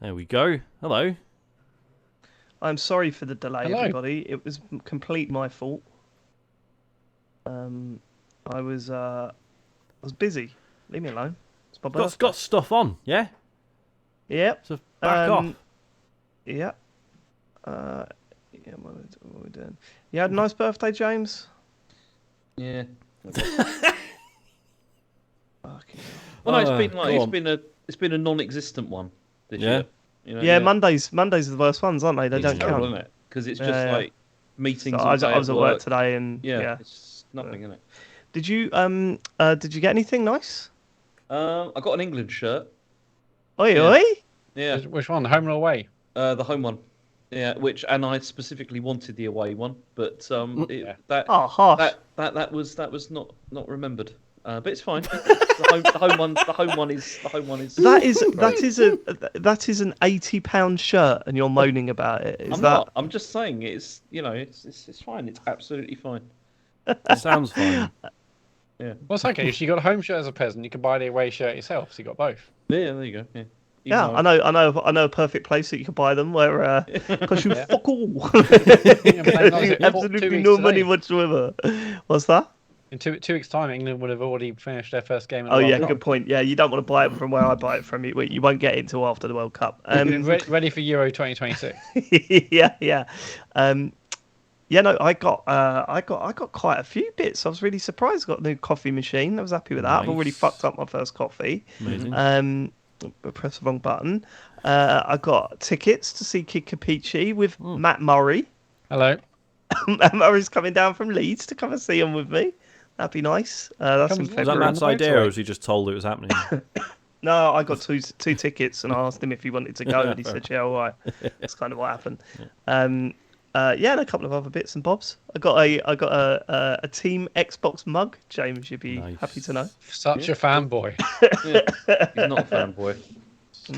There we go. Hello. I'm sorry for the delay, Hello. everybody. It was complete my fault. I was busy. Leave me alone. It's my birthday. Got stuff on, yeah? Yep. So back off. Yeah. Yeah. What are we doing? You had a nice birthday, James. Yeah. Fucking hell. Well, no, it's been a non-existent one this year. You know, Yeah, Mondays are the worst ones, aren't they? They don't terrible, count. isn't it? Because it's just like meetings. So I was at work today, and yeah, it's nothing, isn't it? Did you get anything nice? I got an England shirt. Oi, Yeah. oi! Yeah, Which one? Home or away? the home one. Yeah, and I specifically wanted the away one, but that harsh. that was not remembered. But it's fine. The home one is. That is an £80 shirt, and you're moaning about it. Not. I'm just saying it's it's fine. It's absolutely fine. It sounds fine. Yeah. Well, it's okay. If you got a home shirt as a present, you can buy the away shirt yourself. So you got both. Yeah, there you go. Yeah. Yeah, I know a perfect place that you can buy them where because you fuck all. Absolutely no money whatsoever. What's that? In two weeks' time, England would have already finished their first game. Oh yeah, good point. Yeah, you don't want to buy it from where I buy it from. You won't get it until after the World Cup. Ready for Euro 2026. Yeah. No, I got quite a few bits. I was really surprised. I got a new coffee machine. I was happy with that. Nice. I've already fucked up my first coffee. Amazing. I pressed the wrong button. I got tickets to see Kid Capici with Matt Murray. Hello. Matt Murray's coming down from Leeds to come and see him with me. That'd be nice. That's in Was February. that Matt's idea, or was he just told it was happening? No, I got two tickets, and I asked him if he wanted to go, and he said, "Yeah, all right." That's kind of what happened. And a couple of other bits and bobs. I got a Team Xbox mug. James, you'd be happy to know. Such a fanboy. He's not a fanboy.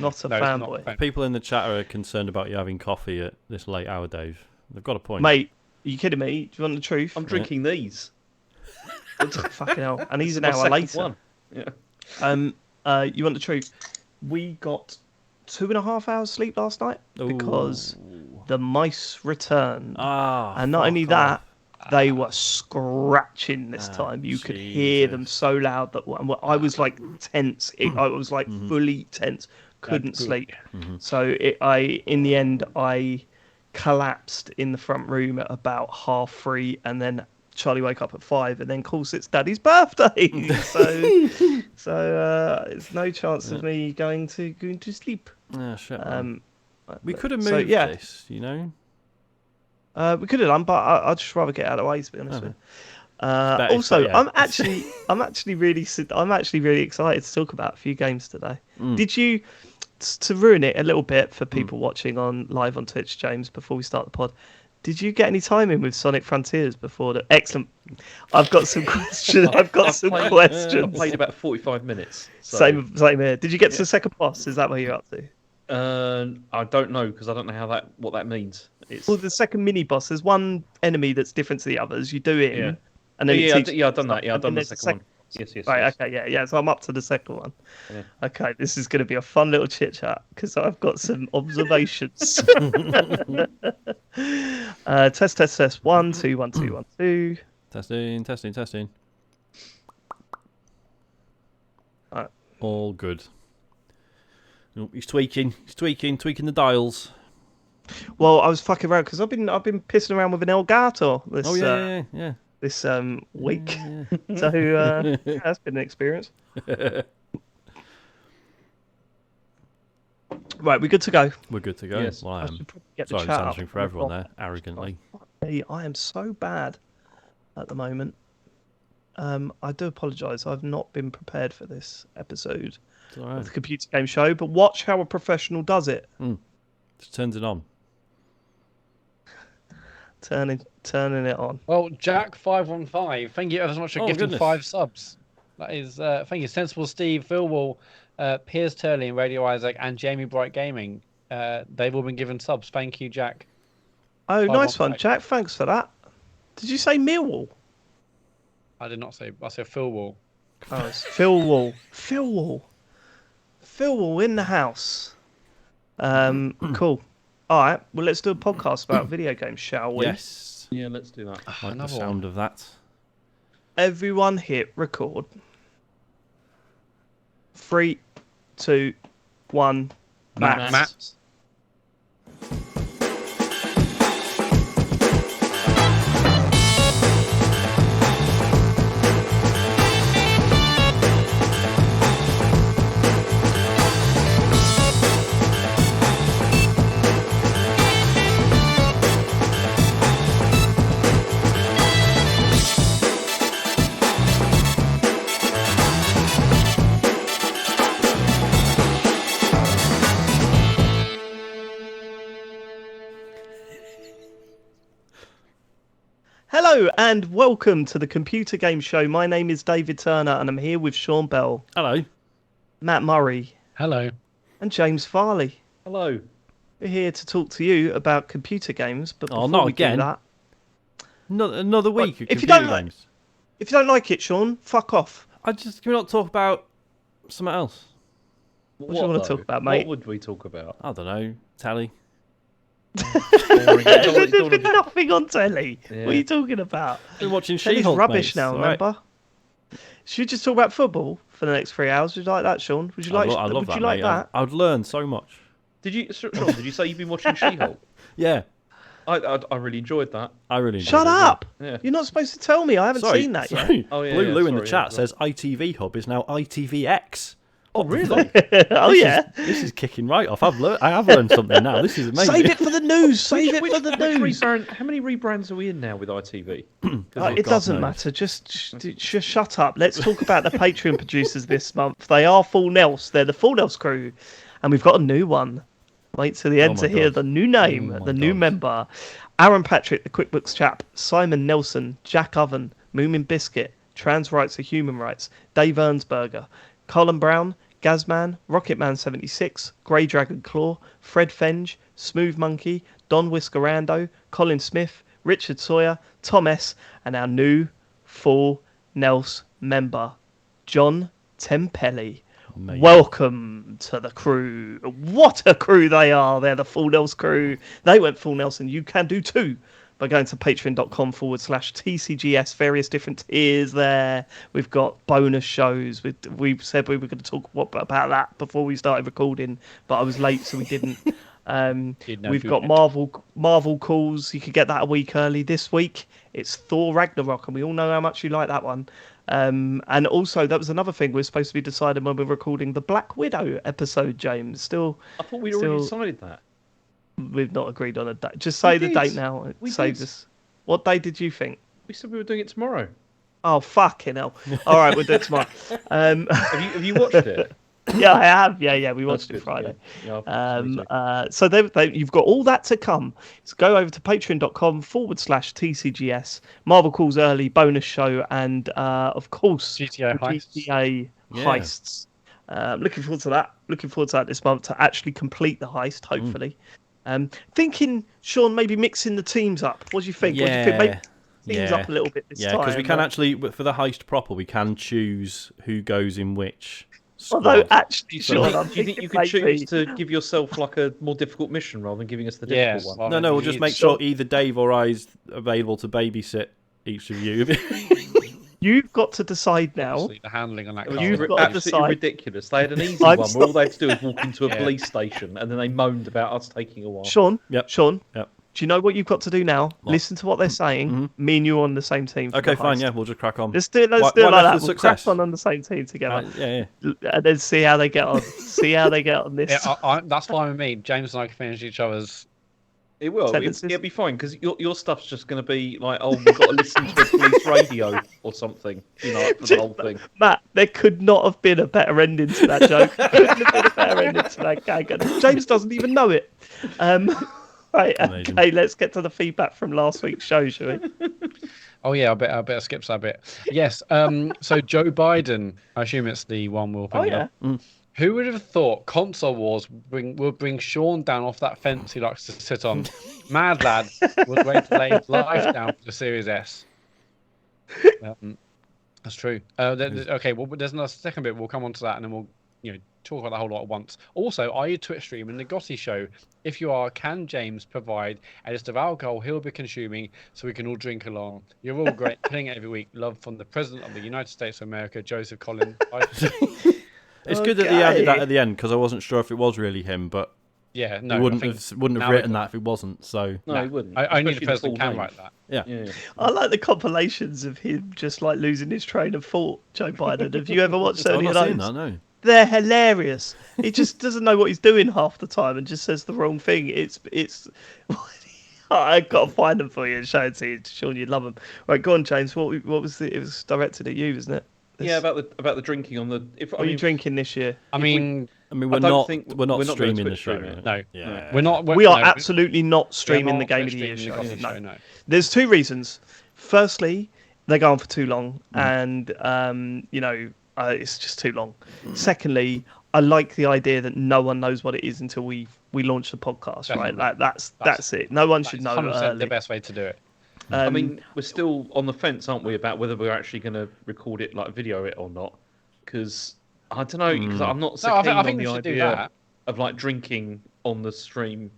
Not a fanboy. People in the chat are concerned about you having coffee at this late hour, Dave. They've got a point. Mate, are you kidding me? Do you want the truth? I'm drinking these. Fucking hell. And he's an My hour second later. one. Yeah. You want the truth? We got 2.5 hours sleep last night because the mice returned. And not only that, they were scratching this time. You could hear them so loud that I was like tense. I was like fully tense. Couldn't sleep. So in the end, I collapsed in the front room at about 3:30, and then Charlie woke up at 5, and then of course it's Daddy's birthday. So it's no chance of me going to sleep. Ah, shit. We could have moved this, you know. We could have done, but I'd just rather get out of the way, to be honest with you. Also, I'm actually really excited to talk about a few games today. Did you, to ruin it a little bit for people watching live on Twitch, James, before we start the pod, did you get any time in with Sonic Frontiers before the? Excellent. I've got some questions. I played about 45 minutes. So. Same here. Did you get to the second boss? Is that where you're up to? I don't know, because I don't know what that means. Well, the second mini boss, there's one enemy that's different to the others. You do it, and then I've done that. Yeah, I've done the second one. Yes. Right. Okay. Yeah. So I'm up to the second one. Yeah. Okay. This is going to be a fun little chit chat because I've got some observations. Test. 1 2 1 2 1 2. Testing. Right. All good. Oh, he's tweaking the dials. Well, I was fucking around because I've been pissing around with an Elgato this week. Yeah. So that's been an experience. Right, we're good to go. We're good to go. Yes. Well, I am. should probably get the Sorry, chat I'm up. answering for everyone there, arrogantly. Hey, I am so bad at the moment. I do apologise. I've not been prepared for this episode It's all right. of the Computer Game Show, but watch how a professional does it. Just turns it on. Turning it on. Well, Jack515, thank you ever so much for gifting goodness. 5 subs. That is, thank you, Sensible Steve, Phil Wall, Piers Turley, Radio Isaac, and Jamie Bright Gaming. They've all been given subs. Thank you, Jack. Oh, nice one, Jack. Thanks for that. Did you say Millwall? I did not say. I said Phil Wall. Oh, it's Phil Wall. Phil Wall in the house. Cool. All right. Well, let's do a podcast about video games, shall we? Yes. Yeah, let's do that. I like the Another sound of that. Everyone hit record. 3, 2, 1. Matt. Hello and welcome to the Computer Game Show. My name is David Turner and I'm here with Sean Bell, Hello. Matt Murray, Hello. and James Farley. Hello. We're here to talk to you about computer games, but before not we again. do that, Another week of if you computer don't like- games. if you don't like it, Sean, fuck off. Can we not talk about something else? What do you want to talk about, mate? What would we talk about? I don't know. Telly. Boring. There's been nothing on telly. Yeah. What are you talking about? Been watching Telly's She-Hulk. rubbish mates, now, all right? remember? Should we just talk about football for the next 3 hours? Would you like that, Sean? Would you like? I love would that, you like mate. that? I'd learn so much. Did you, Sean, did you say you've been watching She-Hulk? Yeah, I really enjoyed that. I really enjoyed Shut it, up! Yeah. You're not supposed to tell me. I haven't Sorry, seen that yet. sorry. Oh, yeah, Blue yeah, Lou in the sorry, chat yeah. says ITV Hub is now ITVX. Oh, really? Oh This yeah. This is kicking right off. I have learned something now. This is amazing. Save it for the news. Save it for the Which news. how many rebrands are we in now with ITV? It God doesn't knows. matter. Just shut up. Let's talk about the Patreon producers this month. They are Full Nels. They're the Full Nels crew, and we've got a new one. Wait till the end my to hear God. the new name, Oh my the new God. member. Aaron Patrick, the QuickBooks chap. Simon Nelson, Jack Oven, Moomin Biscuit, Trans Rights are Human Rights, Dave Ernsberger, Colin Brown, Gazman, Rocketman76, Grey Dragon Claw, Fred Fenge, Smooth Monkey, Don Whiskerando, Colin Smith, Richard Sawyer, Tom S, and our new Full Nels member, John Tempelli. Amazing. Welcome to the crew. What a crew they are. They're the Full Nels crew. They went Full Nelson. You can do too by going to patreon.com/TCGS. Various different tiers there. We've got bonus shows. We said we were going to talk about that before we started recording, but I was late, so we didn't. We've got Marvel calls. You could get that a week early this week. It's Thor Ragnarok, and we all know how much you like that one. And also, that was another thing we're supposed to be deciding when we're recording the Black Widow episode, James. Still, I thought we'd already decided that. we've not agreed on a date. Just say the did. date now. It We saves did. us. What day did you think? We said we were doing it tomorrow. Oh, fucking hell. All right, we'll do it tomorrow. Have you watched it? Yeah, I have. Yeah, we watched That's it good, Friday. Yeah, me too. So you've got all that to come. So go over to patreon.com/TCGS. Marvel Calls Early, bonus show, and of course, GTA heists. GTA Yeah. heists. Looking forward to that. Looking forward to that this month to actually complete the heist, hopefully. Thinking, Sean, maybe mixing the teams up. What do you think? What do you think? Maybe teams up a little bit this time. Yeah, because we can actually, for the heist proper, we can choose who goes in which squad. Although, actually, So Sean, I'm do you think thinking you could maybe- choose to give yourself like a more difficult mission rather than giving us the Yeah, difficult one? No, we'll just make sure either Dave or I's available to babysit each of you. You've got to decide now. Obviously, the handling on that It was car. You've was- got to absolutely decide. ridiculous. They had an easy I'm one where all they had to do was walk into a Yeah. police station and then they moaned about us taking a while. Sean, Yep. Sean, Yep. do you know what you've got to do now? What? Listen to what they're saying. Mhm. Me and you are on the same team. For Okay, the fine, heist. yeah, we'll just crack on. Let's do it. Let's Why- do it why like left that. for We'll crack success? on the same team together, Yeah. and then see how they get on. See how they get on this. Yeah, that's fine with me. James and I can finish each other's. It will. Sentences. It'll be fine because your stuff's just going to be like, oh, we've got to listen to a police radio or something. You know, for the whole thing. Matt, there could not have been a better ending to that joke. Couldn't have been a better ending to that gag. And James doesn't even know it. Right, Amazing. okay, let's get to the feedback from last week's show, shall we? Oh yeah, I better skip that bit. Yes. So Joe Biden, I assume it's the one we'll. Oh, yeah. Who would have thought console wars would bring Sean down off that fence he likes to sit on? Mad lad was ready to lay his life down for the Series S. That's true. Okay, well, there's another second bit. We'll come on to that, and then we'll talk about the whole lot at once. Also, are you Twitch streaming the Gotti show? If you are, can James provide a list of alcohol he'll be consuming so we can all drink along? You're all great, playing it every week. Love from the President of the United States of America, Joseph Collins. It's good that he added that at the end because I wasn't sure if it was really him, but yeah, no, he wouldn't have written that if it wasn't. So no, he wouldn't. Only the President can write that. Yeah. I like the compilations of him just like losing his train of thought. Joe Biden. Have you ever watched any of those? No. They're hilarious. He just doesn't know what he's doing half the time and just says the wrong thing. It's. I've got to find them for you and show it to you. Sean, you'd love them. Right, go on, James. What was it? It was directed at you, wasn't it? Yeah, about the drinking on the. What are you drinking this year? I mean, we're not streaming the show. No, yeah. we're not. We are absolutely not streaming the Game of the Year show. No. There's two reasons. Firstly, they go on for too long, and it's just too long. Secondly, I like the idea that no one knows what it is until we launch the podcast. Definitely. Right? That's it. No one should know early. The best way to do it. I mean, we're still on the fence, aren't we, about whether we're actually going to record it, like video it or not? Because I don't know. Because I'm not so keen on the idea of like drinking on the stream.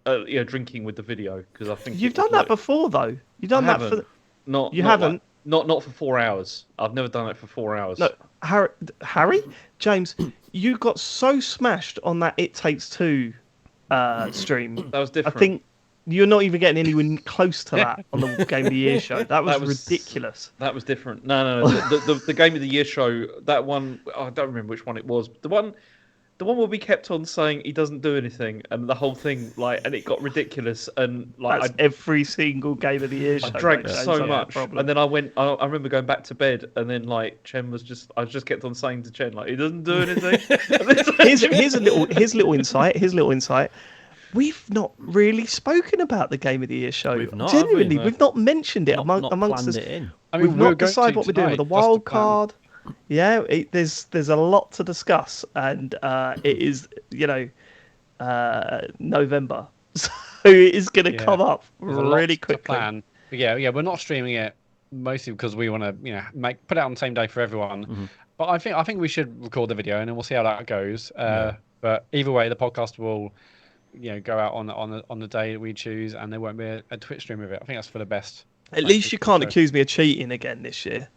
Drinking with the video because I think you've done that before, though. You've done that for haven't. Not for 4 hours. I've never done it for 4 hours. No, Harry, James, you got so smashed on that It Takes Two stream. That was different. I think you're not even getting anywhere close to that on the Game of the Year show. That was ridiculous. That was different. No. The Game of the Year show, that one, I don't remember which one it was. The one where we kept on saying he doesn't do anything, and the whole thing, and it got ridiculous, and that's every single Game of the Year show. I drank so much, and then I remember going back to bed, and then Chen I just kept on saying to Chen, he doesn't do anything. Here's a little insight. We've not really spoken about the Game of the Year show. We've not, genuinely, we've not mentioned it amongst us. We've not decided what we're doing with the wild card. Yeah, there's a lot to discuss, and it is November, so it is going to come up really quickly. Plan. But yeah, we're not streaming it mostly because we want to put it on the same day for everyone. Mm-hmm. But I think we should record the video and then we'll see how that goes. But either way, the podcast will go out on the day that we choose, and there won't be a Twitch stream of it. I think that's for the best. At least you can't accuse me of cheating again this year.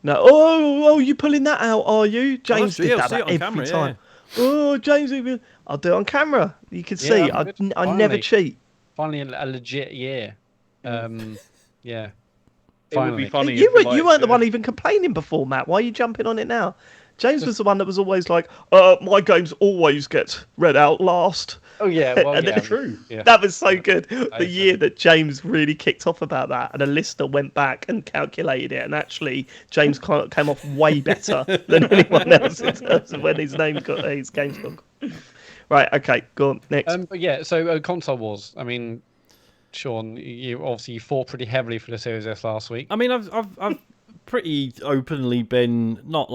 No, oh, you pulling that out, are you? James did that every time. Yeah. Oh, James, I'll do it on camera. You can see, I never cheat. Finally, a legit year. Yeah. It would be funny. You weren't the one even complaining before, Matt. Why are you jumping on it now? James was the one that was always like, my games always get read out last. Oh, yeah, well, true. Yeah. That was so good. The year that James really kicked off about that, and a listener went back and calculated it, and actually James came off way better than anyone else in terms of when his games got. Right, okay, go on, next. So console wars. I mean, Sean, you fought pretty heavily for the Series S last week. I mean, I've pretty openly been not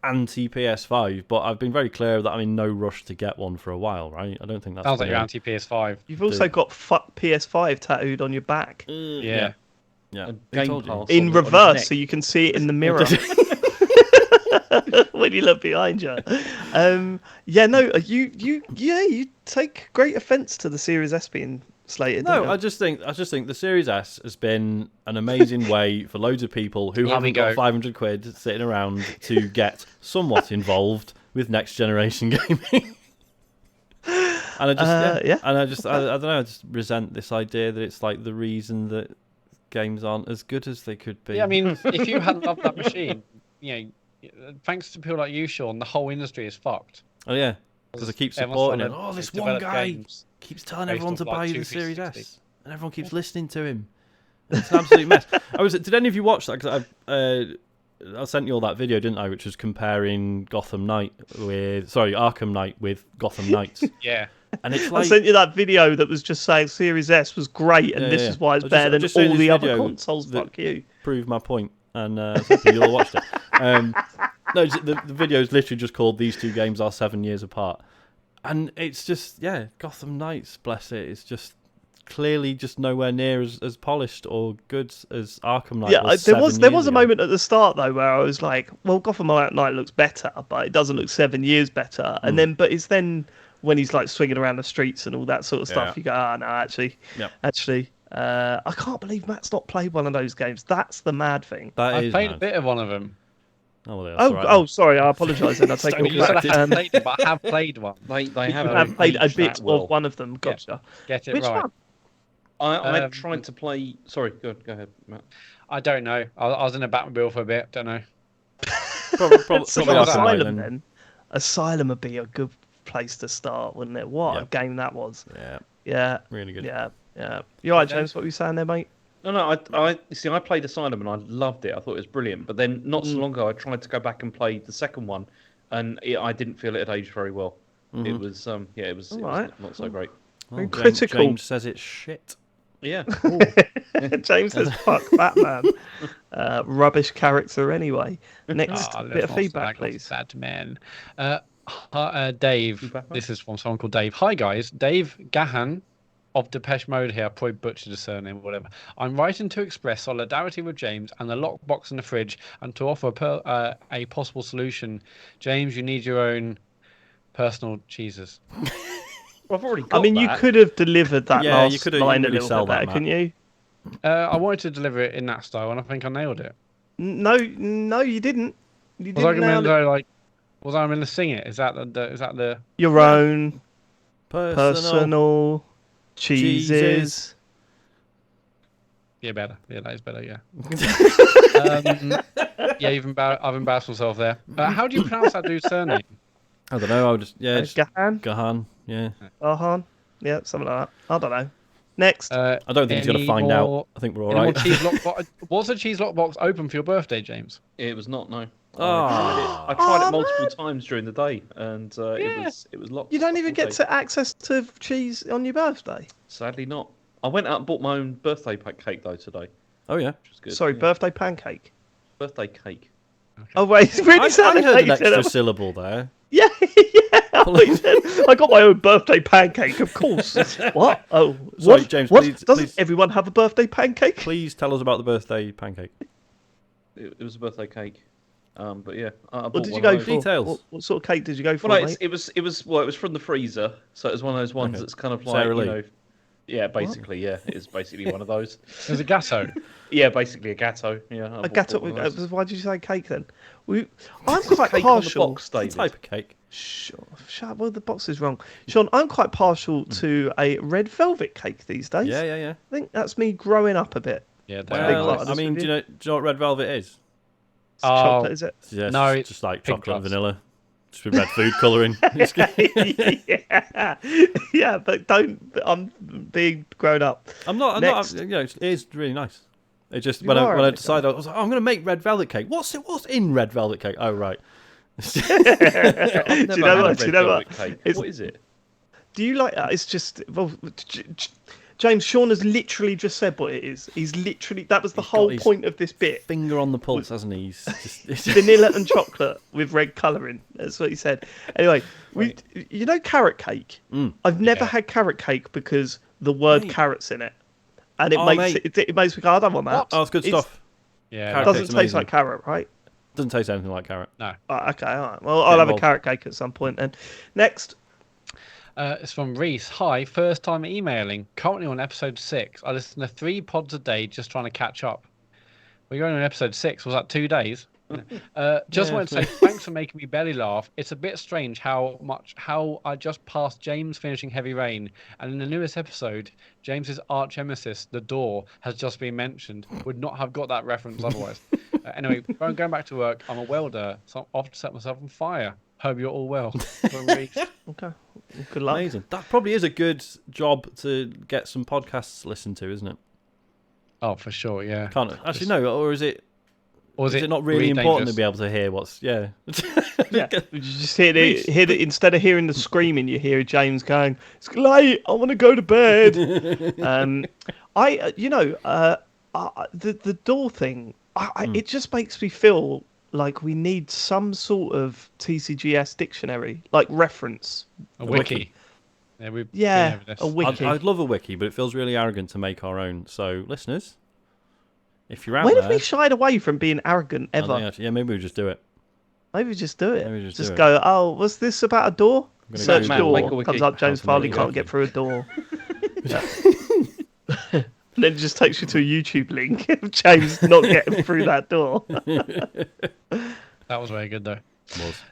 anti PS5, but I've been very clear that I'm in no rush to get one for a while, right? I don't think that's sounds like you're anti PS5. You've also got "fuck PS5" tattooed on your back. Yeah. In reverse, so you can see it in the mirror when you look behind you. You take great offence to the Series S being slated. No, I just think the Series S has been an amazing way for loads of people who haven't got 500 quid sitting around to get somewhat involved with next generation gaming. And I don't know, I just resent this idea that it's the reason that games aren't as good as they could be. Yeah, I mean, if you hadn't loved that machine, thanks to people like you, Sean, the whole industry is fucked. Oh yeah, because I keep supporting it. Oh, this one guy keeps telling everyone to buy the Series S, and everyone keeps listening to him. It's an absolute mess. Did any of you watch that? Because I sent you all that video, didn't I? Which was comparing Arkham Knight with Gotham Knights. Yeah. And it's I sent you that video that was just saying Series S was great, and this is why it's better than all the other consoles. Fuck you. Prove my point, and hopefully you all watched it. No, the video is literally just called "These two games are 7 years apart," and it's just Gotham Knights, bless it, it's just clearly just nowhere near as polished or good as Arkham Knight. Yeah, was there was a ago. moment at the start though where I was like, well, Gotham Knight looks better, but it doesn't look 7 years better. And then, but it's then when he's like swinging around the streets and all that sort of stuff, you go, no, actually, I can't believe Matt's not played one of those games. That's the mad thing. I played a bit of one of them. Sorry, I apologise. Then I take it back. But I have played one. They have played a bit of one of them. Gotcha. Get it Which right. one? I tried to play. Sorry, go ahead, Matt. I don't know. I was in a Batmobile for a bit. Don't know. Probably Asylum then. Asylum would be a good place to start, wouldn't it? What a game that was. Yeah. Really good. Yeah. You all right, James? What were you saying there, mate? No. I played Asylum and I loved it. I thought it was brilliant. But then not so long ago, I tried to go back and play the second one, and I didn't feel it had aged very well. It was it was not so great. Well, critical. James says it's shit. Yeah. James says, "Fuck Batman." Rubbish character anyway. Next bit of feedback, please. Sad man. Dave. This is from someone called Dave. Hi guys, Dave Gahan of Depeche Mode here. I probably butchered his surname, whatever. I'm writing to express solidarity with James and the lockbox in the fridge, and to offer a possible solution. James, you need your own personal cheeses. Well, I've already got you could have delivered that last line a little bit better, couldn't you? I wanted to deliver it in that style, and I think I nailed it. No, you didn't. You was didn't I going to sing it? Is that the your own personal cheeses? Yeah, better. Yeah, that is better. Yeah. I've embarrassed myself there. How do you pronounce that dude's surname? I don't know. Gahan. Yeah. Gahan. Yeah, something like that. I don't know. Next. I don't think he's going to find out. I think we're all right. Was the cheese lockbox open for your birthday, James? It was not. No. I tried it multiple times during the day, and it was locked. You don't even get to access to cheese on your birthday. Sadly, not. I went out and bought my own birthday cake though today. Oh yeah. Which was good. Sorry, birthday pancake. Birthday cake. Okay. Oh wait, it's really I heard an extra syllable there. Yeah. I got my own birthday pancake, of course. What? Oh, sorry, James. Doesn't everyone have a birthday pancake? Please tell us about the birthday pancake. It was a birthday cake. But yeah, what did you go for? Details. What sort of cake did you go for? Well, it was from the freezer, so it was one of those ones that's kind of like basically, it's basically one of those. It was a gatto. Yeah, basically a gatto. Yeah, a gatto. Why did you say cake then? I'm quite partial. On the box, David. Type of cake. Sure. Well, the box is wrong. Sean, I'm quite partial to a red velvet cake these days. Yeah. I think that's me growing up a bit. Yeah. Well, I mean, do you know what red velvet is? It's chocolate, is it? Yeah, no, it's just like chocolate and vanilla. Just with red food colouring. yeah, but don't. I'm being grown up. I'm not. It is really nice. It just when I decided, I was like, I'm going to make red velvet cake. What's in red velvet cake? Oh right. Do you know what? What is it? Do you like that? It's just James, Sean has literally just said what it is. That was the whole point of this bit. Finger on the pulse, hasn't he? Vanilla and chocolate with red colouring. That's what he said. Anyway, you know carrot cake? I've never had carrot cake because the word carrot's in it. And it makes me go, I don't want that. What? Oh, it's good stuff. Yeah, it doesn't taste like carrot, right? Doesn't taste anything like carrot. No. Okay, all right. Well, I'll have a carrot cake at some point then. Next. It's from Reese. Hi, first time emailing. Currently on episode 6. I listen to 3 pods a day just trying to catch up. We're going on episode 6. Was that 2 days? Just wanted to say thanks for making me belly laugh. It's a bit strange how I just passed James finishing Heavy Rain, and in the newest episode, James's arch nemesis, the Door, has just been mentioned. Would not have got that reference otherwise. Anyway, going back to work, I'm a welder, so I'm off to set myself on fire. Hope you're all well. Okay. Good luck. Amazing. That probably is a good job to get some podcasts listened to, isn't it? Oh, for sure, yeah. Can't it? Actually, no. Or is it? Or is it not really important to be able to hear what's... Yeah. Yeah. You just hear the, instead of hearing the screaming, you hear James going, it's late, I want to go to bed. The Door thing, it just makes me feel like we need some sort of TCGS dictionary, like reference. A wiki. Yeah, a wiki. I'd love a wiki, but it feels really arrogant to make our own. So, listeners, if you're out When there... have we shied away from being arrogant ever? Yeah, maybe we just do it. Maybe just do it. Maybe just go, oh, was this about a door? Search door. Comes up, James Farley can't get through a door. And then it just takes you to a YouTube link of James not getting through that door. That was very good, though.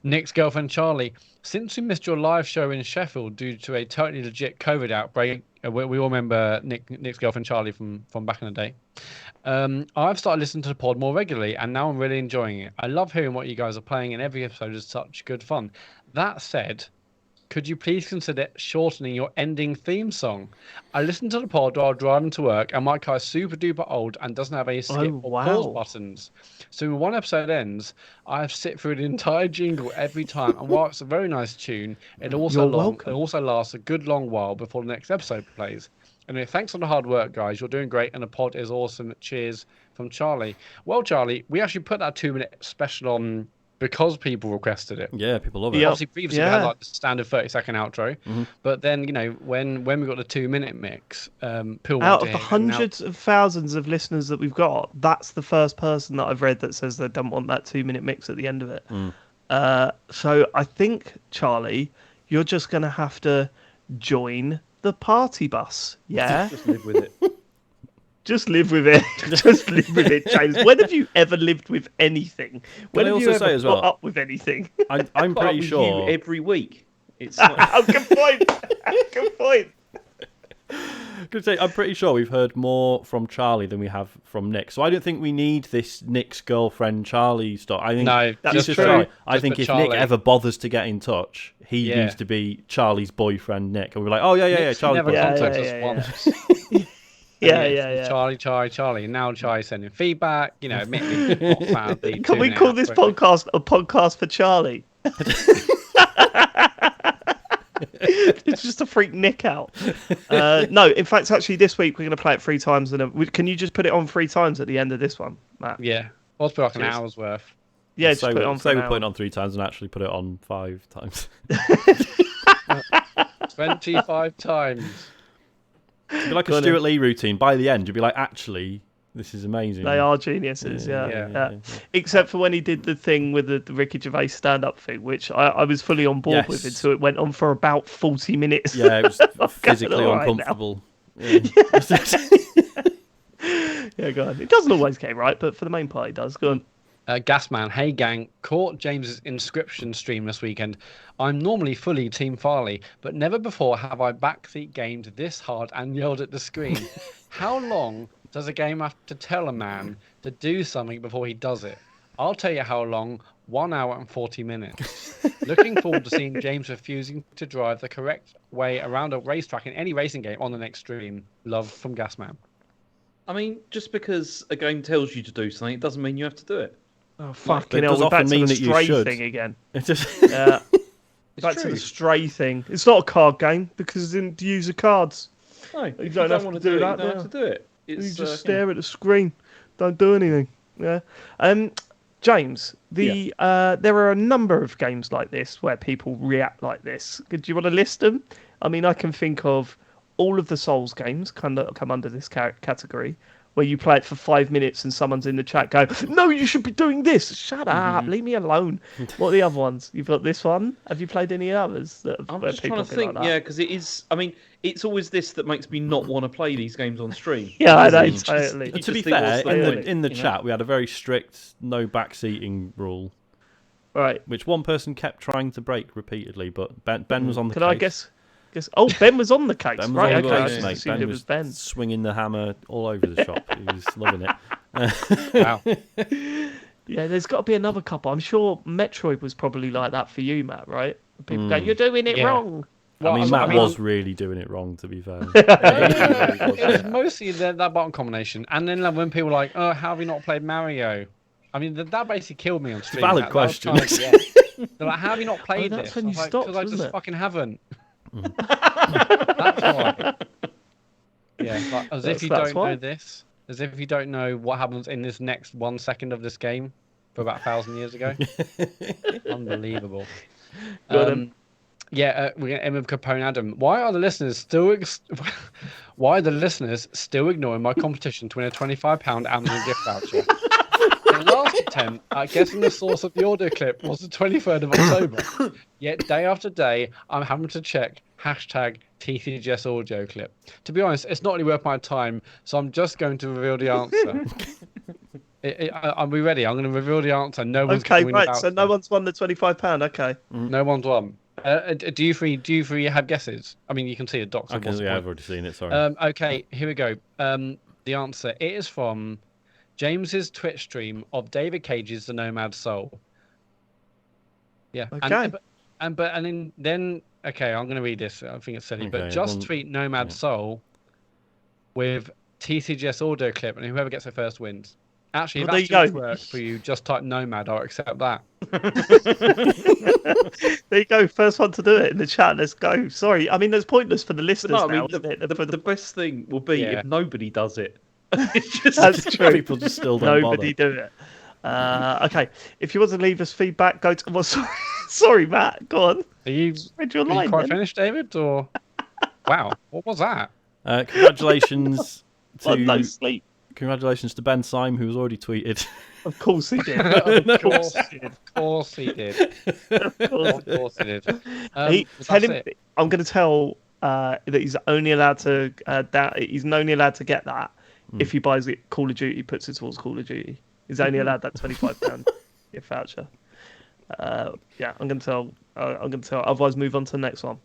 Nick's girlfriend Charlie. Since we missed your live show in Sheffield due to a totally legit COVID outbreak, we all remember Nick's girlfriend Charlie from back in the day. I've started listening to the pod more regularly, and now I'm really enjoying it. I love hearing what you guys are playing, and every episode is such good fun. That said, could you please consider shortening your ending theme song? I listen to the pod while driving to work, and my car is super duper old and doesn't have any skip or pause buttons. So when one episode ends, I have to sit through the entire jingle every time, and while it's a very nice tune, it also lasts a good long while before the next episode plays. Anyway, thanks for the hard work, guys. You're doing great, and the pod is awesome. Cheers from Charlie. Well, Charlie, we actually put that 2-minute special on because people requested it. Yeah, people love it. Yep. Obviously, previously we had like the standard 30-second outro, but then when we got the 2-minute mix, people out of the hundreds of thousands of listeners that we've got, that's the first person that I've read that says they don't want that 2-minute mix at the end of it. So I think, Charlie, you're just going to have to join the party bus. Yeah, just live with it. Just live with it. Just live with it, James. When have you ever lived with anything? When have you ever put up with anything? I'm pretty sure. You every week. It's good point. Good point. I'm pretty sure we've heard more from Charlie than we have from Nick. So I don't think we need this Nick's girlfriend Charlie stuff. I think that's true. I think if Nick ever bothers to get in touch, he needs to be Charlie's boyfriend, Nick. And we're like, oh yeah, Charlie. Never contacted us once. Yeah. Charlie. And now Charlie's sending feedback. Admittedly not sadly. Can we call this podcast a podcast for Charlie? It's just to freak Nick out. No, in fact, actually, this week we're going to play it 3 times. Can you just put it on 3 times at the end of this one, Matt? Yeah. Let's put like an hour's worth. Yeah, just put it on. Say we put it on 3 times and actually put it on 5 times. 25 times. It'd be like a Stuart Lee routine. By the end, you'd be like, actually, this is amazing. They are geniuses, yeah. Except for when he did the thing with the Ricky Gervais stand-up thing, which I was fully on board with until it went on for about 40 minutes. Yeah, it was physically uncomfortable. Yeah, go on. It doesn't always get right, but for the main part, it does. Go on. Gasman, hey gang, caught James's Inscryption stream this weekend. I'm normally fully Team Farley, but never before have I backseat gamed this hard and yelled at the screen. How long does a game have to tell a man to do something before he does it? I'll tell you how long, 1 hour and 40 minutes. Looking forward to seeing James refusing to drive the correct way around a racetrack in any racing game on the next stream. Love from Gasman. I mean, just because a game tells you to do something, it doesn't mean you have to do it. Oh, fucking hell, we're back to the stray thing again. Yeah. Back to the stray thing. It's not a card game because it didn't use the cards. No, you don't have to do that. You don't have to do it. You just stare at the screen. Don't do anything. Yeah. James, there are a number of games like this where people react like this. Do you want to list them? I mean, I can think of all of the Souls games come under this category, where you play it for 5 minutes and someone's in the chat going, no, you should be doing this. Shut up. Leave me alone. What are the other ones? You've got this one. Have you played any others? I'm just trying to think. Like because it is... I mean, it's always this that makes me not want to play these games on stream. Yeah, I know, totally. To be fair, in the chat, we had a very strict no backseating rule. Right. Which one person kept trying to break repeatedly, but Ben was on the case. Can I guess? Oh, Ben was on the case. Right, okay. I just assumed it was Ben. Swinging the hammer all over the shop. He was loving it. Wow. Yeah, there's got to be another couple. I'm sure Metroid was probably like that for you, Matt, right? People go, you're doing it wrong. Well, I mean, Matt was really doing it wrong, to be fair. It was mostly that button combination. And then when people were like, oh, how have you not played Mario? I mean, that basically killed me on stream. It's a valid question. They're like, how have you not played this? That's when you stopped, because I just it? fucking haven't. That's why. Yeah, like, as if you don't know this. As if you don't know what happens in this next 1 second of this game for about 1,000 years ago. Unbelievable. Yeah, we're going to end with Capone Adam. Why are the listeners still ignoring my competition to win a £25 Amazon gift voucher? The last attempt at guessing the source of the audio clip was the 23rd of October. Yet day after day, I'm having to check #TCGS audio clip. To be honest, it's not really worth my time, so I'm just going to reveal the answer. Are we ready? I'm going to reveal the answer. No one's going to win the voucher. So no one's won the £25. Okay. No one's won. Do you three have guesses? I mean, you can see a doc. I've already seen it. Sorry. Okay, here we go. The answer is from James's Twitch stream of David Cage's The Nomad Soul. Yeah. Okay. Then okay, I'm going to read this. I think it's silly, but just tweet Nomad Soul with TCGS audio clip, and whoever gets it first wins. Actually, if that doesn't work for you, just type Nomad. I'll accept that. There you go. First one to do it in the chat. Let's go. Sorry. I mean, it's pointless for the listeners now. The best thing will be if nobody does it. That's true. People just still don't Nobody do it. Okay. If you want to leave us feedback, go to... Well, sorry, Matt. Go on. Are you quite finished, David? Or wow, what was that? Congratulations to... No sleep. Congratulations to Ben Syme, who's already tweeted. Of course he did. Of course he did. I'm going to tell that he's only allowed to get that if he buys it Call of Duty, puts it towards Call of Duty. He's only allowed that £25 gift voucher. Yeah, I'm going to tell. Otherwise, move on to the next one.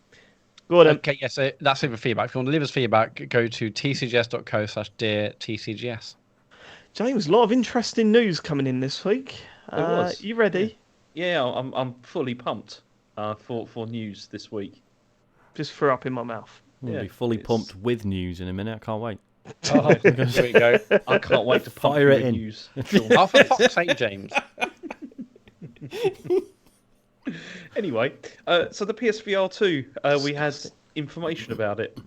Go on. Okay, yeah, so that's it for feedback. If you want to leave us feedback, go to tcgs.co/deartcgs. James, a lot of interesting news coming in this week. You ready? Yeah, I'm fully pumped for news this week. Just threw up in my mouth. We'll be fully pumped with news in a minute. I can't wait. Oh, here we go. I can't wait to fire it in. News. Oh, for fuck's sake, James. Anyway, so the PSVR 2, we had information about it.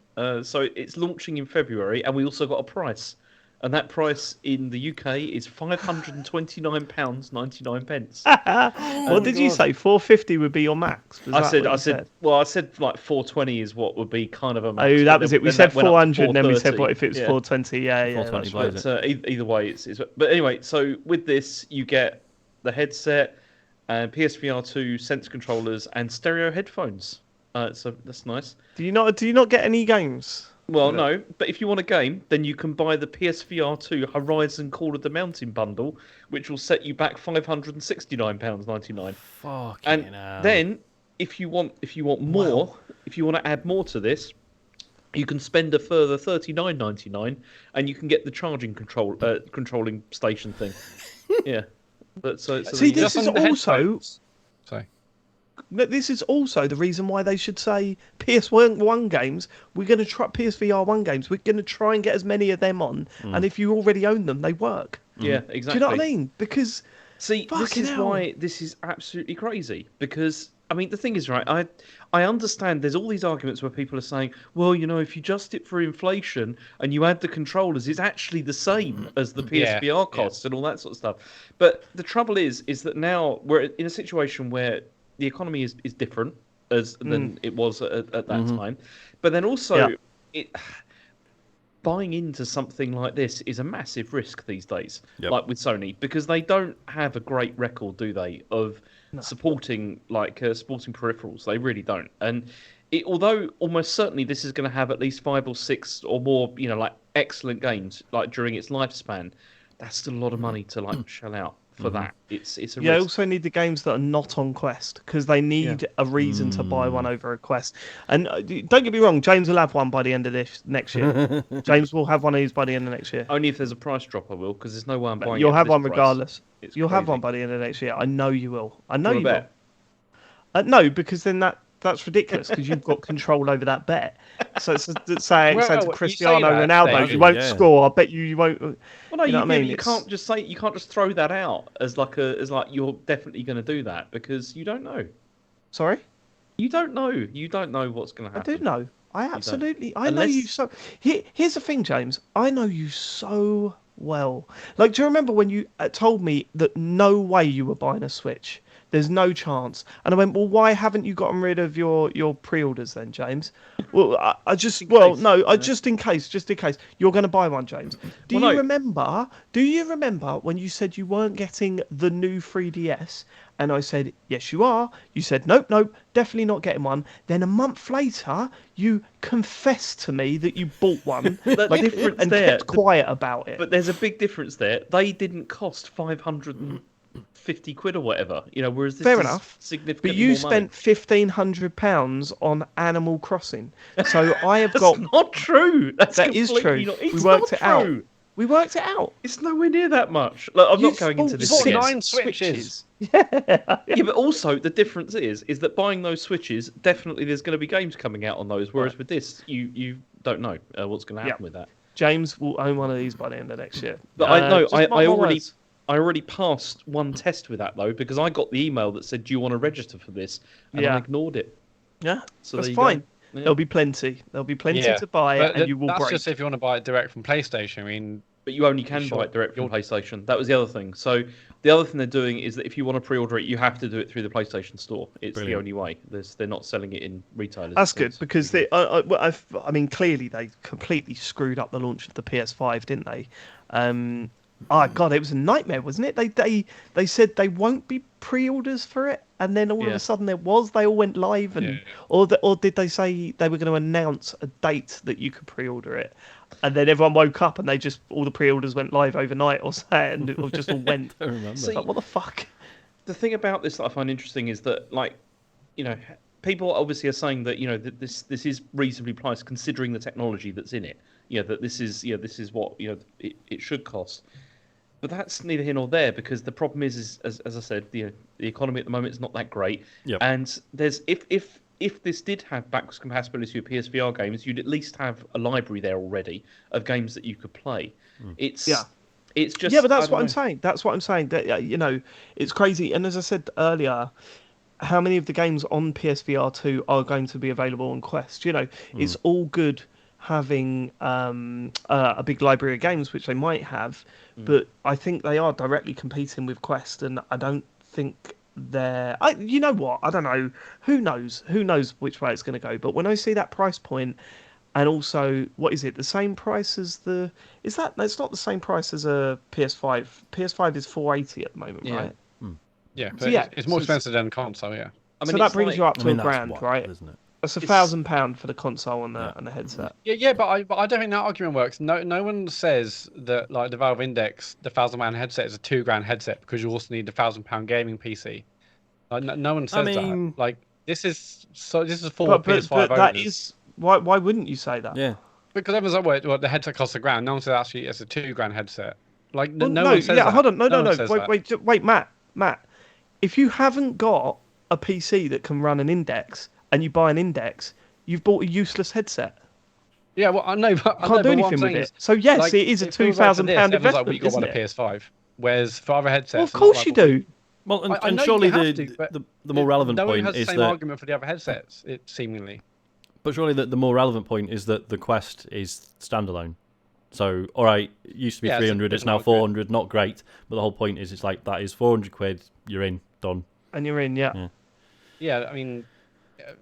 So it's launching in February, and we also got a price. And that price in the UK is £529.99. What did you say? 450 would be your max. I said like 420 is what would be kind of a max. Oh, that was it. We said 400, and then we said what if it's 420? Yeah. 420 but, either way, but anyway, so with this you get the headset, PSVR 2 Sense controllers, and stereo headphones. So that's nice. Do you not get any games? Well, no, but if you want a game, then you can buy the PSVR 2 Horizon Call of the Mountain bundle, which will set you back £569.99. Fucking hell. Then, if you want more, if you want to add more to this, you can spend a further £39.99, and you can get the charging controlling station thing. Yeah, but see, this is also. Sorry. This is also the reason why they should say PS1 games. We're going to try PSVR 1 games. We're going to try and get as many of them on. And if you already own them, they work. Yeah, exactly. Do you know what I mean? Because this is why this is absolutely crazy. Because I mean, the thing is, right? I understand. There's all these arguments where people are saying, well, you know, if you adjust it for inflation and you add the controllers, it's actually the same as the PSVR costs and all that sort of stuff. But the trouble is that now we're in a situation where the economy is different than it was at that time. But then also, buying into something like this is a massive risk these days, like with Sony, because they don't have a great record, do they, of supporting supporting peripherals. They really don't. And although almost certainly this is going to have at least 5 or 6 or more, you know, like excellent games like during its lifespan, that's still a lot of money to shell out for that. It's a risk. You also need the games that are not on Quest, because they need a reason to buy one over a Quest. And don't get me wrong, James will have one by the end of next year. James will have one of these by the end of next year. Only if there's a price drop, I will, because there's no way I'm buying. You'll have one regardless. You'll have one by the end of next year. I know you will. I know you bet? will. No, because then that's ridiculous, because you've got control over that bet. So it's saying to Cristiano Ronaldo, you won't score. I bet you won't. Well, no, you know what I mean? You can't just throw that out as like you're definitely going to do that, because you don't know. Sorry? You don't know. You don't know what's going to happen. I do know. I absolutely. I know you so. Here's the thing, James. I know you so well. Like, do you remember when you told me that no way you were buying a Switch? There's no chance. And I went, well, why haven't you gotten rid of your pre-orders then, James? Well, just in case you're going to buy one, James. Do you remember when you said you weren't getting the new 3DS? And I said, yes, you are. You said, nope, definitely not getting one. Then a month later, you confessed to me that you bought one and kept quiet about it. But there's a big difference there. They didn't cost 550 quid or whatever, whereas this Fair is enough. significantly But you more spent £1,500 on Animal Crossing. So I have That's not true. That is true. We worked it out. We worked it out. It's nowhere near that much. Look, I'm not going into this again. 9 Switches. Yeah, but also the difference is that buying those Switches, definitely there's going to be games coming out on those. Whereas with this, you don't know what's going to happen with that. James will own one of these by the end of next year. But I already passed one test with that though, because I got the email that said, "Do you want to register for this?" And I ignored it. Yeah, so that's fine. Yeah. There'll be plenty. To buy it, and you will break. That's just if you want to buy it direct from PlayStation. I mean, but you only can buy it direct from PlayStation. That was the other thing. So the other thing they're doing is that if you want to pre-order it, you have to do it through the PlayStation Store. It's the only way. They're not selling it in retailers. That's good because clearly they completely screwed up the launch of the PS5, didn't they? Oh God, it was a nightmare, wasn't it? They said they won't be pre-orders for it, and then all of a sudden there was. They all went live, or did they say they were going to announce a date that you could pre-order it, and then everyone woke up and all the pre-orders went live overnight or something, and it just all went. I remember. See, like, what the fuck? The thing about this that I find interesting is that, people obviously are saying that that this is reasonably priced considering the technology that's in it. That this is what it should cost. But that's neither here nor there, because the problem is as I said, the economy at the moment is not that great. Yep. And there's if this did have backwards compatibility with PSVR games, you'd at least have a library there already of games that you could play. It's just but that's what I'm saying. That's what I'm saying. That it's crazy. And as I said earlier, how many of the games on PSVR 2 are going to be available on Quest? It's all good having a big library of games, which they might have, but I think they are directly competing with Quest, and I don't think they're. You know what? I don't know. Who knows? Who knows which way it's going to go? But when I see that price point, and also, what is it? The same price as the? Is that? It's not the same price as a PS5. PS5 is $480 at the moment, right? Yeah, but it's more expensive than console. Yeah. So that brings you up to £1,000, right? Isn't it? It's £1,000 for the console and the headset. Yeah, but I don't think that argument works. No one says that like the Valve Index, the £1,000 headset is a £2,000 headset because you also need the £1,000 gaming PC. Like, no one says that. Like this is for PS5 but owners. That is why wouldn't you say that? Yeah, because everyone's like, well, the headset costs £1,000. No one says actually it's a £2,000 headset. Like no one says that. Hold on, no. Wait, Matt. If you haven't got a PC that can run an Index, and you buy an Index, you've bought a useless headset. Yeah, well, I know, but you can't do anything with it. So yes, it is a £2,000 investment. Like, well, you got one a PS5, whereas for other headsets, well, of course you do. Well, and surely the more relevant point is that no one has the same argument for the other headsets, seemingly. But surely the more relevant point is that the Quest is standalone. So, all right, it used to be 300, it's now 400. Not great, but the whole point is it's like that is 400 quid. You're in, done. And you're in, yeah. I mean.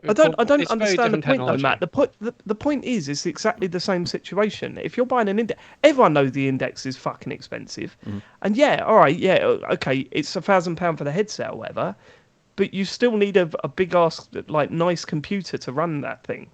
I don't understand the point though, Matt. The point is it's exactly the same situation. If you're buying an Index, everyone knows the Index is fucking expensive, and okay, it's £1,000 for the headset or whatever, but you still need a big ass nice computer to run that thing,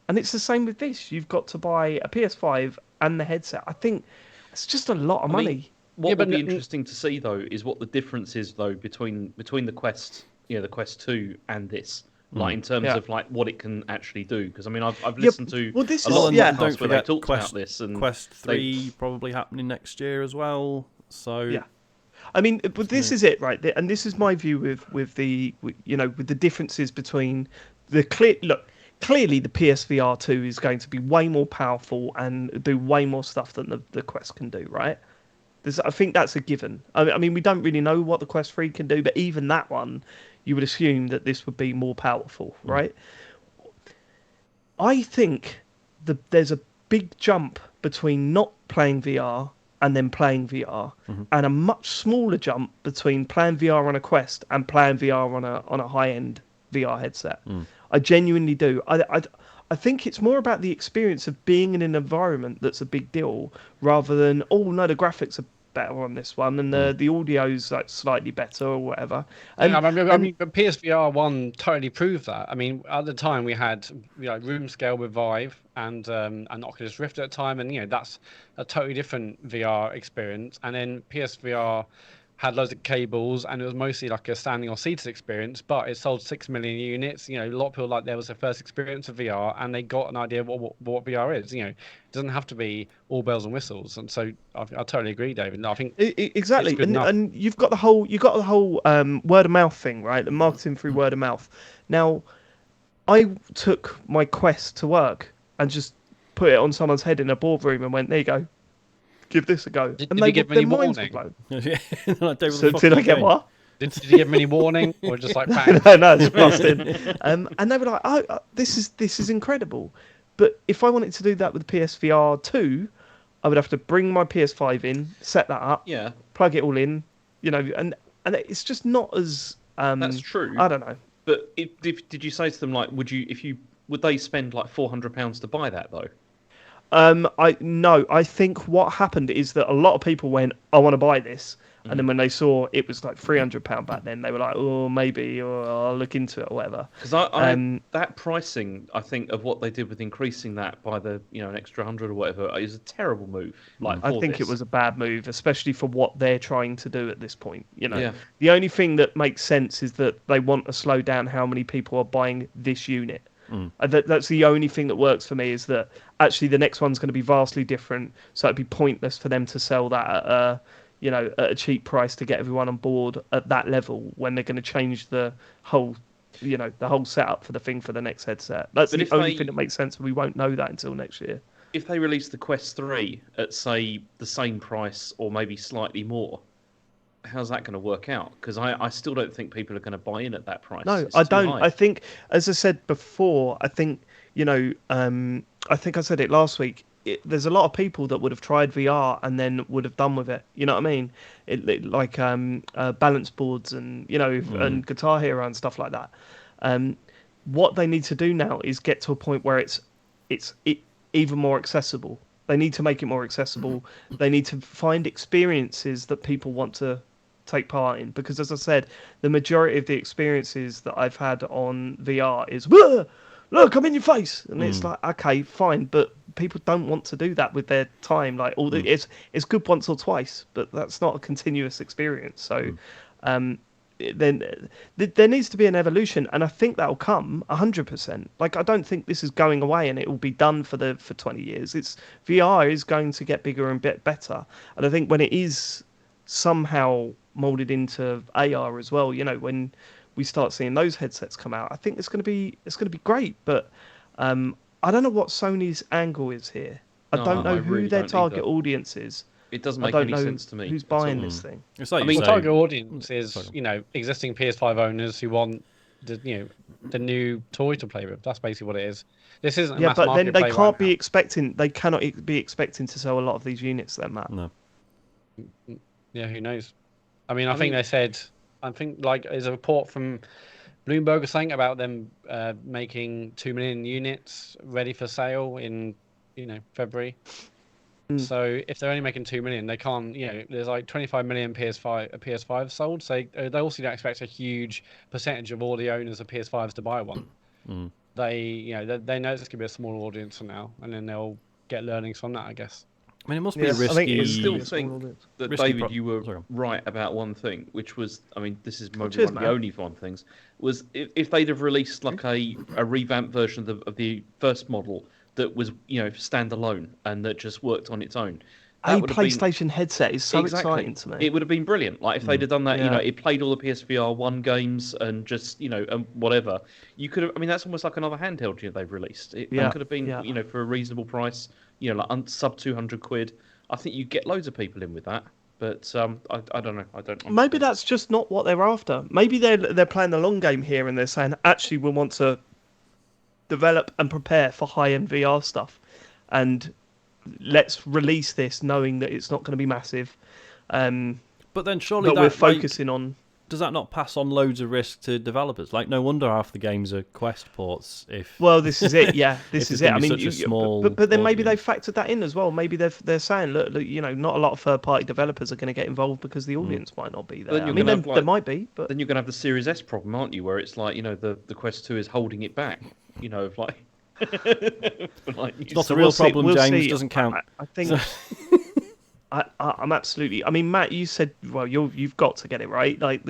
and it's the same with this. You've got to buy a PS5 and the headset. I think it's just a lot of money. What would be interesting to see though is what the difference is though between the Quest, the Quest 2 and this. Like in terms of like what it can actually do, because I mean I've listened to a lot of podcasts where they talked about this, and Quest 3 probably happening next year as well. So I mean, but this is it, right? And this is my view with the differences between clearly the PSVR 2 is going to be way more powerful and do way more stuff than the Quest can do, right? I think that's a given. I mean, we don't really know what the Quest 3 can do, but even that one, you would assume that this would be more powerful, right? I think there's a big jump between not playing VR and then playing VR, and a much smaller jump between playing VR on a Quest and playing VR on a high-end VR headset. I genuinely do. I think it's more about the experience of being in an environment that's a big deal, rather than, oh no, the graphics are better on this one and the audio's like slightly better or whatever. I mean, PSVR 1 totally proved that. I mean, at the time we had room scale with Vive and Oculus Rift at the time, and that's a totally different VR experience. And then PSVR had loads of cables, and it was mostly like a standing or seated experience, but it sold 6 million units. A lot of people that was their first experience of VR, and they got an idea of what VR is. It doesn't have to be all bells and whistles. And so I totally agree, David. I think exactly, and you've got the whole word of mouth thing, right? The marketing through word of mouth. Now, I took my Quest to work and just put it on someone's head in a boardroom and went, "There you go. Give this a go." Did you give any warning? Did I get what? Did you give them any warning, or just like bang? No, just bust in. And they were like, "Oh, this is incredible." But if I wanted to do that with PSVR 2, I would have to bring my PS5 in, set that up, plug it all in, and it's just not as. That's true. I don't know. But did you say to them, like, would they spend like £400 to buy that though? I think what happened is that a lot of people went, "I want to buy this," and then when they saw it was like £300 back then, they were like, "Oh, maybe, or I'll look into it or whatever." Because that pricing, I think, of what they did with increasing that by the an extra 100 or whatever, is a terrible move. I think it was a bad move, especially for what they're trying to do at this point. The only thing that makes sense is that they want to slow down how many people are buying this unit. That's the only thing that works for me, is that actually the next one's going to be vastly different, so it'd be pointless for them to sell that at a cheap price to get everyone on board at that level when they're going to change the whole setup for the thing for the next headset. That's the only thing that makes sense, and we won't know that until next year. If they release the Quest 3 at, say, the same price or maybe slightly more, how's that going to work out? Because I still don't think people are going to buy in at that price. No, I don't. High. I think, as I said before, I think I think I said it last week. There's a lot of people that would have tried VR and then would have done with it. You know what I mean? Like balance boards and and Guitar Hero and stuff like that. What they need to do now is get to a point where it's even more accessible. They need to make it more accessible. They need to find experiences that people want to take part in. Because, as I said, the majority of the experiences that I've had on VR is, "Look, I'm in your face," and it's like, okay, fine, but people don't want to do that with their time. Like, it's good once or twice, but that's not a continuous experience. So, then there needs to be an evolution, and I think that'll come 100%. Like, I don't think this is going away and it will be done for 20 years. VR is going to get bigger and better, and I think when it is somehow molded into AR as well, when we start seeing those headsets come out, I think it's going to be great. But I don't know what Sony's angle is here. I don't know who their target audience is. It doesn't make any sense to me. Who's buying this thing? It's like target audience is existing PS5 owners who want the new toy to play with. That's basically what it is. This isn't a mass but market then they play can't they cannot be expecting to sell a lot of these units then, Matt. No. Yeah, who knows? I think they said. I think there's a report from Bloomberg or something about them making 2 million units ready for sale in February. So if they're only making 2 million, they can't. There's like 25 million PS5 sold. So they also don't expect a huge percentage of all the owners of PS5s to buy one. They know it's gonna be a small audience for now, and then they'll get learnings from that, I guess. I mean, it must be risky. I still think that, David, you were right about one thing, which was, this is maybe one of the only fun things, was if they'd have released like a revamped version of the first model that was, standalone and that just worked on its own. A PlayStation headset is so exciting to me. It would have been brilliant. Like if they'd have done that, it played all the PSVR 1 games and just, and whatever. You could have. That's almost like another handheld they've released. It could have been, for a reasonable price. Like sub 200 quid. I think you get loads of people in with that. But I don't know. Maybe that's just not what they're after. Maybe they're playing the long game here and they're saying, actually, we want to develop and prepare for high-end VR stuff. And let's release this knowing that it's not going to be massive. But then surely we're focusing on. Does that not pass on loads of risk to developers? Like, no wonder half the games are Quest ports. Well, this is it. Yeah, this is it. I mean, but then maybe they factored that in as well. Maybe they're saying, look, not a lot of third-party developers are going to get involved because the audience might not be there. I mean, there might be, but then you're going to have the Series S problem, aren't you? Where it's like, the Quest 2 is holding it back. Like, it's not a real problem, James. Doesn't count. I think. I'm absolutely. I mean, Matt, you said, well, you've got to get it right. Like,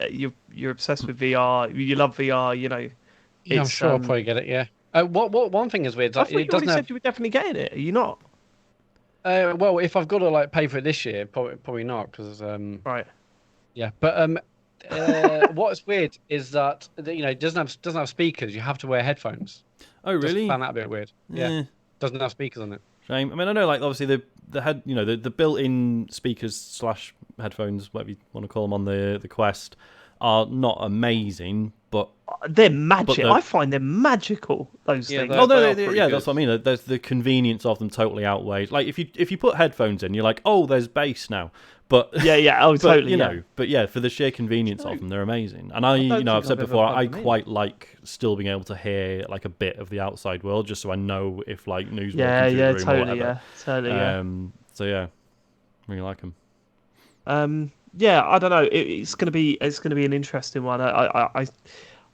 you're obsessed with VR. You love VR. Yeah, I'm sure I'll probably get it. Yeah. One thing is weird. I thought you already said you were definitely getting it. Are you not? Well, if I've got to pay for it this year, probably not, because right. Yeah, but what's weird is that it doesn't have speakers. You have to wear headphones. Oh, really? I found that a bit weird. Yeah. Doesn't have speakers on it. Shame. I mean, I know, like, obviously the head, the built-in speakers / headphones, whatever you want to call them, on the Quest are not amazing, but they're magic. I find them magical. Those things. Oh no, that's what I mean. There's the convenience of them totally outweighs. Like, if you put headphones in, you're like, oh, there's bass now. But totally. But yeah, for the sheer convenience of them, they're amazing. And I've said before, I quite like still being able to hear like a bit of the outside world, just so I know if like news. Totally, or whatever. Yeah. So yeah, really like them. I don't know. It's gonna be an interesting one.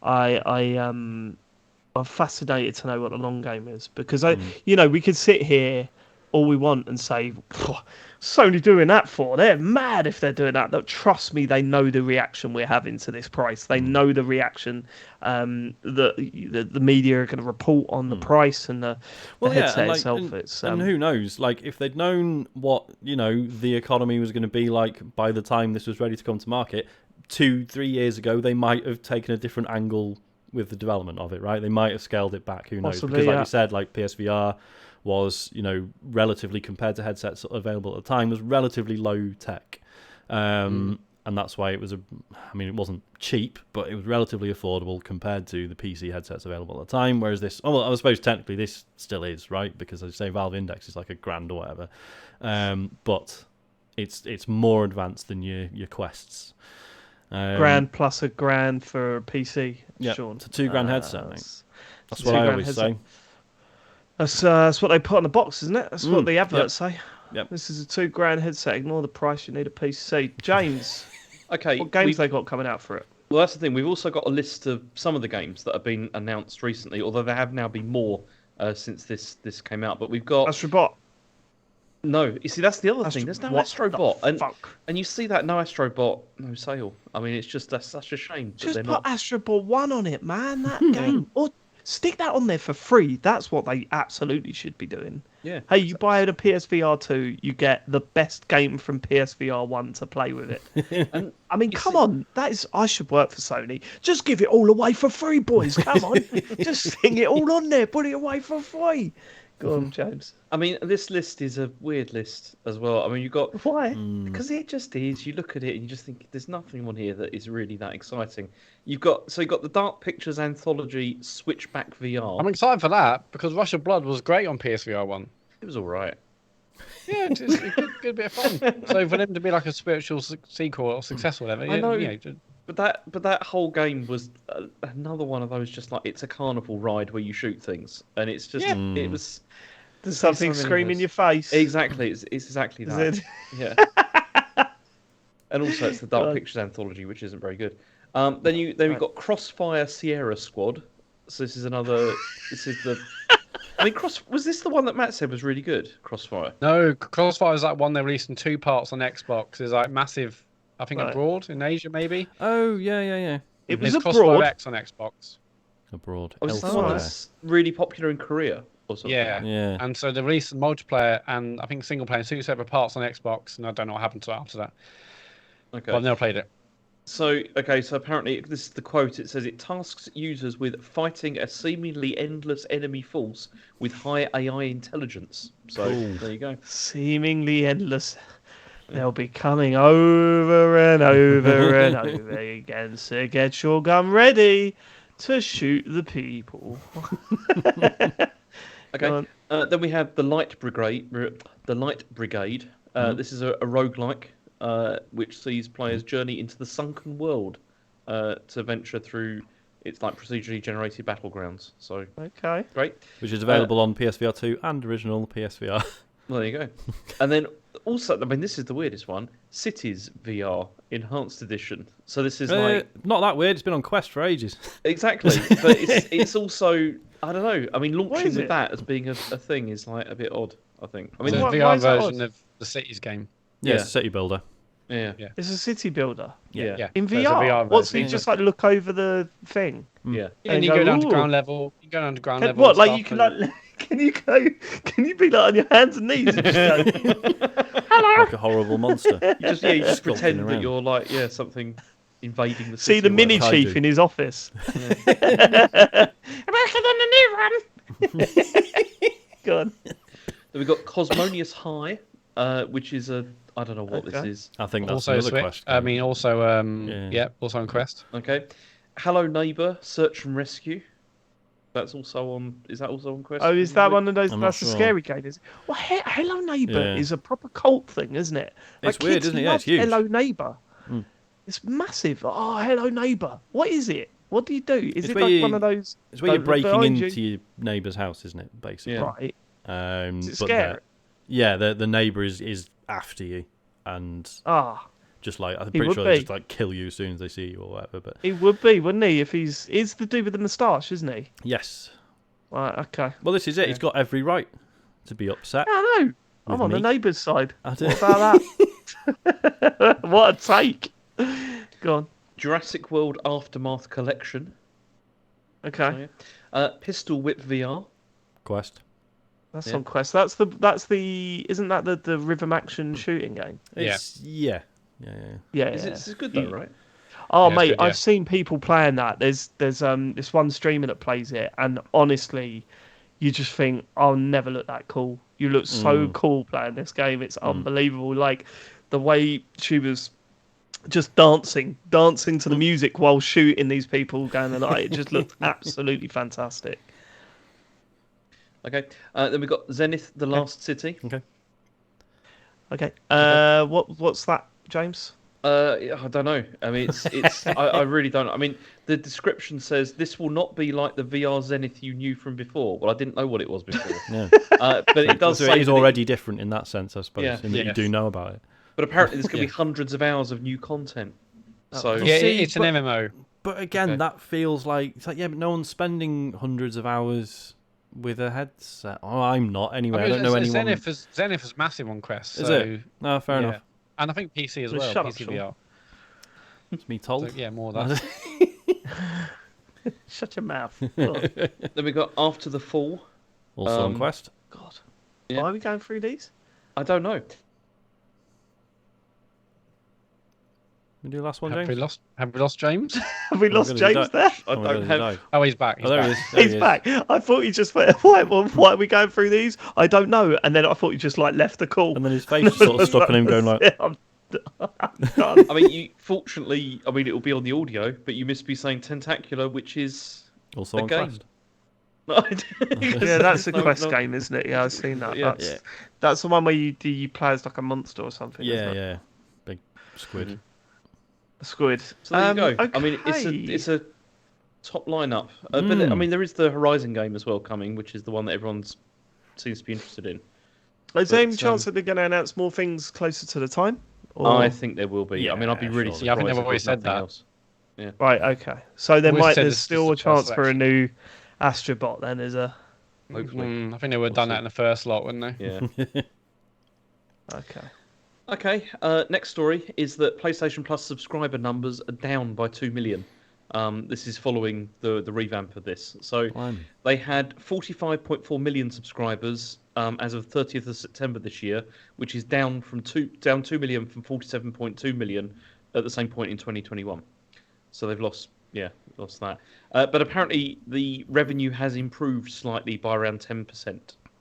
I'm fascinated to know what the long game is, because we could sit here all we want and say, Sony doing that for? They're mad if they're doing that. Trust me, they know the reaction we're having to this price. They know the reaction that the media are going to report on the price and the headset itself. And who knows? Like, if they'd known what the economy was going to be like by the time this was ready to come to market 2-3 years ago, they might have taken a different angle with the development of it. Right? They might have scaled it back. Who knows? Possibly, because, like you said, like PSVR was, relatively, compared to headsets available at the time, was relatively low tech. And that's why it was it wasn't cheap, but it was relatively affordable compared to the PC headsets available at the time. Whereas this, I suppose technically this still is, right? Because, as I say, Valve Index is like $1,000 or whatever. But it's more advanced than your Quests. $1,000 plus $1,000 for PC, Sean. It's a $2,000 headset, mate. That's what I always say. That's what they put on the box, isn't it? That's what the adverts say. Yep. This is a $2,000 headset. Ignore the price. You need a PC. James, okay. What games they got coming out for it? Well, that's the thing. We've also got a list of some of the games that have been announced recently, although there have now been more since this came out. But we've got Astrobot. No, you see, that's the other thing. There's no Astrobot, fuck? And you see that no Astrobot, no sale. I mean, that's such a shame. Just put Astrobot 1 on it, man. That game. Or stick that on there for free. That's what they absolutely should be doing. Yeah. Hey, you buy the PSVR 2, you get the best game from PSVR 1 to play with it. And I mean, come on. I should work for Sony. Just give it all away for free, boys. Come on. Just sing it all on there. Put it away for free. Go on, James. I mean, this list is a weird list as well. I mean, you've got... Why? Because it just is. You look at it and you just think there's nothing on here that is really that exciting. You've got the Dark Pictures anthology Switchback VR. I'm excited for that because Rush of Blood was great on PSVR 1. It was all right. Yeah, it's a good bit of fun. So for them to be like a spiritual sequel or successful, whatever. I know. But that whole game was another one of those, just like, it's a carnival ride where you shoot things, and it's just it was. There's something screaming in your face. Exactly, it's exactly that. Yeah. And also, it's the Dark Pictures anthology, which isn't very good. Then we've got Crossfire Sierra Squad. So this is another. This is the. I mean, was this the one that Matt said was really good? Crossfire. No, Crossfire is that one they released in 2 parts on Xbox. It's like massive. I think abroad in Asia, maybe. Oh yeah. It was abroad. Crossfire X on Xbox. Abroad. Oh, is that one that's really popular in Korea or something? Yeah. And so they released multiplayer and I think single player in 2 separate parts on Xbox, and I don't know what happened to it after that. Okay. But I've never played it. So apparently, this is the quote. It says it tasks users with fighting a seemingly endless enemy force with high AI intelligence. So there you go. Seemingly endless. They'll be coming over and over and over again. So get your gun ready to shoot the people. Okay. Then we have the Light Brigade. This is a roguelike which sees players journey into the sunken world to venture through. It's like procedurally generated battlegrounds. So okay, great. Which is available on PSVR 2 and original PSVR. Well, there you go. And then also, I mean, this is the weirdest one: Cities VR Enhanced Edition. So this is like not that weird. It's been on Quest for ages. Exactly, but it's also, I don't know. I mean, launching with that as being a thing is like a bit odd. I think. I mean, the VR version of the Cities game. Yeah, it's a city builder. Yeah. It's a city builder. Yeah. In VR. What's so you just like look over the thing? Yeah. And you go down to ground level. You go down to ground level. What? Like you can like. Can you be like on your hands and knees and just go, hello? Like a horrible monster. You just pretend that you're like, something invading the city. See the mini chief in his office. Yeah. I'm working on the new one. Go on. Then we've got Cosmonius High, which is I don't know what this is. I think that's also another Quest. I mean, also, also on Quest. Okay. Hello Neighbour, Search and Rescue. That's also on. Is that also on Quest? Oh, is that one of those? I'm That's not a sure. scary game, is it? Well, Hello Neighbour is a proper cult thing, isn't it? It's weird, kids isn't it? Yeah, love it's huge. Hello Neighbour. It's massive. Oh, Hello Neighbour. What is it? What do you do? Is it like one of those? It's where you're breaking into your neighbour's house, isn't it? Basically. Yeah. Right. Is it but scary? the neighbour is after you and just like I'm pretty sure they just like kill you as soon as they see you or whatever. But he would be, wouldn't he? If he's the dude with the moustache, isn't he? yes. Right. Okay. Well, this is it. He's got every right to be upset. I know. I'm on me. the neighbour's side. I do. What about that? What a take. Go on. Jurassic World Aftermath Collection. Okay. Pistol Whip VR. Quest. That's on Quest. That's the. Isn't that the rhythm action shooting game? Yeah. It's good though, right? Oh Yeah, mate, good, yeah. I've seen people playing that. There's this one streamer that plays it, and honestly, you just think, I'll never look that cool. You look so cool playing this game. It's unbelievable. Like the way she was just dancing to the music while shooting these people down the night. It just looked absolutely fantastic. Okay. Then we've got Zenith: The Last City. Okay. What's that, James? I don't know. I mean, it's. I really don't. I mean, the description says this will not be like the VR Zenith you knew from before. Well, I didn't know what it was before. Yeah. But it does So say it is already different in that sense, I suppose, in that you do know about it. But apparently, there's going to be hundreds of hours of new content. So Yeah, it's an MMO. But again, that feels like it's like but no one's spending hundreds of hours with a headset. Oh, I'm not anyway. I don't know anyone. Zenith is massive on Quest. Is so, it? No, fair enough. And I think PC as well. Shut up, PC Sean. VR. It's me told. So, more of that. Shut your mouth. God. then we got After the Fall. Also on Quest. God. Yeah. Why are we going through these? I don't know. We do the last one, Have James. we lost James? Have we lost James there? I don't have. Oh, he's back. Oh, there he is. There He's he is. back. I thought he just went, why are we going through these? I don't know. And then I thought he just like left the call. And then his face sort of stuck on him, going like, I'm done. I mean, fortunately, it will be on the audio, but you missed me saying Tentacular, which is also a on game. Quest. Yeah, that's a Quest game, isn't it? Yeah, I've seen that. Yeah. That's the one where you play as like a monster or something. isn't it? Yeah. Big squid. A squid. So there you go. Okay. I mean, it's a top lineup. But I mean, there is the Horizon game as well coming, which is the one that everyone seems to be interested in. Is there any chance that they're going to announce more things closer to the time? I think there will be. Yeah, I mean, I'd be really surely. surprised. Yeah, I think they've if always there's said nothing that. else. Yeah. Right. Okay. So We've said there's this still a is the first chance for a new Astrobot. Then is there? Hopefully. I think they would have done that in the first lot, wouldn't they? Yeah. Okay. Okay. Next story is that PlayStation Plus subscriber numbers are down by 2 million. This is following the revamp of this. So they had 45.4 million subscribers as of 30th of September this year, which is down 2 million from 47.2 million at the same point in 2021. So they've lost that. But apparently the revenue has improved slightly by around 10%.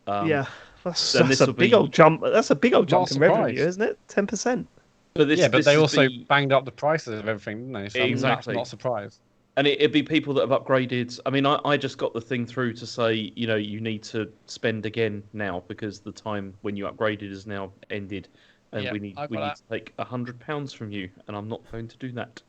Yeah, that's a big old jump. That's a big old jump in revenue, isn't it? 10%. But but they also banged up the prices of everything, didn't they? So Exactly. I'm not surprised. And it'd be people that have upgraded. I mean, I just got the thing through to say, you need to spend again now because the time when you upgraded is now ended, and we need to take £100 from you, and I'm not going to do that.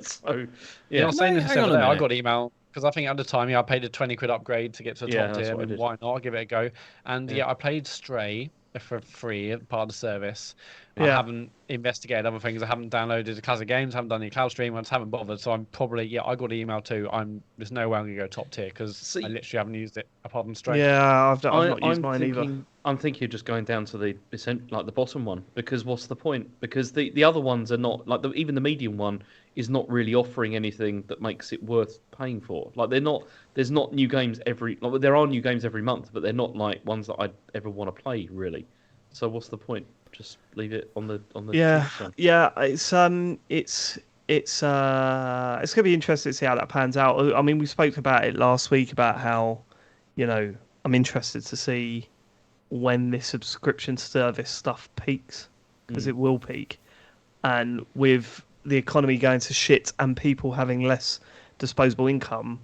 So, yeah. I was saying this the other day. I got email because I think at the time, I paid a 20 quid upgrade to get to the top tier, and why not? I'll give it a go. And I played Stray for free, part of the service. I haven't investigated other things. I haven't downloaded the classic games. I haven't done any cloud stream. I just haven't bothered. So I'm probably I got an email too. There's no way I'm gonna go top tier because I literally haven't used it apart from Stray. Yeah, I've not used mine either. I'm thinking of just going down to the bottom one because what's the point? Because the other ones are not like even the medium one is not really offering anything that makes it worth paying for. Like there's not new games there are new games every month, but they're not like ones that I'd ever want to play really. So what's the point? Just leave it on the. Yeah. It's gonna be interesting to see how that pans out. I mean, we spoke about it last week about how, I'm interested to see when this subscription service stuff peaks because it will peak, and with the economy going to shit and people having less disposable income,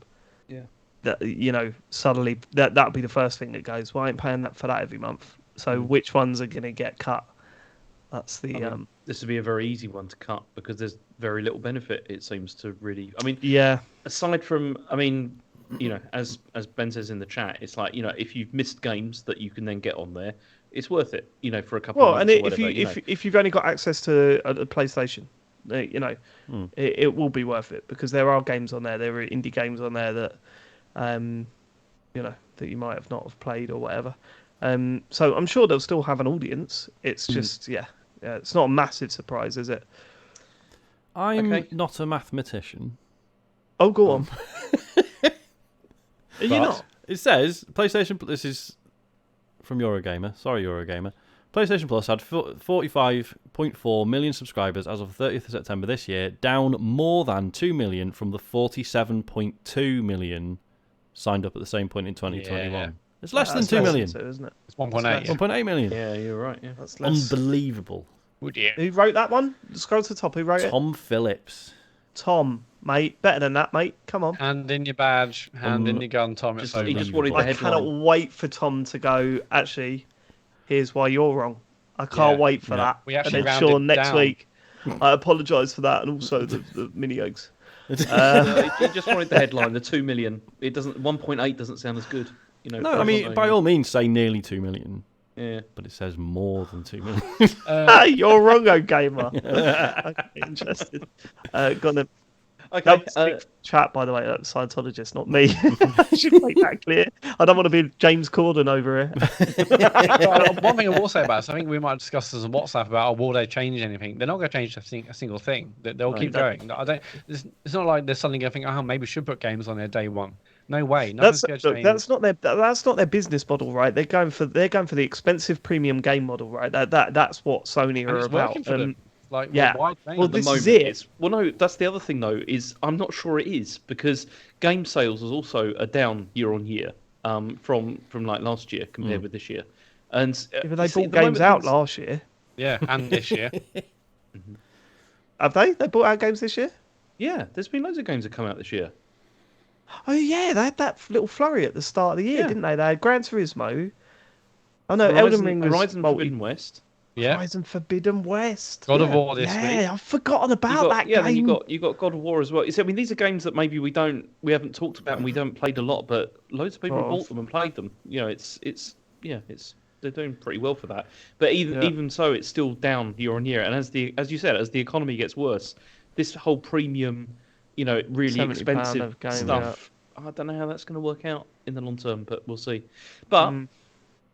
that suddenly that'll be the first thing that goes. Well, I ain't paying for that every month. So which ones are going to get cut? That's the. This would be a very easy one to cut because there's very little benefit. It seems to really. I mean, aside from, as Ben says in the chat, it's like if you've missed games that you can then get on there, it's worth it. For a couple. Well, of months and if you've only got access to a PlayStation, it will be worth it because there are games on there. There are indie games on there that, that you might have not have played or whatever. So I'm sure they'll still have an audience. It's just, it's not a massive surprise, is it? I'm not a mathematician. Oh, go on. Are you not? It says PlayStation. This is from Eurogamer. Sorry, Eurogamer. PlayStation Plus had 45.4 million subscribers as of 30th of September this year, down more than 2 million from the 47.2 million signed up at the same point in 2021. Yeah. It's less than 2 million. Isn't it? It's 1.8. 1.8 million. Yeah, you're right. Yeah. That's less. Unbelievable. Who wrote that one? Scroll to the top. Who wrote it? Tom Phillips. Tom, mate. Better than that, mate. Come on. Hand in your badge. Hand in your gun, Tom. He just wanted the headline. I cannot wait for Tom to go, actually, here's why you're wrong. I can't wait for that. We actually and then Sean next week. I apologise for that and also the mini eggs. He just wanted the headline, the 2 million. 1.8 doesn't sound as good. No, I mean, by all means, say nearly 2 million. Yeah. But it says more than 2 million. You're wrong, gamer. Okay, interested. Gonna. Okay. Chat, by the way, that's Scientologist, not me. I should make that clear. I don't want to be James Corden over here. One thing I will say about this, I think we might discuss this on WhatsApp about will they change anything? They're not going to change a single thing. They'll keep going. It's not like they're suddenly going to think, maybe we should put games on there day one. No way. That's not their business model, right? They're going for the expensive premium game model, right? That's what Sony are about. Well, this is it. Well, no, that's the other thing though. Is I'm not sure it is because game sales was also down year on year from like last year compared with this year, and they bought games out last year. Yeah, and this year. Have they? They bought out games this year? Yeah, there's been loads of games that come out this year. Oh yeah, they had that little flurry at the start of the year, didn't they? They had Gran Turismo. Oh no, Elden Ring was Horizon Forbidden West. Yeah. Horizon Forbidden West. God of War this week. Yeah, I've forgotten about that game. Yeah, you got God of War as well. I mean, these are games that maybe we haven't talked about and we don't played a lot, but loads of people bought them and played them. They're doing pretty well for that. But even so, it's still down year on year. And as you said, as the economy gets worse, this whole premium, really expensive stuff. I don't know how that's going to work out in the long term, but we'll see. But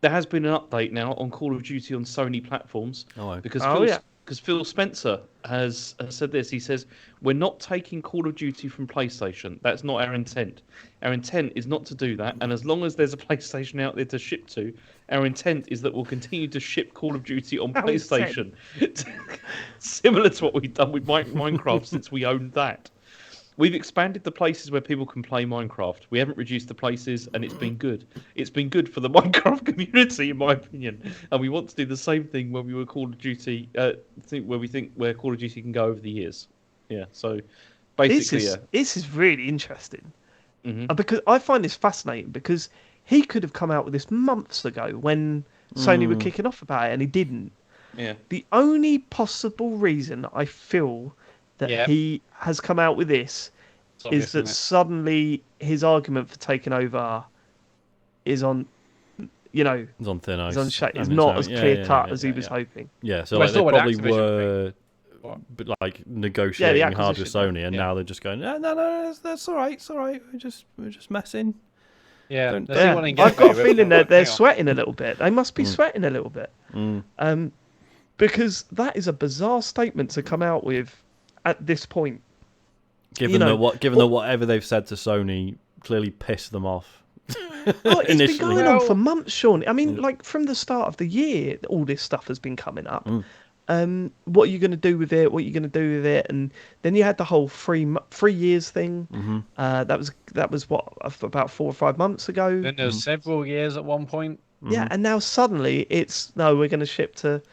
there has been an update now on Call of Duty on Sony platforms because Phil Spencer has said this. He says, "We're not taking Call of Duty from PlayStation. That's not our intent. Our intent is not to do that. And as long as there's a PlayStation out there to ship to, our intent is that we'll continue to ship Call of Duty on PlayStation." Similar to what we've done with Minecraft since we owned that. We've expanded the places where people can play Minecraft. We haven't reduced the places, and it's been good. It's been good for the Minecraft community, in my opinion. And we want to do the same thing when we were Call of Duty, where Call of Duty can go over the years. Yeah, so Basically, this is really interesting. Because I find this fascinating because he could have come out with this months ago when Sony were kicking off about it, and he didn't. Yeah. The only possible reason I feel that he has come out with this is that suddenly his argument for taking over is on, it's on thin ice. It's not as clear cut as he was hoping. Yeah, so they probably were negotiating hard with Sony, and now they're just going, no, that's all right, it's all right. We're just messing. Yeah, I've got a feeling that they're sweating a little bit. They must be sweating a little bit, because that is a bizarre statement to come out with at this point. Given that whatever they've said to Sony clearly pissed them off. It's been going on for months, Sean. I mean, like from the start of the year, all this stuff has been coming up. What are you going to do with it? What are you going to do with it? And then you had the whole 3 years thing. That was what, about 4 or 5 months ago. Then there was several years at one point. Yeah, and now suddenly it's no, we're going to ship to.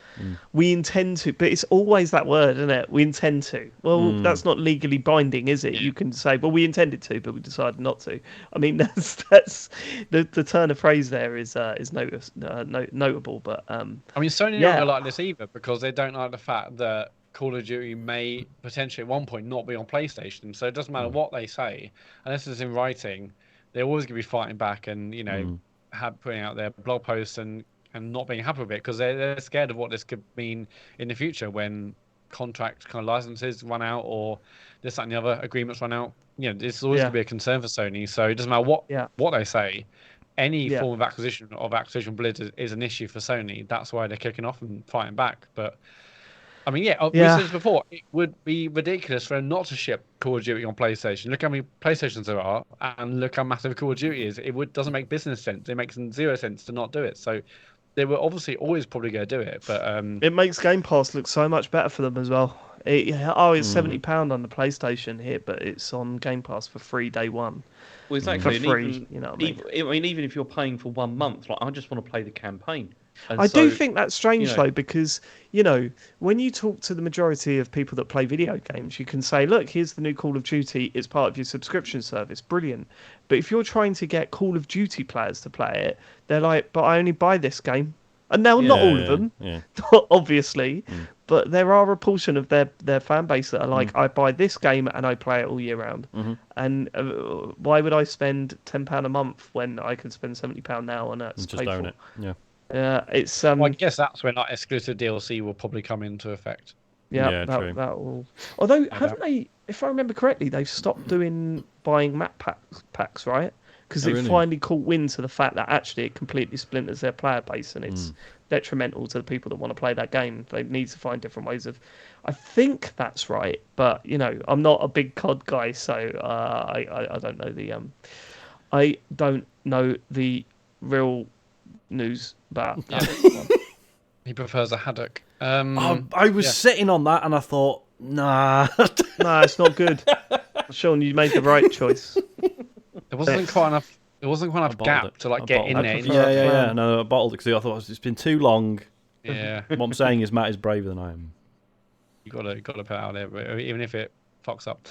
We intend to, but it's always that word, isn't it? We intend to. Well, that's not legally binding, is it? You can say, well, we intended to, but we decided not to. I mean, that's the turn of phrase there is notable. But I mean, Sony don't like this either because they don't like the fact that Call of Duty may potentially at one point not be on PlayStation. So it doesn't matter what they say, unless it's in writing. They're always going to be fighting back, and putting out their blog posts and not being happy with it because they're scared of what this could mean in the future when contract kind of licenses run out or this, that, and the other agreements run out. This is always going to be a concern for Sony. So it doesn't matter what they say. Any form of Activision Blizzard is an issue for Sony. That's why they're kicking off and fighting back. But I mean, we said this before. It would be ridiculous for them not to ship Call of Duty on PlayStation. Look how many PlayStations there are, and look how massive Call of Duty is. Doesn't make business sense. It makes zero sense to not do it. So they were obviously always probably going to do it. But it makes Game Pass look so much better for them as well. It's £70 on the PlayStation here, but it's on Game Pass for free day one. Well, exactly. For free, even if you're paying for 1 month, I just want to play the campaign. I do think that's strange though, because when you talk to the majority of people that play video games, you can say, look, here's the new Call of Duty, it's part of your subscription service, brilliant. But if you're trying to get Call of Duty players to play it, they're like, but I only buy this game. And now not all of them, obviously, but there are a portion of their fan base that are like, I buy this game and I play it all year round. And why would I spend £10 a month when I can spend £70 now and that's just own it? It's. Well, I guess that's when that exclusive DLC will probably come into effect. That will. Although, haven't they? If I remember correctly, they've stopped buying map packs, right? Because it finally caught wind to the fact that actually it completely splinters their player base and it's detrimental to the people that want to play that game. They need to find different ways of. I think that's right, but I'm not a big COD guy, so I don't know the I don't know the real news about that. He prefers a haddock. I was sitting on that and I thought, nah, it's not good. Sean, you made the right choice. There wasn't quite enough gap to get in there. Yeah. No, I bottled it because I thought it's been too long. Yeah. What I'm saying is Matt is braver than I am. You gotta put it out there, even if it fucks up.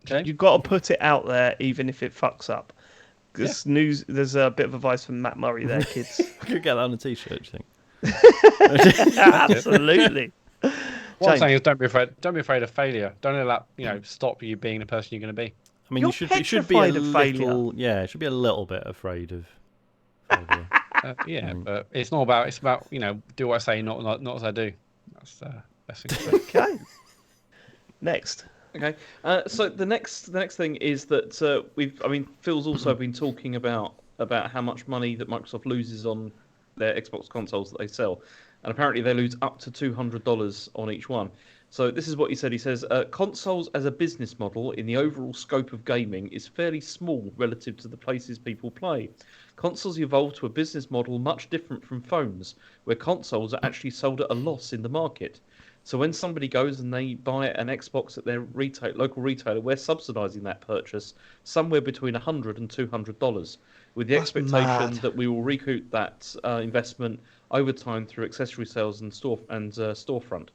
Okay. You've got to put it out there, even if it fucks up. This news. There's a bit of advice from Matt Murray there, kids. I could get that on a T-shirt, do you think? Absolutely. What I'm saying is, don't be afraid of failure. Don't let that stop you being the person you're going to be. I mean, you should be a little. Yeah, it should be a little bit afraid of failure. But it's not about. It's about do what I say, not as I do. That's the best thing. Okay. Next. Okay, so the next thing is that Phil's also been talking about how much money that Microsoft loses on their Xbox consoles that they sell, and apparently they lose up to $200 on each one. So this is what he said. He says, consoles as a business model in the overall scope of gaming is fairly small relative to the places people play. Consoles evolved to a business model much different from phones, where consoles are actually sold at a loss in the market. So when somebody goes and they buy an Xbox at their local retailer, we're subsidising that purchase somewhere between $100 and $200, with the expectation that we will recoup that investment over time through accessory sales and storefront.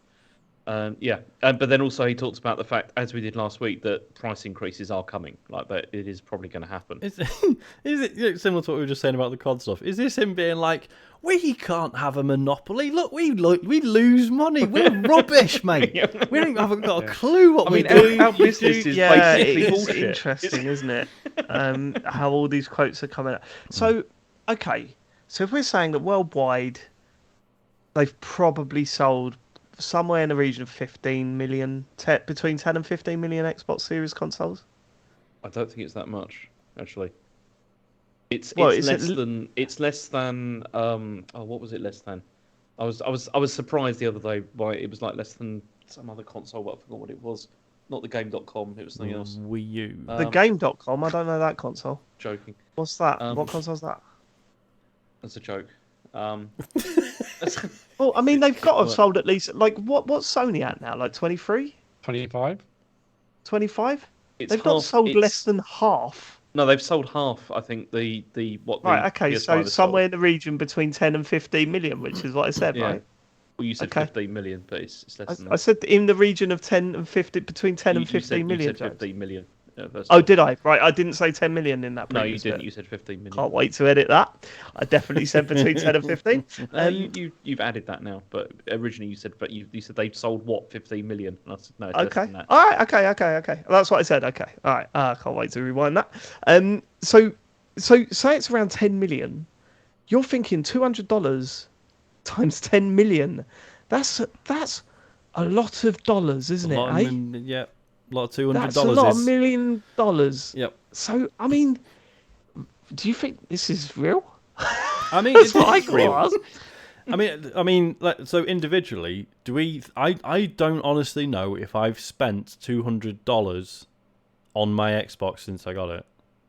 But then also he talks about the fact, as we did last week, that price increases are coming. Like that, it is probably going to happen. Is it similar to what we were just saying about the COD stuff? Is this him being like, we can't have a monopoly? Look, we lose money. We're rubbish, mate. We haven't got a clue what we do. Our business is basically it's bullshit. Interesting, isn't it? How all these quotes are coming out. So, okay. So if we're saying that worldwide, they've probably sold somewhere in the region of 15 million, between 10 and 15 million Xbox Series consoles. I don't think it's that much, actually. It's less than. What was it less than? I was surprised the other day by it was like less than some other console, but I forgot what it was. Not the Game.com. It was something else. Wii U. The Game.com. I don't know that console. Joking. What's that? What console's that? That's a joke. Well, I mean, they've got to have sold at least, like, what's Sony at now? Like 23? 25? 25? They've not sold less than half. No, they've sold half, I think, Right, okay, so somewhere in the region between 10 and 15 million, which is what I said, right? Well, you said 15 million, but it's less than that. I said in the region of 10 and 15, between 10 and 15 million. You said 15 million. Oh, did I? Right, I didn't say 10 million in that. No, you didn't. You said 15 million. Can't wait to edit that. I definitely said between 10 and 15. You've added that now, but originally you said, you said they sold what 15 million. And I said no. It's okay. Less than that. All right. Okay. That's what I said. Okay. All right. I can't wait to rewind that. So say it's around 10 million. You're thinking $200 times 10 million. That's a lot of dollars, isn't it? Yeah. A lot of $200. That's a lot of $1 million. Yep. So, I mean, do you think this is real? I mean, that's what I agree. I mean, so individually, I don't honestly know if I've spent $200 on my Xbox since I got it.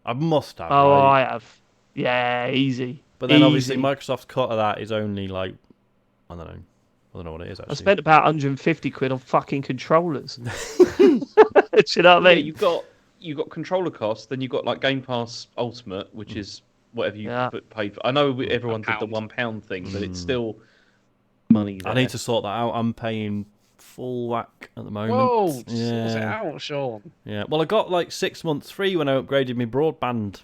I must have. Oh, right? I have. Yeah, easy. But then obviously Microsoft's cut of that is only like, I don't know what it is actually. I spent about 150 quid on fucking controllers. Do you know what I mean? Yeah, you got controller costs, then you got like Game Pass Ultimate, which is whatever you paid for. I know everyone did the £1 thing, but it's still money there. I need to sort that out. I'm paying full whack at the moment. Whoa, sort it out, Sean. Yeah, well, I got like 6 months free when I upgraded my broadband,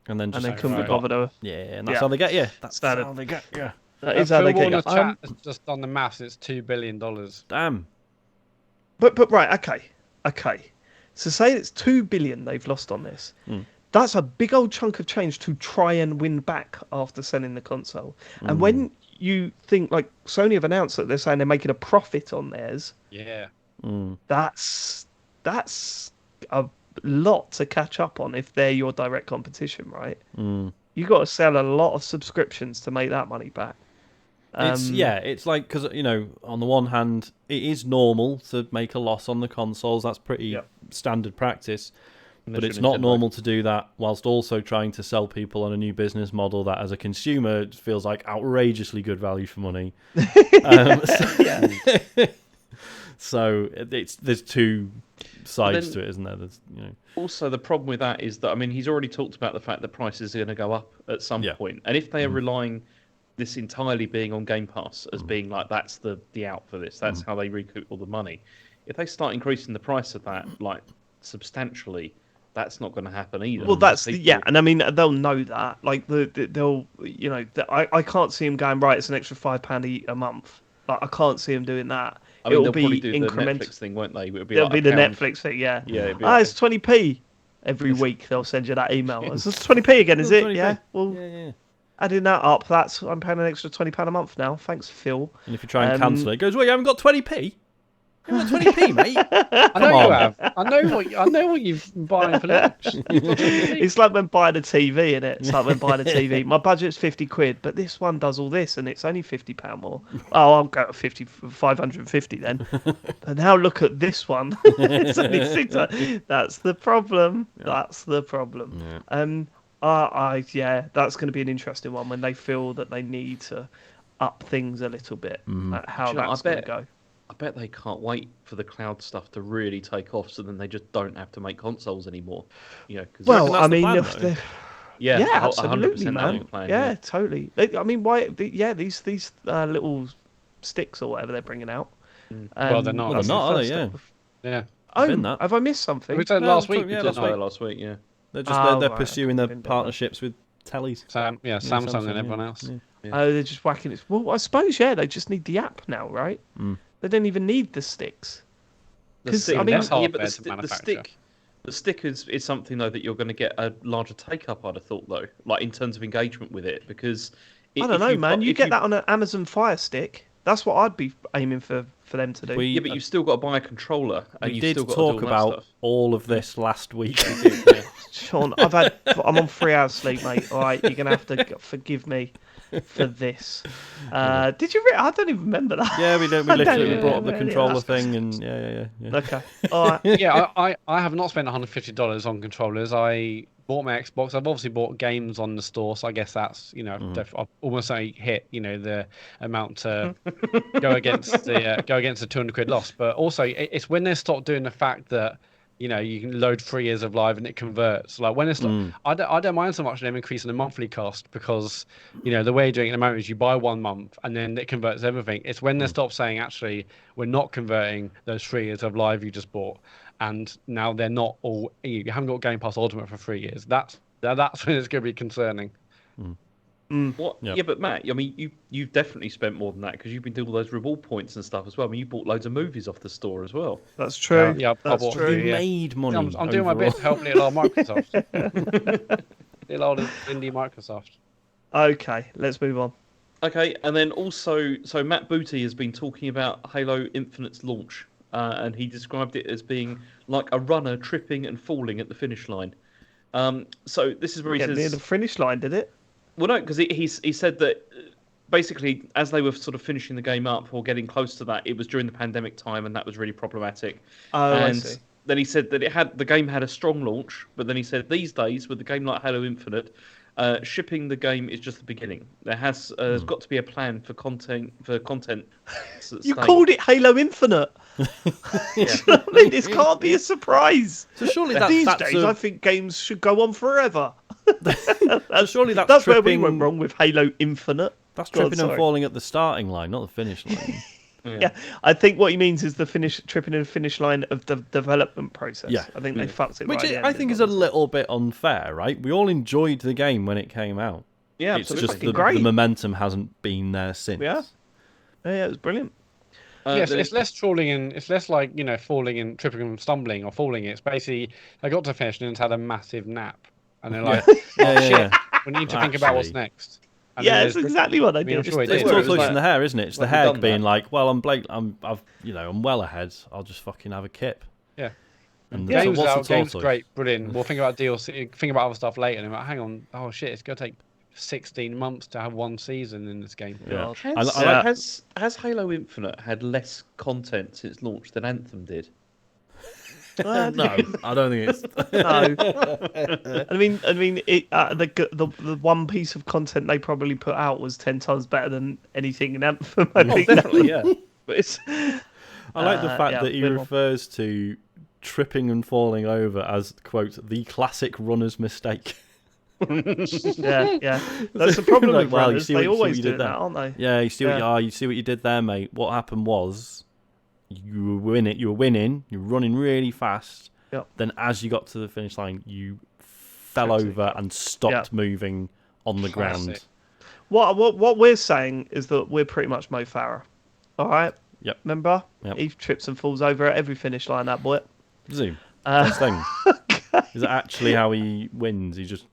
and then couldn't be bothered with. Yeah, and that's how they get you. That's standard. how they get you. That is how they get you. Chat has just done the maths. It's $2 billion. Damn. But right, okay. So say it's 2 billion they've lost on this. That's a big old chunk of change to try and win back after selling the console. And when you think, like, Sony have announced that they're saying they're making a profit on theirs. Yeah. That's a lot to catch up on if they're your direct competition, right? You got to sell a lot of subscriptions to make that money back. It's like, because, on the one hand, it is normal to make a loss on the consoles. That's pretty standard practice. But it's not normal to do that whilst also trying to sell people on a new business model that, as a consumer, feels like outrageously good value for money. So there's two sides to it, isn't there? Also, the problem with that is that, I mean, he's already talked about the fact that prices are going to go up at some point. And if they are relying this entirely being on Game Pass as being like, that's the out for this, that's how they recoup all the money. If they start increasing the price of that, like, substantially, that's not going to happen either. Well, that's and I mean they'll know that. Like they'll, I can't see them going, right, it's an extra £5 a month. Like, I can't see them doing that. I mean, it'll be do incremental. The Netflix thing, won't they? It'll be the Netflix thing, yeah. It's 20p every week. They'll send you that email. It's 20p again, is it? 20p. Yeah. Well, adding that up, I'm paying an extra £20 a month now. Thanks, Phil. And if you try and cancel it, it goes, well, you haven't got 20p. You haven't got 20p, mate. I know you have. I know what you've been buying for lunch. It's like when buying a TV, innit? It's like when buying a TV. My budget's 50 quid, but this one does all this, and it's only £50 more. Oh, I'll go to 550 then. But now look at this one. It's only 600. That's the problem. That's the problem. That's going to be an interesting one when they feel that they need to up things a little bit. How that's going to go. I bet they can't wait for the cloud stuff to really take off, so then they just don't have to make consoles anymore. Well, I mean, absolutely, man. Yeah, totally. I mean, why? These little sticks or whatever they're bringing out. Well, they're not. Well, they're not, are they? Yeah. Yeah. Oh, have I missed something? We said last week. Yeah, last week. Yeah. They're pursuing their partnerships with tellies. Samsung and everyone else. Yeah. Oh, they're just whacking it. Well, I suppose they just need the app now, right? They don't even need the sticks. Because I mean, the stick is something though that you're going to get a larger take up. I'd have thought though, like in terms of engagement with it, because I don't know, man. You get that on an Amazon Fire Stick. That's what I'd be aiming for them to do. But you've still got to buy a controller. And we did talk about all of this last week. Sean, I'm on 3 hours sleep, mate. All right, you're gonna have to forgive me for this. Did you? I don't even remember that. Yeah, we literally brought up the controller thing, and yeah. Okay, all right. Yeah, I have not spent $150 on controllers. I bought my Xbox. I've obviously bought games on the store, so I guess that's I've almost hit the amount to go against the £200 loss. But also, it's when they stop doing the fact that you can load 3 years of live and it converts. Like when it's I don't mind so much them increasing the monthly cost, because the way you're doing it at the moment is you buy 1 month and then it converts everything. It's when they stop saying, actually, we're not converting those 3 years of live you just bought, and now they're not all, you haven't got Game Pass Ultimate for 3 years. That's when it's going to be concerning. What? Yep. Yeah, but Matt, I mean, you've definitely spent more than that, because you've been doing all those reward points and stuff as well. I mean, you bought loads of movies off the store as well. That's true. Yeah, that's true. You made money. I'm doing my bit to help little old Microsoft. Little old indie Microsoft. Okay, let's move on. Okay, and then also, so Matt Booty has been talking about Halo Infinite's launch, and he described it as being like a runner tripping and falling at the finish line. So this is where he says, near the finish line, did it? Well, no, because he said that basically as they were sort of finishing the game up or getting close to that, it was during the pandemic time, and that was really problematic. Oh, and I see. Then he said that the game had a strong launch, but then he said these days with a game like Halo Infinite, shipping the game is just the beginning. There has got to be a plan for content. You called it Halo Infinite. This can't be a surprise. So surely these days, I think games should go on forever. Surely that's where we went wrong with Halo Infinite. That's tripping and falling at the starting line, not the finish line. Yeah, I think what he means is the tripping and finish line of the development process. Yeah, I think they fucked it. Which I think is a little bit unfair, right? We all enjoyed the game when it came out. Yeah, it's just the momentum hasn't been there since. Yeah, it was brilliant. Yes, it's less trolling and it's less like falling and tripping and stumbling or falling. It's basically they got to finish and had a massive nap, and they're like, shit, we need to think about what's next. And that's exactly what they did. It's tortoise in the hair, isn't it? It's the hair being like, well, I'm well ahead. I'll just fucking have a kip. Yeah. And games great, brilliant. We'll think about DLC, think about other stuff later. And like, hang on, oh shit, it's gonna take 16 months to have one season in this game. Yeah. Has Halo Infinite had less content since launch than Anthem did? No, I don't think it's. No, I mean, the one piece of content they probably put out was 10 times better than anything in Anthem. I think definitely, yeah. But it's. I like the fact that he refers to tripping and falling over as quote the classic runner's mistake. yeah. That's the problem with runners. They always do that, aren't they? Yeah, you see what you did there, mate. What happened was. You were winning. You were running really fast. Yep. Then, as you got to the finish line, you fell over and stopped moving on the ground. What we're saying is that we're pretty much Mo Farah. All right. Yep. Remember? Yep. He trips and falls over at every finish line. That boy. Zoom. That's the thing. Is that actually how he wins? He just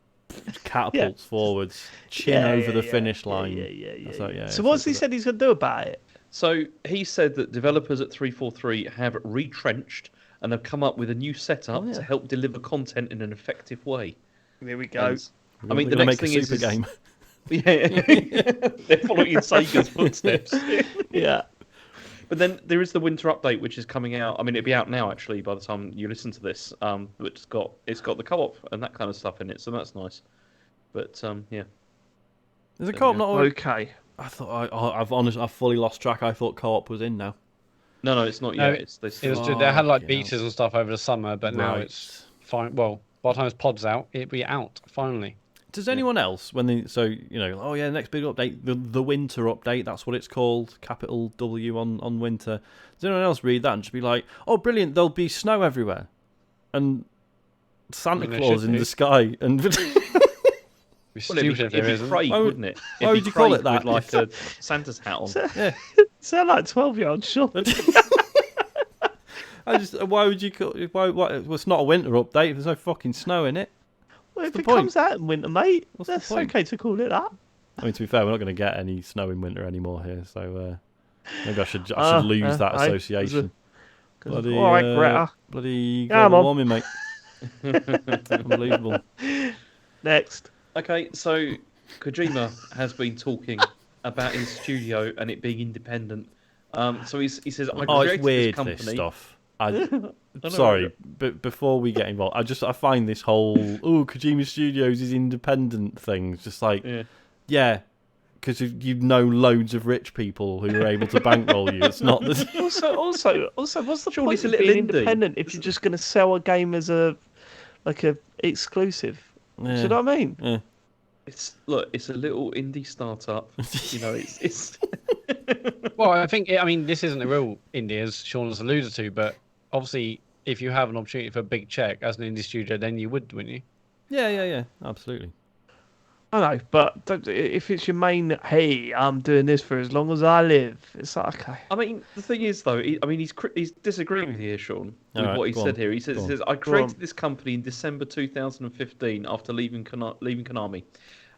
catapults forwards, chin over the finish line. Yeah. So what's he said he's going to do about it? So he said that developers at 343 have retrenched and have come up with a new setup to help deliver content in an effective way. There we go. I mean, the next thing is game. Yeah, they're following in Sega's footsteps. Yeah. But then there is the winter update, which is coming out. I mean, it'll be out now actually by the time you listen to this. But it's got the co-op and that kind of stuff in it, so that's nice. But yeah. There's a co-op not okay. I thought I've fully lost track. I thought co-op was in now. No, it's not yet. They had like betas and stuff over the summer, but now it's fine. Well, by the time this pod's out, it'll be out finally. Does anyone else, when they next big update, the winter update, that's what it's called, capital W on winter. Does anyone else read that and just be like, oh, brilliant, there'll be snow everywhere, and Santa Claus in the sky, and it'd be Craig, wouldn't it? Why would you call it that? With like a Santa's hat on. Sound like 12-year-old shop. Why would you call it? Well, it's not a winter update. There's no fucking snow in it. Well, if it comes out in winter, mate, that's okay to call it that. I mean, to be fair, we're not going to get any snow in winter anymore here, so maybe I should lose that association. Bloody, all right, Greta. Bloody global warming, mate. Unbelievable. Next. Okay, so Kojima has been talking about his studio and it being independent. So he says, I created it's weird, this company. This stuff. Sorry, but before we get involved, I find this whole Kojima Studios is independent thing just like because you know loads of rich people who are able to bankroll you. It's not the also what's the point of being independent if you're just going to sell a game as a exclusive? Do you know what I mean? Yeah. It's a little indie startup. It's. Well, I think this isn't a real indie, as Sean has alluded to, but obviously, if you have an opportunity for a big check as an indie studio, then you would, wouldn't you? Yeah, absolutely. I know, but if it's your main, hey, I'm doing this for as long as I live, it's like, okay. I mean, the thing is, though, he's disagreeing with you here, Sean, with what he said here. He says, I created this company in December 2015 after leaving Konami.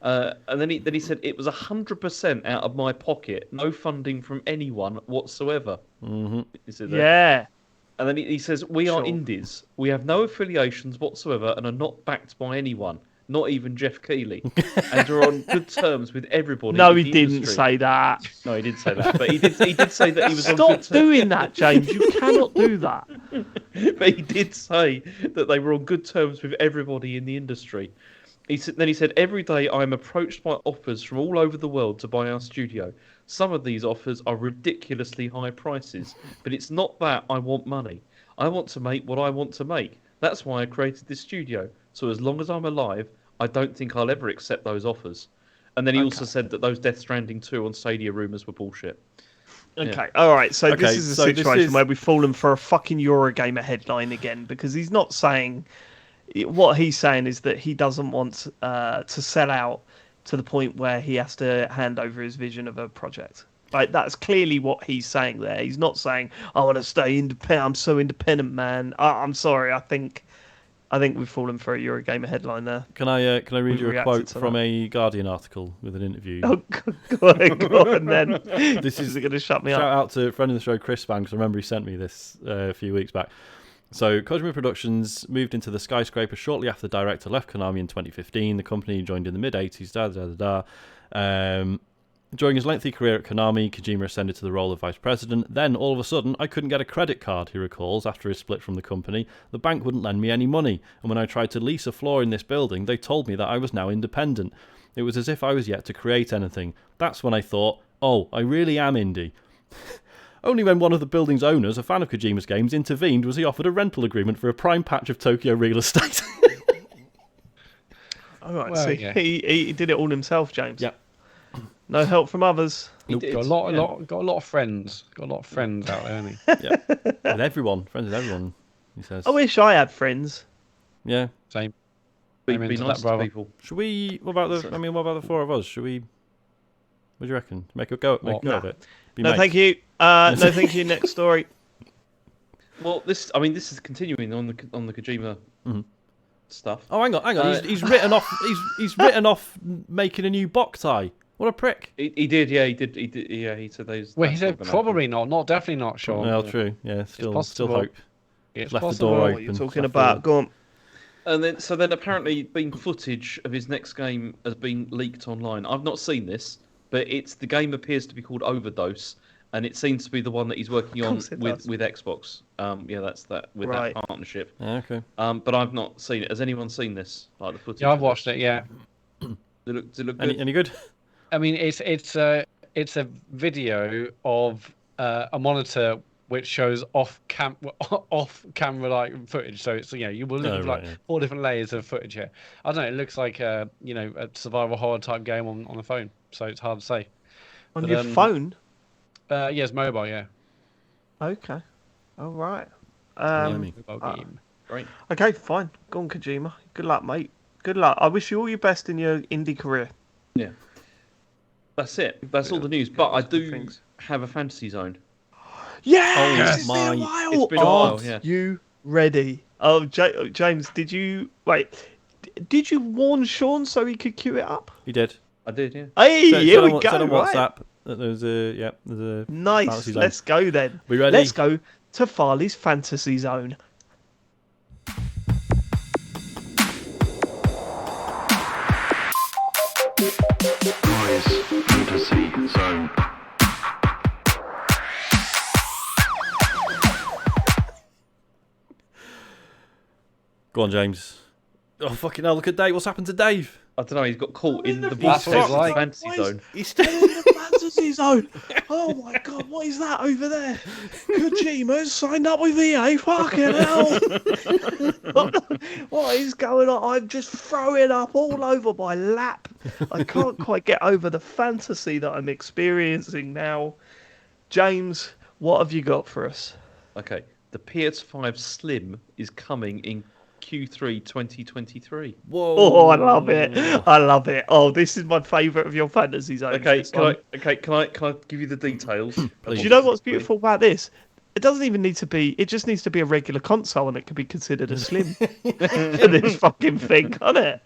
And then he said it was 100% out of my pocket, no funding from anyone whatsoever. Mm-hmm. He said that. And then he says, we are indies. We have no affiliations whatsoever and are not backed by anyone, not even Jeff Keighley, and are on good terms with everybody. No, he didn't say that. No, he didn't say that. But he did say that he was on good terms. Stop doing that, James. You cannot do that. But he did say that they were on good terms with everybody in the industry. Then he said, every day I am approached by offers from all over the world to buy our studio. Some of these offers are ridiculously high prices, but it's not that I want money. I want to make what I want to make. That's why I created this studio. So as long as I'm alive, I don't think I'll ever accept those offers. And then he also said that those Death Stranding 2 on Stadia rumours were bullshit. Okay, all right. So this is a situation where we've fallen for a fucking Eurogamer headline again, because he's not saying... What he's saying is that he doesn't want to sell out to the point where he has to hand over his vision of a project. Like, that's clearly what he's saying there. He's not saying, I want to stay independent. I'm so independent, man. I'm sorry. I think we've fallen for a Eurogamer headline there. Can I read you a quote from a Guardian article with an interview? Oh, go on then. This is going to shut me up. Shout out to a friend of the show, Chris Spang, because I remember he sent me this a few weeks back. So, Kojima Productions moved into the skyscraper shortly after the director left Konami in 2015. The company joined in the mid-80s. During his lengthy career at Konami, Kojima ascended to the role of vice president. Then, all of a sudden, I couldn't get a credit card, he recalls, after his split from the company. The bank wouldn't lend me any money. And when I tried to lease a floor in this building, they told me that I was now independent. It was as if I was yet to create anything. That's when I thought, oh, I really am indie. Only when one of the building's owners, a fan of Kojima's games, intervened was he offered a rental agreement for a prime patch of Tokyo real estate. All right, so he did it all himself, James. Yeah. No help from others. Got a lot of friends. Got a lot of friends out there, hasn't he? Yeah. With everyone, friends with everyone. He says. I wish I had friends. Yeah. Same. Be nice to people. Should we? What about the four of us? Should we? What do you reckon? Make a go of it. Thank you. No, thank you. Next story. Well, this is continuing on the Kojima stuff. Oh, hang on. He's written off. He's written off making a new Boktai. What a prick. He did. Yeah, he said those. Well, he said probably not. Definitely not. Sure. Well, true. Yeah, still hope. It's left possible. the door open. What are you talking about? Go on. And then apparently, footage of his next game has been leaked online. I've not seen this, but the game appears to be called Overdose. And it seems to be the one that he's working on with Xbox. That's that with that partnership. Okay. But I've not seen it. Has anyone seen this? Like the footage? Yeah, I've watched it. Yeah. Does it look good? Any good? I mean, it's a video of a monitor which shows off camera like footage. So it's you will look at 4 different layers of footage here. I don't know. It looks like a survival horror type game on the phone. So it's hard to say. On your phone? Yes, mobile. Yeah. Okay. All right. Mobile game. Great. Okay, fine. Go on, Kojima. Good luck, mate. Good luck. I wish you all your best in your indie career. Yeah. That's it. That's all the news. But I do have a Fantasy Zone. Yes! It's been a while. Yeah. You ready? Oh, James, did you Did you warn Sean so he could queue it up? He did. I did, yeah. Hey, here we go. Said on WhatsApp that there's a nice. Let's go then. We ready? Let's go to Farley's Fantasy Zone. Farley's Fantasy Zone. Go on, James. Oh, fucking hell, look at Dave. What's happened to Dave? I don't know, he's got caught in the Fantasy Zone. He's still in the Fantasy Zone. Oh my god, what is that over there? Kojima's signed up with EA, fucking hell. What is going on? I'm just throwing up all over my lap. I can't quite get over the fantasy that I'm experiencing now. James, what have you got for us? Okay, the PS5 Slim is coming in Q3 2023. Whoa! Oh, I love it! I love it! Oh, this is my favourite of your Fantasy Zones. Okay, can I give you the details? Do you know what's beautiful about this? It doesn't even need to be. It just needs to be a regular console, and it can be considered a Slim for this fucking thing, can't it?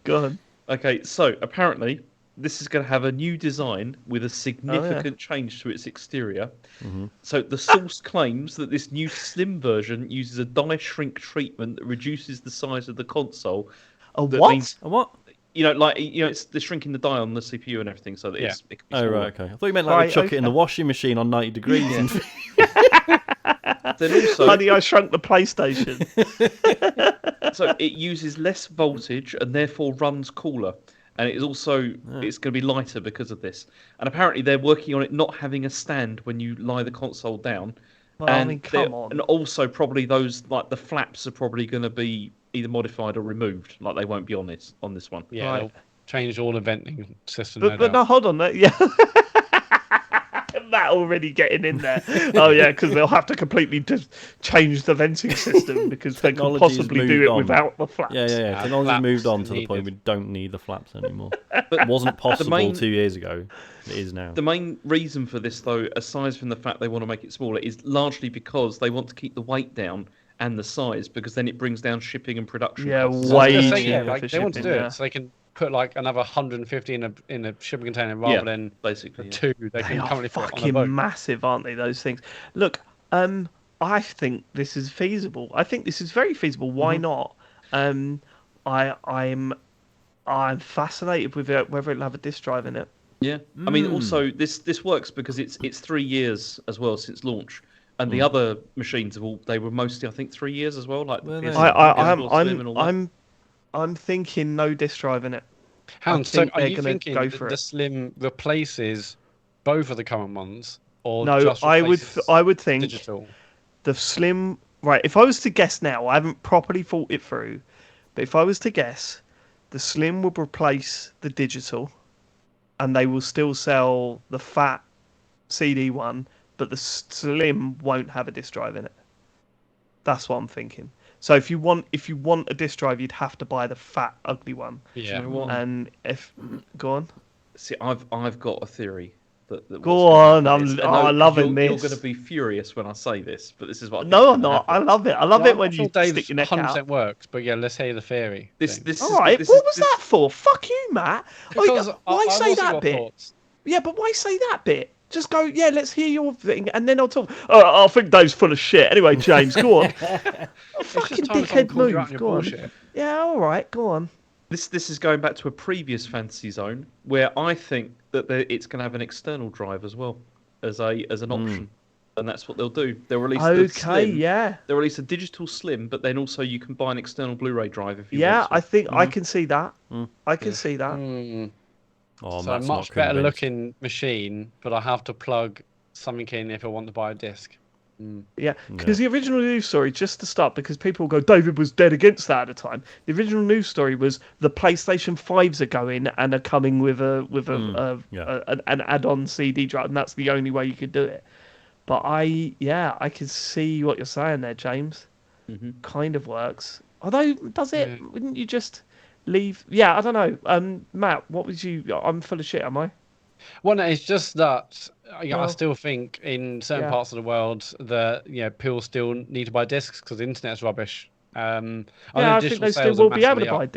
Go on. Okay, so apparently this is going to have a new design with a significant change to its exterior. Mm-hmm. So the source claims that this new Slim version uses a die shrink treatment that reduces the size of the console. A what? A what? It's the shrinking the die on the CPU and everything, so that it can be smaller. Right, okay. I thought you meant like chuck it in the washing machine on 90 degrees. Then also, honey, I shrunk the PlayStation. So it uses less voltage and therefore runs cooler. And it is also it's going to be lighter because of this. And apparently they're working on it not having a stand when you lie the console down. Well, I mean, come on. And also probably those the flaps are probably going to be either modified or removed. Like they won't be on this one. Yeah, right. They'll change all the venting system. But no, hold on. Yeah. That already getting in there. Oh yeah, because they'll have to completely just change the venting system because they can possibly do it without the flaps. Yeah. Technology's moved on to the point we don't need the flaps anymore. It wasn't possible 2 years ago. It is now. The main reason for this, though, aside from the fact they want to make it smaller, is largely because they want to keep the weight down and the size, because then it brings down shipping and production. Yeah, costs. way. They want to do it so they can put another 150 in a shipping container rather than basically two. They can currently fucking massive, aren't they? Those things. Look, I think this is feasible. I think this is very feasible. Why not? I'm fascinated with it, whether it'll have a disk drive in it. Yeah, I mean, also this works because it's 3 years as well since launch, and the other machines they were mostly, I think, 3 years as well. Like I'm thinking no disk drive in it. So are you thinking the Slim replaces both of the current ones, or no? Just I would think digital. The Slim. Right. If I was to guess now, I haven't properly thought it through, but if I was to guess, the Slim would replace the digital, and they will still sell the fat CD one, but the Slim won't have a disk drive in it. That's what I'm thinking. So if you want a disk drive, you'd have to buy the fat, ugly one. Yeah. You know what? And go on. See, I've got a theory that go on. I'm loving this. You're going to be furious when I say this, but this is what. I'm not. I love it. I love it when you stick your neck out. 100% works, but yeah, let's hear the theory. All right. What was that for? Fuck you, Matt. Why say that bit? Thoughts. Yeah, but why say that bit? Just go, yeah, let's hear your thing, and then I'll talk. I think Dave's full of shit. Anyway, James, go on. Fucking dickhead move. Go on. Yeah, all right, go on. This is going back to a previous Fantasy Zone where I think that it's going to have an external drive as well as an option, and that's what they'll do. They'll release the Slim. They'll release a digital Slim, but then also you can buy an external Blu-ray drive if you want to. I think I can see that. I can see that. Oh, so a much better looking machine, but I have to plug something in if I want to buy a disc. Yeah, because the original news story, just to start, because people go, David was dead against that at the time. The original news story was the PlayStation 5s are going and are coming with an add-on CD drive, and that's the only way you could do it. But I can see what you're saying there, James. Kind of works. Although, does it? Yeah. Wouldn't you just leave? Yeah, I don't know. Matt, what was you? I'm full of shit, am I? Well, no, it's just that I still think in certain parts of the world that people still need to buy discs because the internet's rubbish. I think they still will be able to buy.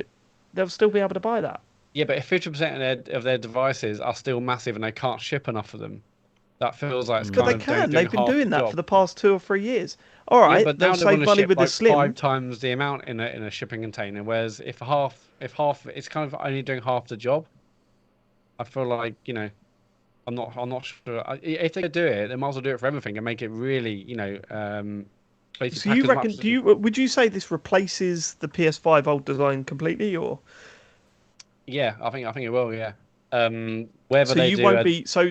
They'll still be able to buy that. Yeah, but if 50% of their devices are still massive and they can't ship enough of them, that feels like it's kind of. But they can. They've been doing that for the past 2 or 3 years. All right, but they'll save money with the Slim. 5 times the amount in a shipping container. Whereas if half, it's kind of only doing half the job. I feel like I'm not sure. If they could do it, they might as well do it for everything and make it really, So you reckon? Would you say this replaces the PS5 old design completely, or? Yeah, I think it will. Yeah. So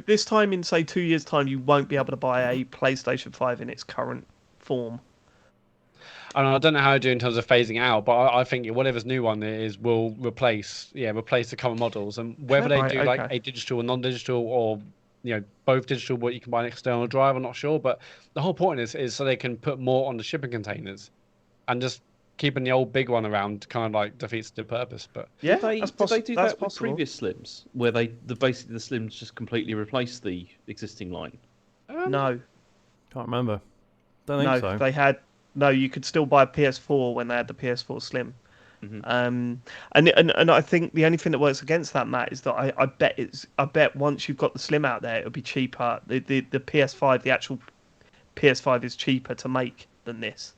this time in say 2 years' time, you won't be able to buy a PlayStation 5 in its current form. I don't know how to do in terms of phasing out, but I think whatever's new one is will replace the current models, and whether they do like a digital or non-digital, or both digital but you can buy an external drive, I'm not sure. But the whole point is so they can put more on the shipping containers, and just keeping the old big one around kind of like defeats the purpose. But yeah, did they do that with previous Slims, where basically the Slims just completely replaced the existing line? No, can't remember. Don't think so. They had. No, you could still buy a PS4 when they had the PS4 Slim. And I think the only thing that works against that, Matt, is that I bet once you've got the Slim out there, it'll be cheaper. The PS5, the actual PS5 is cheaper to make than this.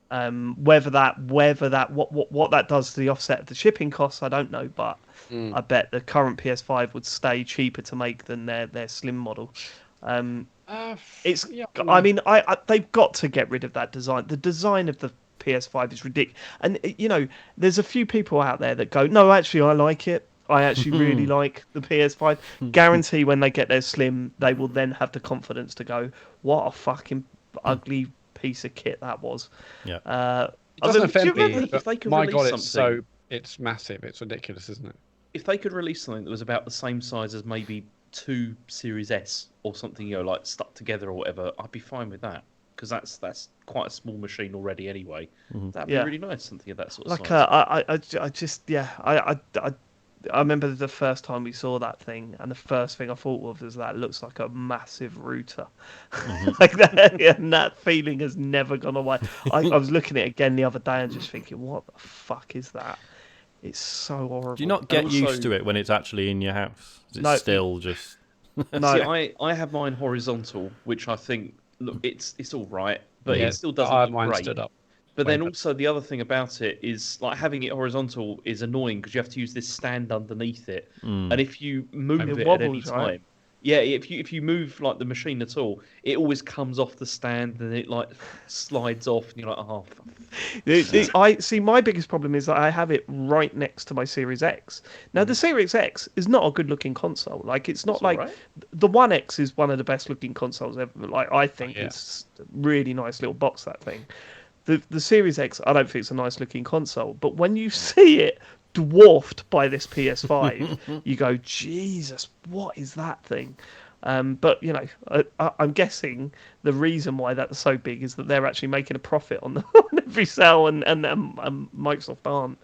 Whether that what that does to the offset of the shipping costs, I don't know, but I bet the current PS5 would stay cheaper to make than their Slim model. I mean, they've got to get rid of that design. The design of the PS5 is ridiculous, and there's a few people out there that go, no, actually, I like it. I actually really like the PS5. Guarantee when they get their Slim, they will then have the confidence to go, what a fucking ugly piece of kit that was. Yeah. It doesn't offend me, but my God, it's massive. It's ridiculous, isn't it? If they could release something that was about the same size as maybe 2 Series S or something, like stuck together or whatever, I'd be fine with that, because that's quite a small machine already anyway. That'd be really nice, something of that sort of size. I remember the first time we saw that thing, and the first thing I thought of was that looks like a massive router. Like that, and that feeling has never gone away. I was looking at it again the other day and just thinking, what the fuck is that? It's so horrible. Do you not get used to it when it's actually in your house? It's still just... No. See, I have mine horizontal, which I think, look, it's all right, but it still doesn't look mine great. Stood up. But then also the other thing about it is, like, having it horizontal is annoying because you have to use this stand underneath it, and if you move it wobbles, at any time, if you move like the machine at all, it always comes off the stand and it like slides off, and you're like, oh. I see. My biggest problem is that I have it right next to my Series X. Now the Series X is not a good-looking console. Like, it's not like the One X is one of the best-looking consoles ever. Like, I think it's a really nice little box, that thing. The Series X, I don't think it's a nice looking console, but when you see it dwarfed by this PS5, you go, Jesus, what is that thing? But I'm guessing the reason why that's so big is that they're actually making a profit on every sale, and Microsoft aren't.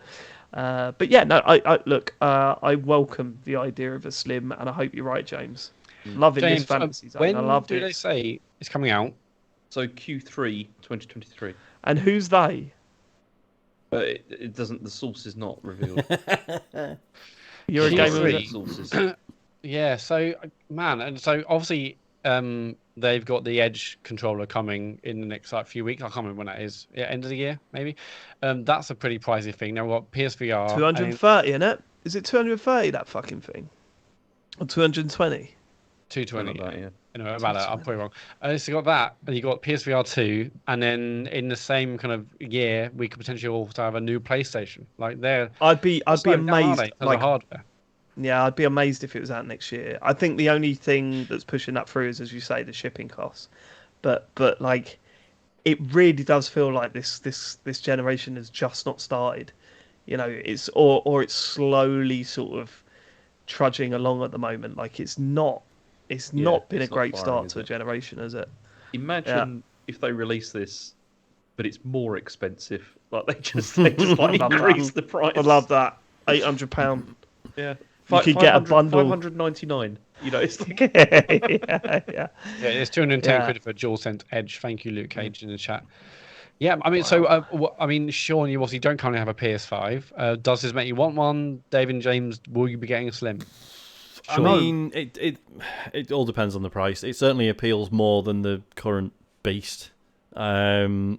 But yeah, no, I welcome the idea of a Slim, and I hope you're right, James. Loving this fantasy zone. When I loved do they say it's coming out? So Q3 2023. And who's they? It doesn't. The source is not revealed. You're a gamer. Sources. Yeah. So and so obviously they've got the Edge controller coming in the next few weeks. I can't remember when that is. Yeah, end of the year maybe. That's a pretty pricey thing. Now we've got PSVR. 230, isn't it? Is it 230 that fucking thing? Or 220? 220. Yeah. Anyway, about that, I'm probably wrong. So you got that, and you got PSVR 2, and then in the same kind of year, we could potentially also have a new PlayStation. Like I'd be amazed. Like hardware. Yeah, I'd be amazed if it was out next year. I think the only thing that's pushing that through is, as you say, the shipping costs. but like, it really does feel like this generation has just not started. You know, it's or it's slowly sort of trudging along at the moment. Like, it's not been a great start to a generation, has it? Imagine if they release this, but it's more expensive. Like they just like increase the price. I love that. £800. Yeah, you could get a bundle. $599. You know, it's like... yeah. It's 210 quid for a DualSense Edge. Thank you, Luke Cage, in the chat. Yeah, I mean, Sean, you obviously don't currently have a PS5. Does this make you want one? David and James, will you be getting a Slim? Sure. I mean, it all depends on the price. It certainly appeals more than the current beast. The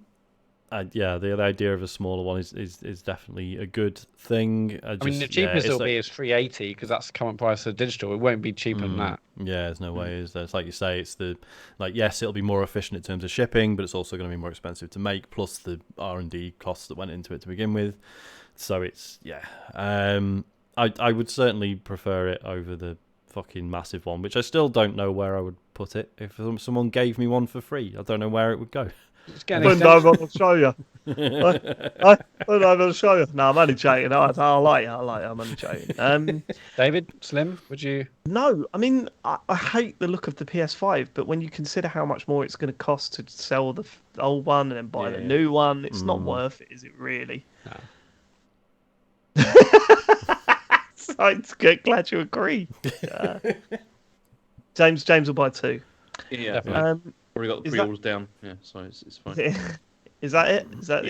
idea of a smaller one is definitely a good thing. The cheapest it'll be is $380 because that's the current price of digital. It won't be cheaper than that. Yeah, there's no way. Is there? It's like you say. It's yes, it'll be more efficient in terms of shipping, but it's also going to be more expensive to make. Plus the R&D costs that went into it to begin with. So it's I would certainly prefer it over the fucking massive one, which I still don't know where I would put it. If someone gave me one for free, I don't know where it would go. I don't know if I'll show you. I don't know if I'll show you. No, I'm only joking. I like it. I'm only joking. David, Slim, would you? No, I mean, I hate the look of the PS5, but when you consider how much more it's going to cost to sell the old one and then buy the new one, it's not worth it, is it really? No. So I'm glad you agree. James will buy 2. Yeah. Already got the pre-orders down. Yeah, so it's fine. Is that it? Is that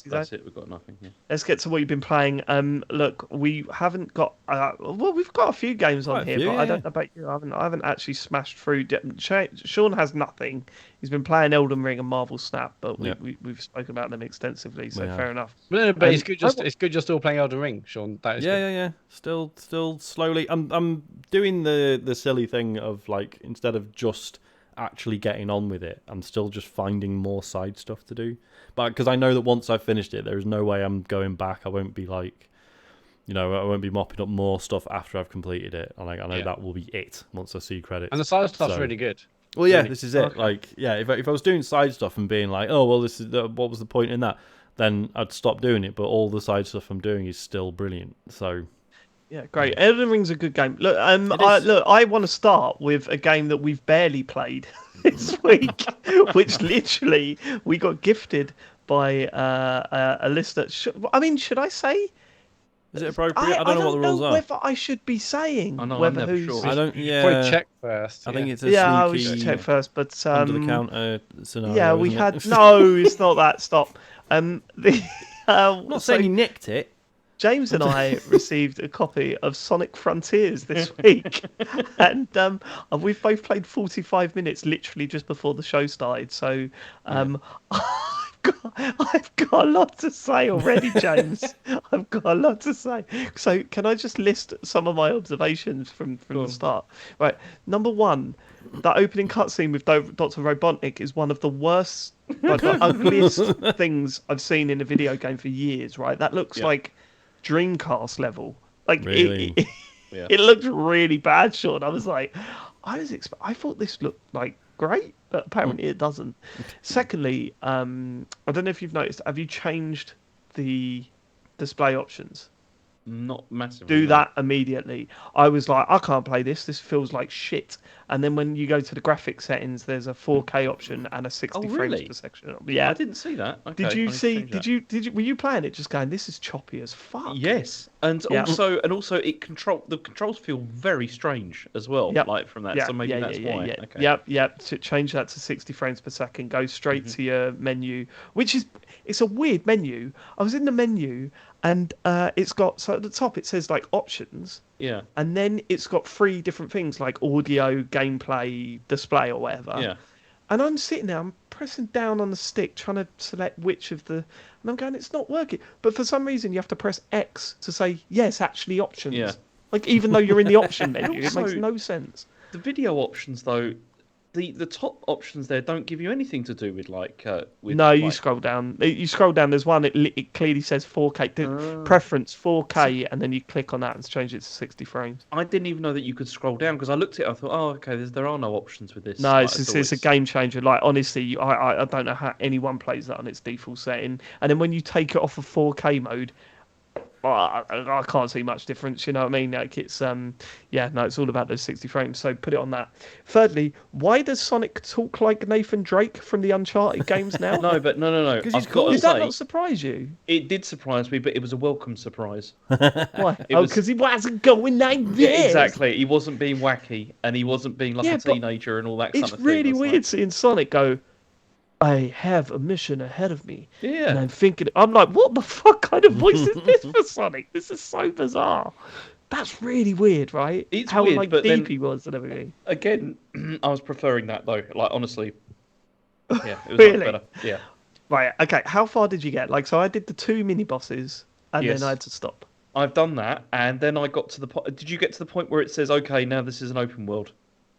that's it. We've got nothing. Yeah. Let's get to what you've been playing. Look, we haven't got. We've got a few games on here, but I don't know about you. I haven't actually smashed through. Sean has nothing. He's been playing Elden Ring and Marvel Snap, but we've spoken about them extensively, so fair enough. But it's good. It's good you're still playing Elden Ring, Sean. That is good. Yeah. Still slowly. I'm doing the silly thing of like instead of just actually getting on with it, I'm still just finding more side stuff to do, but because I know that once I've finished it, there is no way I'm going back. I won't be like, I won't be mopping up more stuff after I've completed it. And I know that will be it once I see credits. And the side stuff's really good. Well, yeah, this is it. Okay. Like, if I was doing side stuff and being like, oh well, this is what was the point in that, then I'd stop doing it. But all the side stuff I'm doing is still brilliant. So. Yeah, great. Elden Ring's a good game. Look, I want to start with a game that we've barely played this week, which literally we got gifted by a listener. Should I say? Is it appropriate? I don't know what the rules are. Whether I should be saying. I know, I'm never sure. I don't. Yeah. Probably check first. I think it's a sneaky. We should check first, but under the counter scenario. Yeah, we had. No, it's not that. Stop. I'm not saying you nicked it. James and I received a copy of Sonic Frontiers this week, and we've both played 45 minutes literally just before the show started. So I've got a lot to say already, James. I've got a lot to say. So can I just list some of my observations from the start? Right, number one, that opening cutscene with Dr. Robotnik is one of the worst, the ugliest things I've seen in a video game for years. Right, that looks like Dreamcast level. Like really? It looked really bad, Sean. I was like, I thought this looked like great, but apparently it doesn't. Secondly, I don't know if you've noticed, have you changed the display options? Not massively. Do that immediately. I was like, I can't play this. This feels like shit. And then when you go to the graphics settings, there's a 4K option and a 60 frames per second. Yeah, I didn't see that. Okay, did you see? Did you? Were you playing it just going, this is choppy as fuck? Yes, and also the controls feel very strange as well. Yep. Like from that. Yep. So maybe that's why. Yeah. Okay. Yep. To change that to 60 frames per second. Go straight to your menu, which is it's a weird menu. I was in the menu. And it's got, so at the top it says like options. Yeah. And then it's got 3 different things like audio, gameplay, display or whatever. Yeah. And I'm sitting there, I'm pressing down on the stick trying to select which of the, and I'm going, it's not working. But for some reason you have to press X to say, yes, actually options. Yeah. Like even though you're in the option menu, also, it makes no sense. The video options though, the top options there don't give you anything to do with No, you scroll down. You scroll down. There's one. It clearly says 4K preference 4K, and then you click on that and change it to 60 frames. I didn't even know that you could scroll down because I looked at it. I thought, oh, okay, there are no options with this. No, it's a game changer. Like honestly, I don't know how anyone plays that on its default setting. And then when you take it off of 4K mode, I can't see much difference. You know what I mean? Like it's it's all about those 60 frames. So put it on that. Thirdly, why does Sonic talk like Nathan Drake from the Uncharted games now? No. Because did that not surprise you? It did surprise me, but it was a welcome surprise. Why? Because he wasn't going like this. Yeah, exactly. He wasn't being wacky, and he wasn't being like a teenager and all that kind of thing. It's really weird seeing Sonic go, I have a mission ahead of me. Yeah. And I'm like, what the fuck kind of voice is this for Sonic? This is so bizarre. That's really weird, right? It's how weird, like but deep then, he was and everything. Again, I was preferring that though. Like honestly, yeah, it was really? much better. Yeah. Right. Okay. How far did you get? Like, so I did the 2 mini bosses, and then I had to stop. I've done that, and then I got to the point. Did you get to the point where it says, "Okay, now this is an open world"?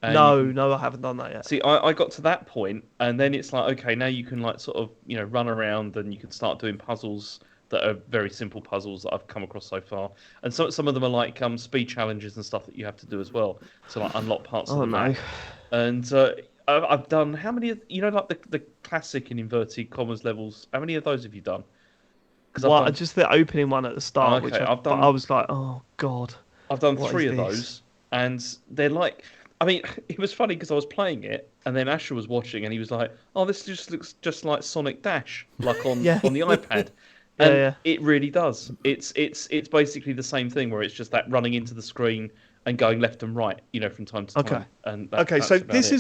No, I haven't done that yet. See, I got to that point, and then it's like, okay, now you can like sort of run around, and you can start doing puzzles that are very simple puzzles that I've come across so far, and some of them are like speed challenges and stuff that you have to do as well, so like unlock parts of the map. And I've done how many? Like the classic in inverted commas levels. How many of those have you done? Well, just the opening one at the start, which I was like, oh god. I've done 3 of those, and they're like. I mean, it was funny because I was playing it, and then Asher was watching, and he was like, "Oh, this just looks just like Sonic Dash, like on the iPad." And it really does. It's basically the same thing where it's just that running into the screen and going left and right, from time to time. And so this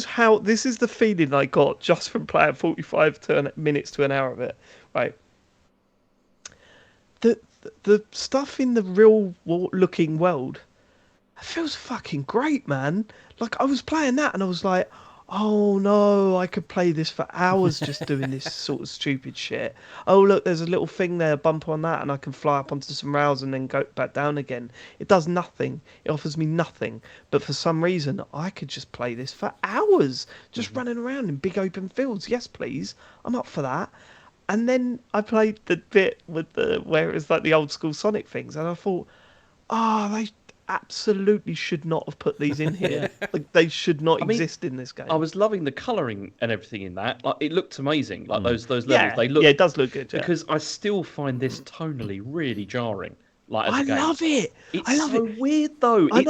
is the feeling I got just from playing 45 minutes to an hour of it, right? The stuff in the real looking world. It feels fucking great, man. Like, I was playing that and I was like, oh no, I could play this for hours just doing this sort of stupid shit. Oh, look, there's a little thing there, bump on that, and I can fly up onto some rails and then go back down again. It does nothing. It offers me nothing. But for some reason, I could just play this for hours, just running around in big open fields. Yes, please. I'm up for that. And then I played the bit with where it was like the old school Sonic things, and I thought, they absolutely should not have put these in here. Like, they should not exist in this game. I was loving the colouring and everything in that. Like, it looked amazing. Like those levels, they look. Yeah, it does look good. Because I still find this tonally really jarring. Like, as I a game. love it. I love it. Weird though. I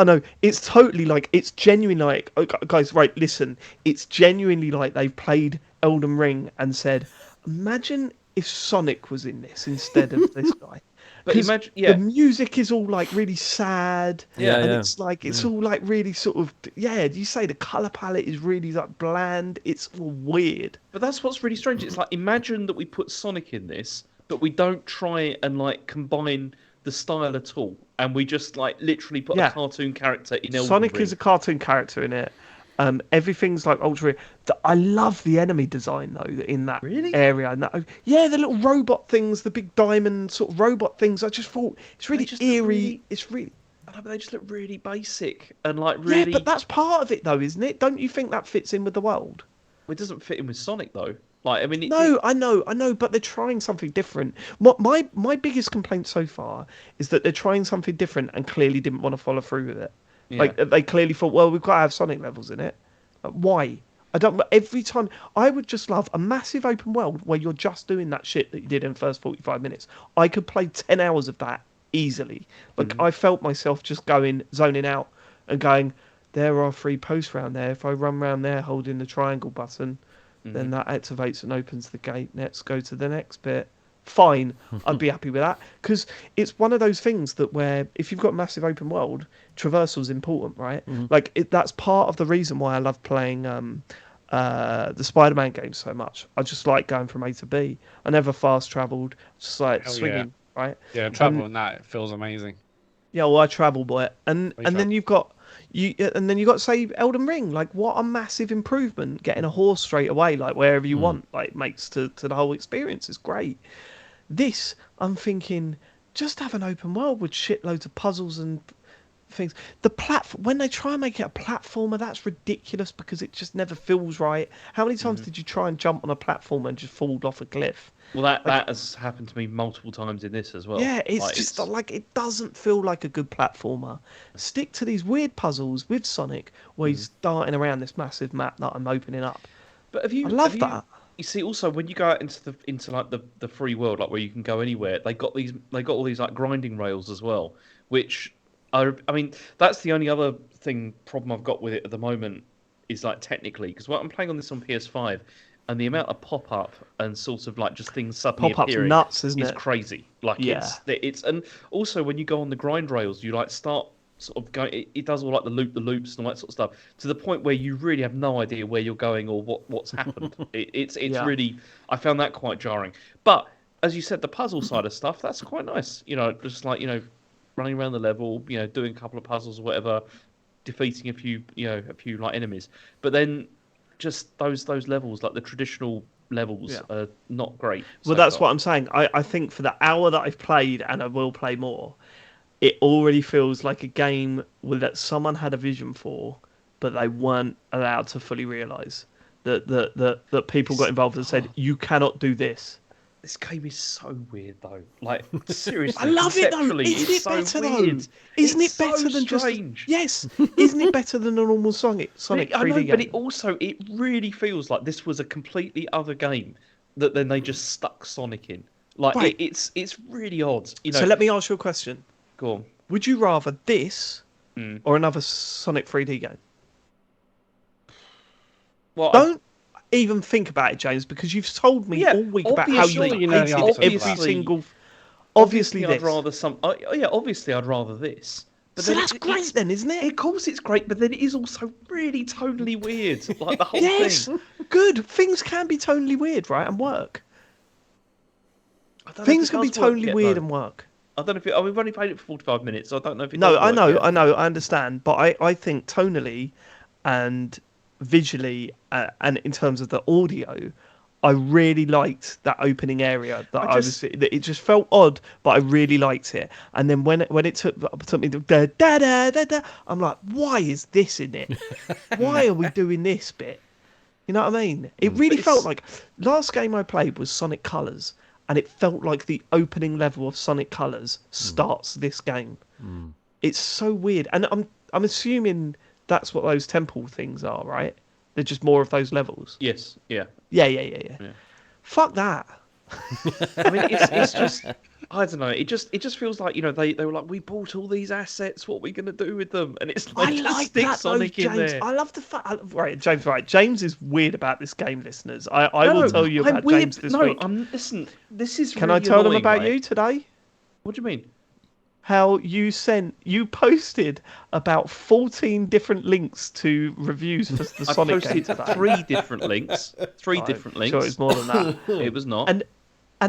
know. It's totally like, it's genuinely like, oh, guys, right? Listen, it's genuinely like they've played Elden Ring and said, imagine if Sonic was in this instead of this guy. But imagine, the music is all like really sad, it's like it's all like really sort of you say the color palette is really like bland. It's all weird. But that's what's really strange. It's like, imagine that we put Sonic in this, but we don't try and like combine the style at all, and we just like literally put a cartoon character in Elden Sonic Ring. Is a cartoon character in it. Everything's like ultra. I love the enemy design though in that area. And the little robot things, the big diamond sort of robot things. I just thought it's really eerie. It's really. They just look really basic and like really. Yeah, but that's part of it though, isn't it? Don't you think that fits in with the world? It doesn't fit in with Sonic though. Like, I mean, I know, but they're trying something different. What my biggest complaint so far is that they're trying something different and clearly didn't want to follow through with it. Yeah. Like, they clearly thought, well, we've got to have Sonic levels in it. Like, why? Every time, I would just love a massive open world where you're just doing that shit that you did in the first 45 minutes. I could play 10 hours of that easily. Like, I felt myself just zoning out and going, there are 3 posts around there. If I run around there holding the triangle button, then that activates and opens the gate. Let's go to the next bit. Fine, I'd be happy with that, because it's one of those things that where if you've got a massive open world, traversal's important, right? Like, that's part of the reason why I love playing the Spider-Man games so much. I just like going from A to B. I never fast travelled, just like swinging, right? Yeah, travel and that, it feels amazing. Yeah, well, I travel by it, and then you've got say Elden Ring. Like, what a massive improvement! Getting a horse straight away, like wherever you want, like makes to the whole experience is great. This, I'm thinking, just have an open world with shitloads of puzzles and things. When they try and make it a platformer, that's ridiculous because it just never feels right. How many times did you try and jump on a platform and just fall off a cliff? Well, that has happened to me multiple times in this as well. Yeah, it's like it doesn't feel like a good platformer. Stick to these weird puzzles with Sonic where he's darting around this massive map that I'm opening up. But I love that. You see, also when you go out into like the free world, like where you can go anywhere, they got all these like grinding rails as well, which I mean, that's the only other problem I've got with it at the moment is like technically, because I'm playing on this on PS5, and the amount of pop-up and sort of like just things suddenly appearing nuts, isn't it? Is crazy. Like it's and also when you go on the grind rails, you like start sort of going. It does all like the loops and all that sort of stuff to the point where you really have no idea where you're going or what's happened. It's really, I found that quite jarring. But as you said, the puzzle side of stuff, that's quite nice. You know, just like running around the level, doing a couple of puzzles or whatever, defeating a few like enemies. But then just those levels, like the traditional levels, are not great. Well, that's what I'm saying. I think for the hour that I've played, and I will play more, it already feels like a game that someone had a vision for, but they weren't allowed to fully realise. That people got involved and said, you cannot do this. This game is so weird, though. Like, seriously. I love it, though. Isn't it better, though? Isn't it better than strange. Yes. Isn't it better than a normal Sonic 3D game? But it really feels like this was a completely other game that then they just stuck Sonic in. Like, it's really odd. So let me ask you a question. Go on. Would you rather this or another Sonic 3D game? Well, don't even think about it, James, because you've told me all week about how you hated every single. Obviously, I'd rather obviously, I'd rather this. But so that's great, then, isn't it? Of course, it's great, but then it is also really tonally weird, like the whole thing. Good. Things can be tonally weird, right, and work. Things can be tonally weird and work. I don't know if we've only played it for 45 minutes, so I don't know if it. No, I know, I understand, but I think tonally and visually and in terms of the audio, I really liked that opening area. It just felt odd, but I really liked it. And then when it took me to da da da da da, I'm like, why is this in it? Why are we doing this bit? You know what I mean? It really felt like last game I played was Sonic Colors. And it felt like the opening level of Sonic Colors starts this game. It's so weird, and I'm assuming that's what those temple things are, right? They're just more of those levels. Yes. Yeah. Yeah. Fuck that. I mean, it's just. I don't know. It just feels like they were like, we bought all these assets. What are we gonna do with them? And it's like, I like stick that, Sonic James. in there. I love the fact. Right, James. Right, James is weird about this game, listeners. I will tell you about James this week. Listen. This is. Can really I tell them annoying, about right? you today? What do you mean? How you posted about 14 different links to reviews for the Sonic game today. 3 different links. 3 different links. Sure, it's more than that. It was not. And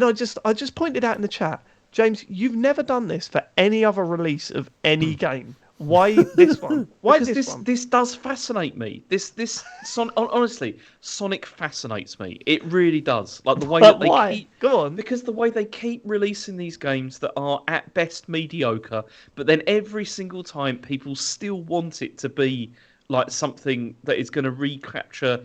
I just pointed out in the chat, James, you've never done this for any other release of any game. Why this one? Why this one? This does fascinate me. Honestly, Sonic fascinates me. It really does. Like the way that they keep. Go on. Because the way they keep releasing these games that are at best mediocre, but then every single time people still want it to be like something that is going to recapture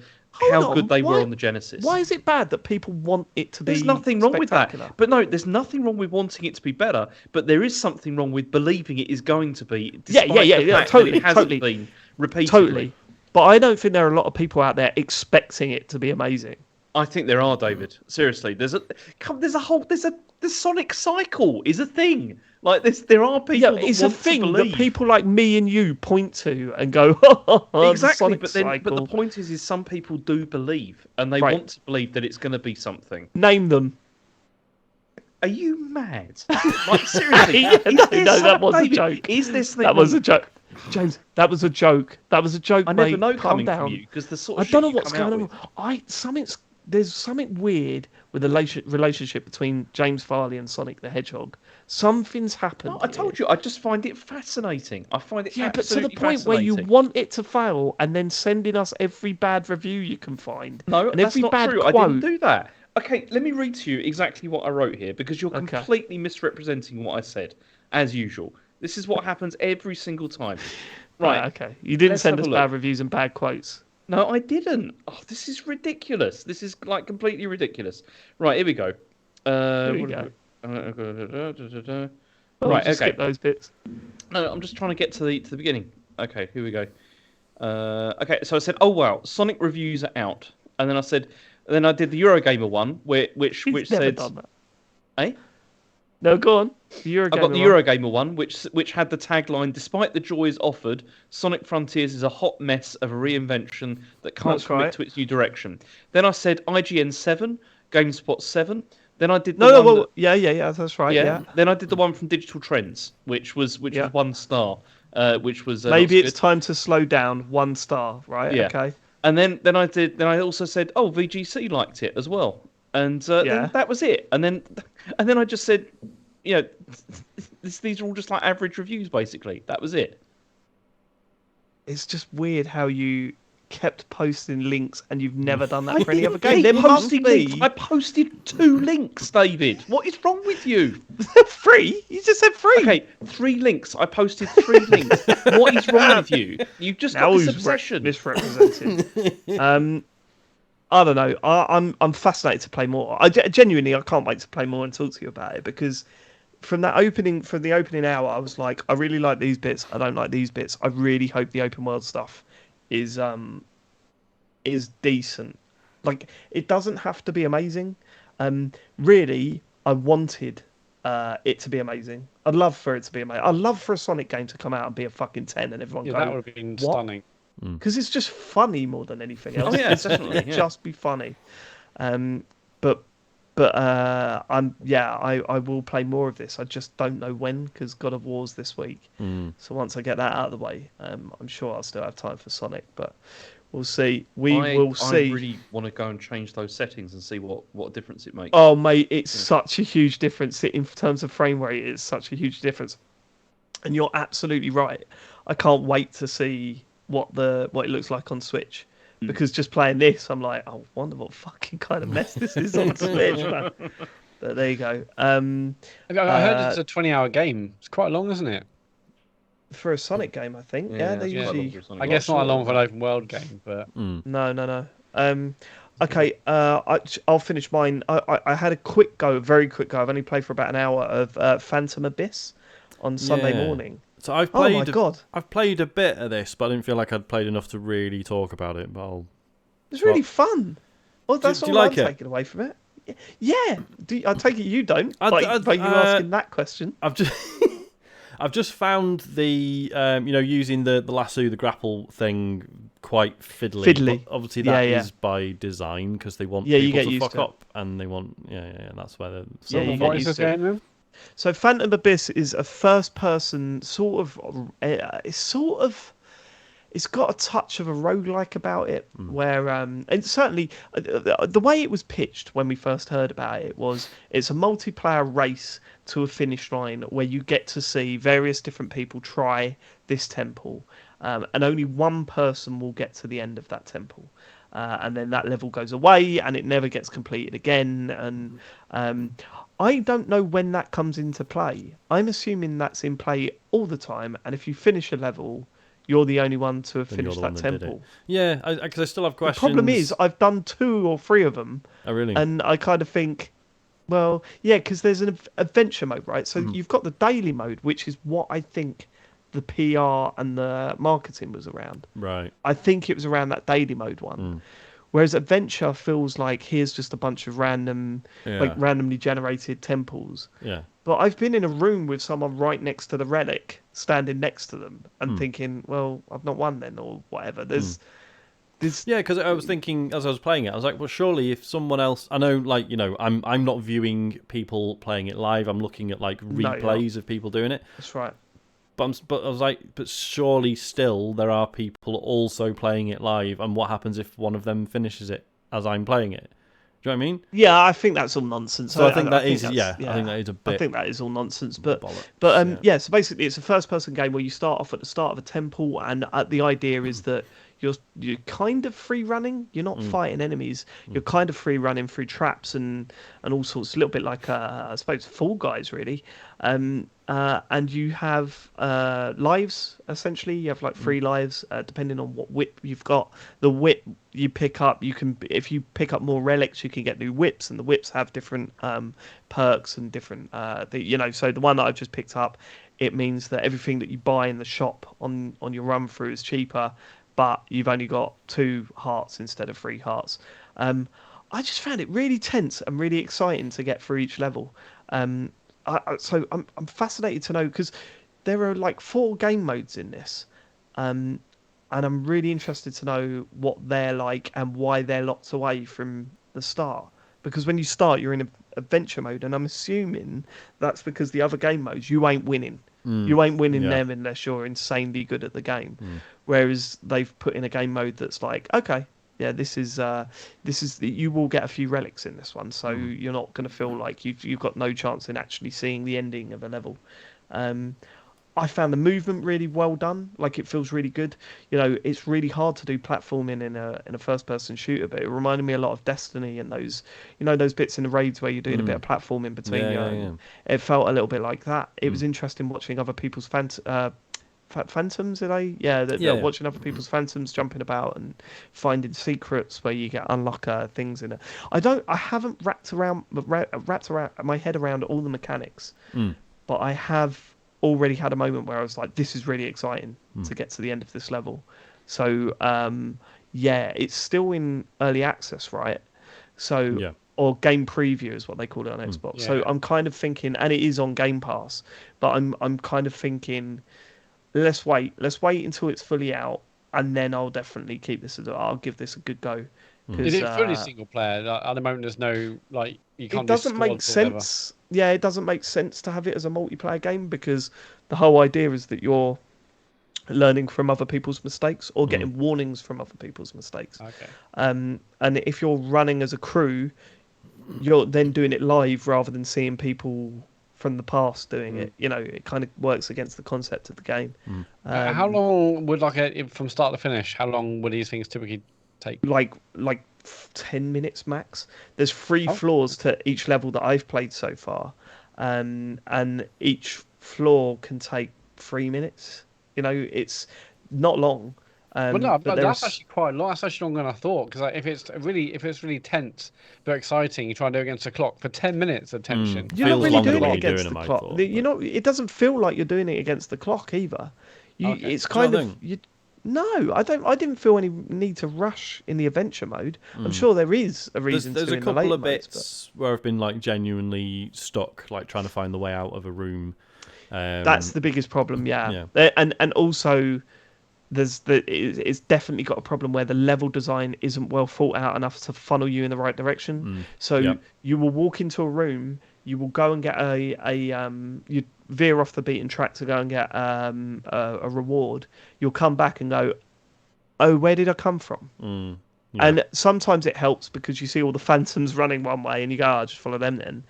how good they were on the Genesis. Why is it bad that people want it to be There's nothing wrong with that. But no, there's nothing wrong with wanting it to be better, but there is something wrong with believing it is going to be, despite the fact that it hasn't been repeatedly. Totally. But I don't think there are a lot of people out there expecting it to be amazing. I think there are, David. Seriously. The Sonic cycle is a thing. Like this, there are people that it's want a thing to believe. that people like me and you point to and go, exactly. But the point is some people do believe, and they want to believe that it's going to be something. Name them. Are you mad? Like seriously? No, that was a joke. Is this thing? That was a joke, James. That was a joke. That was a joke. I never know coming from you because the sort of I don't know what's going on. There's something weird with the relationship between James Farley and Sonic the Hedgehog. Something's happened. No, I told you, I just find it fascinating. I find it but to the point where you want it to fail and then sending us every bad review you can find. No, and that's every not bad true. Quote. I didn't do that. Okay, let me read to you exactly what I wrote here because you're completely misrepresenting what I said, as usual. This is what happens every single time. Right, okay. You didn't send us bad reviews and bad quotes. No, I didn't. Oh, this is ridiculous. This is like completely ridiculous. Right, here we go. Here we go. Right, okay. Skip those bits. No, I'm just trying to get to the beginning. Okay, here we go. Okay, so I said, "Oh wow, Sonic reviews are out," and then I did the Eurogamer one, which said, done that. "Eh." No, go on. I got the Eurogamer one, which had the tagline, "Despite the joys offered, Sonic Frontiers is a hot mess of a reinvention that can't commit to its new direction." Then I said IGN 7, GameSpot 7. Then I did yeah, that's right. Yeah. Then I did the one from Digital Trends, which was 1 star, which was maybe it's time to slow down. 1 star, right? Yeah. Okay. And then I also said, "Oh, VGC liked it as well," and then that was it. And then I just said, these are all just like average reviews, basically. That was it. It's just weird how you kept posting links and you've never done that for any other game. I posted 2 links, David. What is wrong with you? 3? You just said 3. Okay, 3 links. I posted 3 links. What is wrong with you? You've just got this obsession. Misrepresented. I don't know. I'm fascinated to play more. I can't wait to play more and talk to you about it, because from the opening hour, I was like, I really like these bits. I don't like these bits. I really hope the open world stuff is decent. Like, it doesn't have to be amazing. Really, I wanted it to be amazing. I'd love for it to be amazing. I'd love for a Sonic game to come out and be a fucking 10 and everyone go, that would have been stunning. Because it's just funny more than anything else. Oh yeah, definitely. Yeah. Just be funny. But I will play more of this. I just don't know when, because God of War's this week. So once I get that out of the way, I'm sure I'll still have time for Sonic. But we'll see. We'll see. I really want to go and change those settings and see what difference it makes. Oh mate, it's such a huge difference in terms of frame rate. It's such a huge difference, and you're absolutely right. I can't wait to see what it looks like on Switch. Because just playing this, I'm like, I wonder what fucking kind of mess this is on Switch, man. But there you go. I heard it's a 20-hour game. It's quite long, isn't it? For a Sonic game, I think. Yeah, they usually. I guess not long for an open world game, but No. Okay, I'll finish mine. I had a very quick go. I've only played for about an hour of Phantom Abyss on Sunday morning. So I've played a bit of this, but I didn't feel like I'd played enough to really talk about it. But it's really fun. Well, that's all I'm taking away from it. Yeah. I take it you don't. By you asking that question. I've just found the using the lasso, the grapple thing quite fiddly. But obviously that is by design, because they want people to fuck up, and they want that's where what is this game then? So Phantom Abyss is a first-person it's got a touch of a roguelike about it, where and certainly the way it was pitched when we first heard about it was it's a multiplayer race to a finish line where you get to see various different people try this temple, and only one person will get to the end of that temple. And then that level goes away and it never gets completed again. And I don't know when that comes into play. I'm assuming that's in play all the time. And if you finish a level, you're the only one to have finished that temple. Yeah, because I still have questions. The problem is, I've done 2 or 3 of them. Oh, really? And I kind of think, well, yeah, because there's an adventure mode, right? So you've got the daily mode, which is what I think the PR and the marketing was around. Right. I think it was around that daily mode one. Whereas adventure feels like here's just a bunch of randomly generated temples. Yeah. But I've been in a room with someone right next to the relic, standing next to them, and thinking, well, I've not won then, or whatever. There's Yeah, because I was thinking as I was playing it, I was like, well, surely if someone else, I know, like, I'm not viewing people playing it live. I'm looking at like replays of people doing it. That's right. But I was like, but surely still there are people also playing it live, and what happens if one of them finishes it as I'm playing it? Do you know what I mean? Yeah, I think that's all nonsense. So I think that is a bit. I think that is all nonsense. But bollocks, so basically, it's a first-person game where you start off at the start of a temple, and the idea is that you're kind of free running. You're not fighting enemies. You're kind of free running through traps and all sorts. A little bit like I suppose Fall Guys, really. and you have lives, essentially. You have like 3 lives, depending on what whip you've got. The whip you pick up, if you pick up more relics, you can get new whips, and the whips have different perks and different, so the one that I've just picked up, it means that everything that you buy in the shop on your run through is cheaper, but you've only got 2 hearts instead of 3 hearts. I just found it really tense and really exciting to get through each level. So I'm fascinated to know, because there are like 4 game modes in this, and I'm really interested to know what they're like and why they're locked away from the start. Because when you start, you're in adventure mode, and I'm assuming that's because the other game modes you ain't winning. You ain't winning them unless you're insanely good at the game. Whereas they've put in a game mode that's like, okay, yeah, this is you will get a few relics in this one, so you're not going to feel like you've got no chance in actually seeing the ending of a level. I found the movement really well done. Like, it feels really good. It's really hard to do platforming in a first-person shooter, but it reminded me a lot of Destiny and those bits in the raids where you're doing a bit of platforming between you. It felt a little bit like that. It was interesting watching other people's phantoms, are they? They're watching other people's phantoms jumping about and finding secrets where you get unlock things in it. I haven't wrapped around my head around all the mechanics, but I have already had a moment where I was like, this is really exciting to get to the end of this level. So it's still in early access, right? So or game preview is what they call it on Xbox. So I'm kind of thinking, and it is on Game Pass, but I'm kind of thinking, let's wait until it's fully out, and then I'll definitely I'll give this a good go. Is it fully single player? At the moment, there's no, like, you can't. It doesn't make sense. Yeah, it doesn't make sense to have it as a multiplayer game, because the whole idea is that you're learning from other people's mistakes or getting warnings from other people's mistakes. Okay. And if you're running as a crew, you're then doing it live rather than seeing people from the past doing it. It kind of works against the concept of the game. How long would, from start to finish, how long would these things typically take? Like 10 minutes max. There's 3 floors to each level that I've played so far, and each floor can take 3 minutes. It's not long. But that's actually quite long. That's actually longer than I thought. Because if it's really tense but exciting, you try and do it against the clock for 10 minutes of tension. You're not really doing it against the clock. It doesn't feel like you're doing it against the clock either. It's kind of No, I don't. I didn't feel any need to rush in the adventure mode. I'm sure there is a reason. There's to a couple of bits where I've been like genuinely stuck, like trying to find the way out of a room. That's the biggest problem. Yeah. And also, it's definitely got a problem where the level design isn't well thought out enough to funnel you in the right direction. You will walk into a room, you will go and get you veer off the beaten track to go and get a reward. You'll come back and go, oh, where did I come from? And sometimes it helps because you see all the phantoms running one way and you go, I'll just follow them then.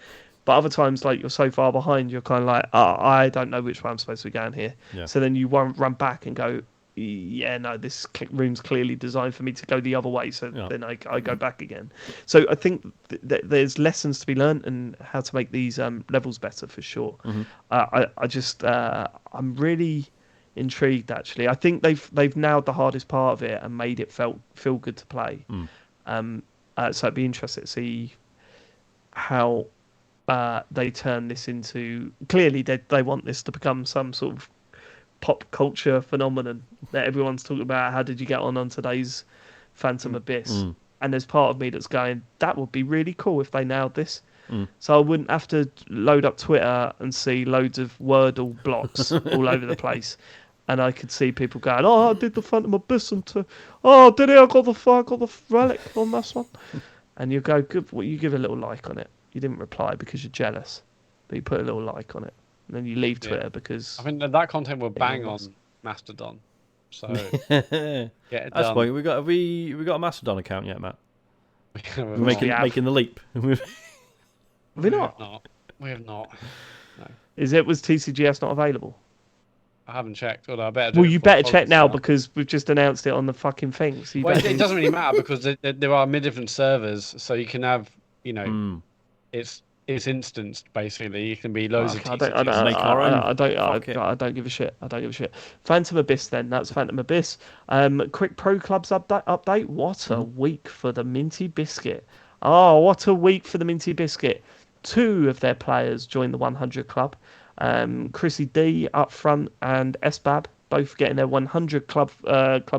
But other times, like, you're so far behind, you're kind of like, I don't know which way I'm supposed to be going here. So then you run back and go, no, this room's clearly designed for me to go the other way. So then I go back again. So I think there's lessons to be learned and how to make these levels better for sure. I'm really intrigued, actually. I think they've nailed the hardest part of it and made it feel good to play. So I'd be interested to see how they turn this into. Clearly, they want this to become some sort of pop culture phenomenon that everyone's talking about. How did you get on today's Phantom Abyss? And there's part of me that's going, that would be really cool if they nailed this. So I wouldn't have to load up Twitter and see loads of Wordle blocks all over the place, and I could see people going, I did the Phantom Abyss did it? I got the relic on this one. And you go, good. Well, you give a little like on it. You didn't reply because you're jealous, but you put a little like on it. And then you leave Twitter because I think that content will bang on Mastodon. So get it That's done. why we got a Mastodon account yet, Matt? We're making the leap. Have we not? We have not. No. Was TCGS not available? I haven't checked. Although I better. You better check now because we've just announced it on the fucking thing. So it doesn't really matter because there are many different servers, so you can have it's it's instanced basically. You can be loads of I don't give a shit. I don't give a shit. Phantom Abyss then. That's Phantom Abyss. Quick Pro Clubs update. What a week for the Minty Biscuit. Oh, what a week for the Minty Biscuit. 2 of their players joined the 100 club. Chrissy D up front and SBAB both getting their 100 club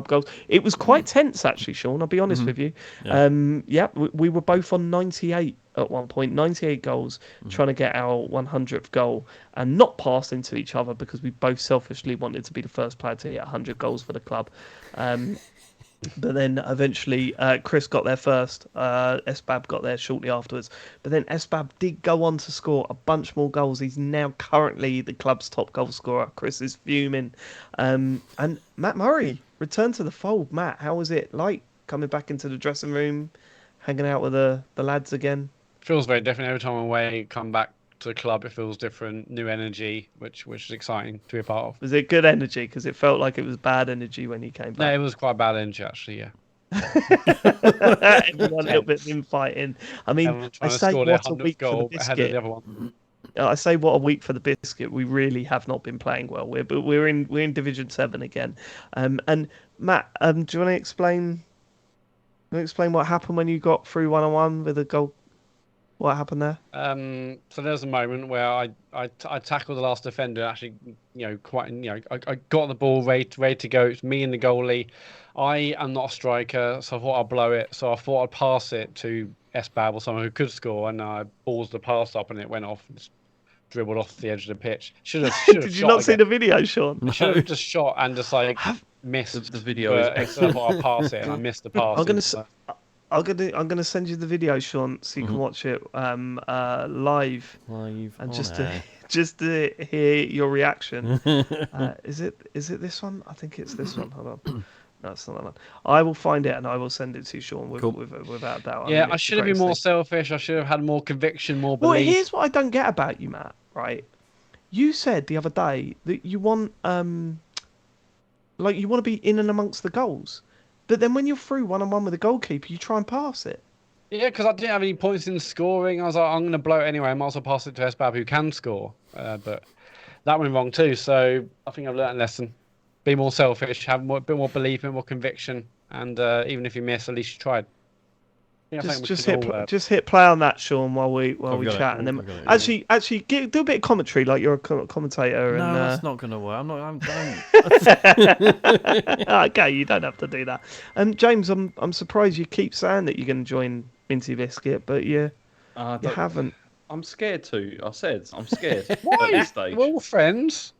goals. It was quite tense actually, Sean. I'll be honest with you. Yeah, we were both on 98 at one point, 98 goals, trying to get our 100th goal and not pass into each other because we both selfishly wanted to be the first player to hit 100 goals for the club. But then eventually Chris got there first. SBAB got there shortly afterwards. But then SBAB did go on to score a bunch more goals. He's now currently the club's top goal scorer. Chris is fuming. And Matt Murray returned to the fold. Matt, how was it like coming back into the dressing room, hanging out with the lads again? Feels very different every time I'm away. Come back to the club, it feels different, new energy, which is exciting to be a part of. Was it good energy? Because it felt like it was bad energy when you came back. No, it was quite bad energy actually. Yeah. Everyone a little bit infighting. I mean, I say what a week for the Biscuit. I say what a week for the Biscuit. We really have not been playing well. We're in Division 7 again. And Matt, do you want to explain what happened when you got through 1-on-1 with a goal? What happened there? So there's a moment where I tackled the last defender. Actually, I got the ball ready to go. It's me and the goalie. I am not a striker, so I thought I'd blow it. So I thought I'd pass it to SBAB or someone who could score, and I ballsed the pass up, and it went off. Just dribbled off the edge of the pitch. Should have. Did you not see the video, Sean? I should have just shot and just missed the video. Instead I thought I'd pass it, and I missed the pass. I'm gonna send you the video, Sean, so you can watch it live, and just to hear your reaction. Is it this one? I think it's this one. Hold on. No, it's not that one. I will find it and I will send it to you, Sean, without doubt. Yeah, I should have been more selfish. I should have had more conviction, more belief. Well, here's what I don't get about you, Matt. Right? You said the other day that you want to be in and amongst the goals. But then when you're through 1-on-1 with a goalkeeper, you try and pass it. Yeah, because I didn't have any points in scoring. I was like, I'm going to blow it anyway. I might as well pass it to SBAB, who can score. But that went wrong too. So I think I've learned a lesson. Be more selfish, have a bit more belief, a bit more conviction. And even if you miss, at least you tried. Just hit play on that, Sean, while we chat, and then actually do a bit of commentary, like you're a commentator. No, that's not going to work. I'm okay, you don't have to do that. James, I'm surprised you keep saying that you're going to join Minty Biscuit, but you haven't. I'm scared to. I said I'm scared. Why? At this stage. We're all friends.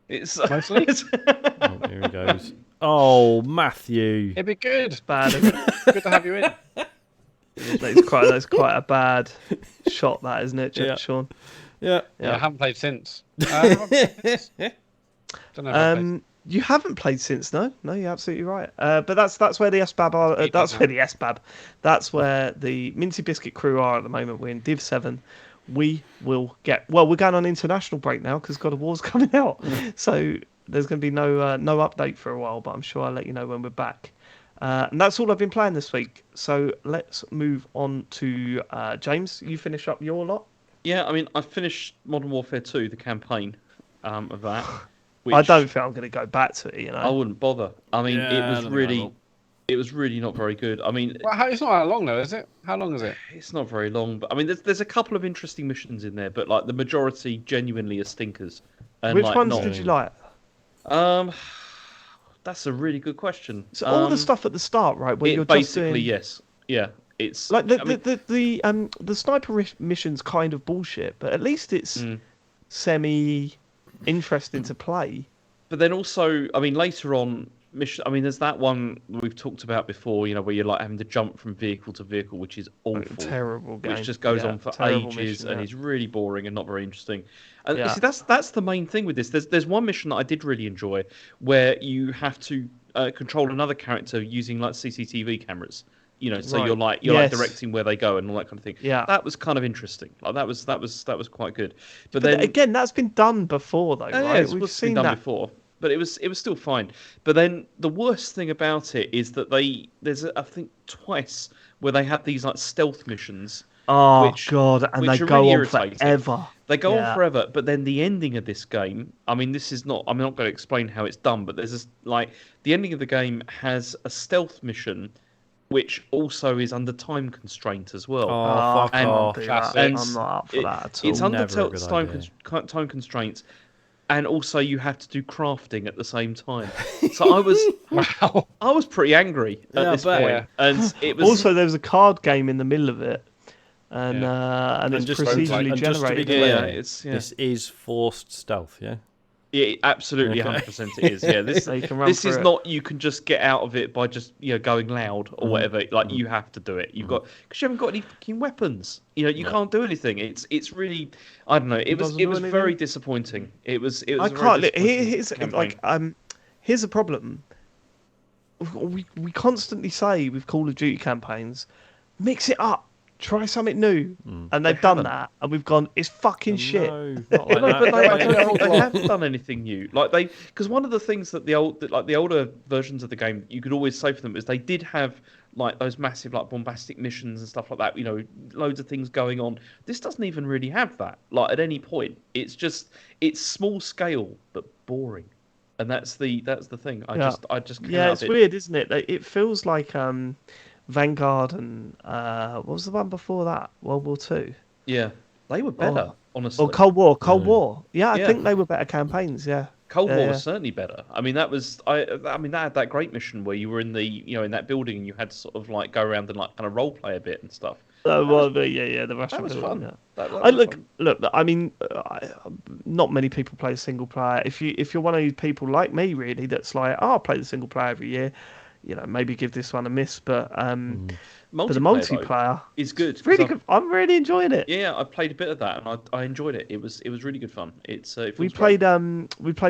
It's mostly. Oh, here he goes. Oh, Matthew. It'd be good. Bad. Good to have you in. That's quite a bad shot, that, isn't it, Sean? Yeah. I haven't played since. Don't know. You haven't played since, no, you're absolutely right. But that's where the SBAB are. That's where the Minty Biscuit crew are at the moment. We're in Div 7. We will get. Well, we're going on international break now because God of War's coming out. So there's going to be no update for a while. But I'm sure I'll let you know when we're back. And that's all I've been playing this week. So let's move on to James. You finish up your lot. Yeah, I mean, I finished Modern Warfare 2, the campaign of that. I don't think I'm going to go back to it. I wouldn't bother. I mean, it was really not very good. I mean, it's not that long though, is it? How long is it? It's not very long, but I mean, there's a couple of interesting missions in there, but like the majority genuinely are stinkers. And, which ones did you like? That's a really good question. So all the stuff at the start, right? Where you're basically just doing... yes, yeah. It's like the sniper mission's kind of bullshit, but at least it's semi interesting to play. But then also, I mean, later on, there's that one we've talked about before, where you're like having to jump from vehicle to vehicle, which is awful, terrible game, which just goes on for ages and is really boring and not very interesting. And see, that's the main thing with this. There's one mission that I did really enjoy, where you have to control another character using like CCTV cameras. So you're like directing where they go and all that kind of thing. Yeah, that was kind of interesting. Like that was quite good. But then again, that's been done before, though, right? We've seen that before. But it was still fine. But then the worst thing about it is that there's I think twice where they have these like stealth missions Oh which, God, and which they are go really on irritating. forever. They go on forever, but then the ending of this game, I mean, I'm not going to explain how it's done, but there's this, like, the ending of the game has a stealth mission, which also is under time constraint as well. Oh, fuck off. I'm not up for that at all. It's under Never a time constraints, and also you have to do crafting at the same time. So I was pretty angry at this point, and it was also there was a card game in the middle of it. And it's procedurally generated. Just to be clear, this is forced stealth, yeah? Yeah, absolutely, 100% it is. Yeah, this is not you can just get out of it by just going loud or whatever. Like you have to do it. You've got because you haven't got any fucking weapons. You can't do anything. It's really I don't know. It was very disappointing. It was. I can't. Here's the problem. We constantly say with Call of Duty campaigns, mix it up. Try something new, and they've done that, and we've gone. It's fucking shit. Not like that. But I don't think they haven't done anything new. Because one of the things that the older versions of the game, you could always say for them is they did have like those massive like bombastic missions and stuff like that. Loads of things going on. This doesn't even really have that. Like at any point, it's small scale but boring, and that's the thing. I just it's weird, isn't it? It feels like Vanguard and what was the one before that? World War II. Yeah, they were better, honestly. Or Cold War. Yeah, I think they were better campaigns. Yeah, Cold War was certainly better. I mean, that had that great mission where you were in in that building and you had to sort of like go around and like kind of role play a bit and stuff. The Russian. That was building, fun. Yeah. Look. I mean, not many people play single player. If you're one of these people like me, really, that's like, I'll play the single player every year. Maybe give this one a miss, but the multiplayer is good. It's really good. I'm really enjoying it. Yeah, I played a bit of that and I enjoyed it. It was really good fun. We played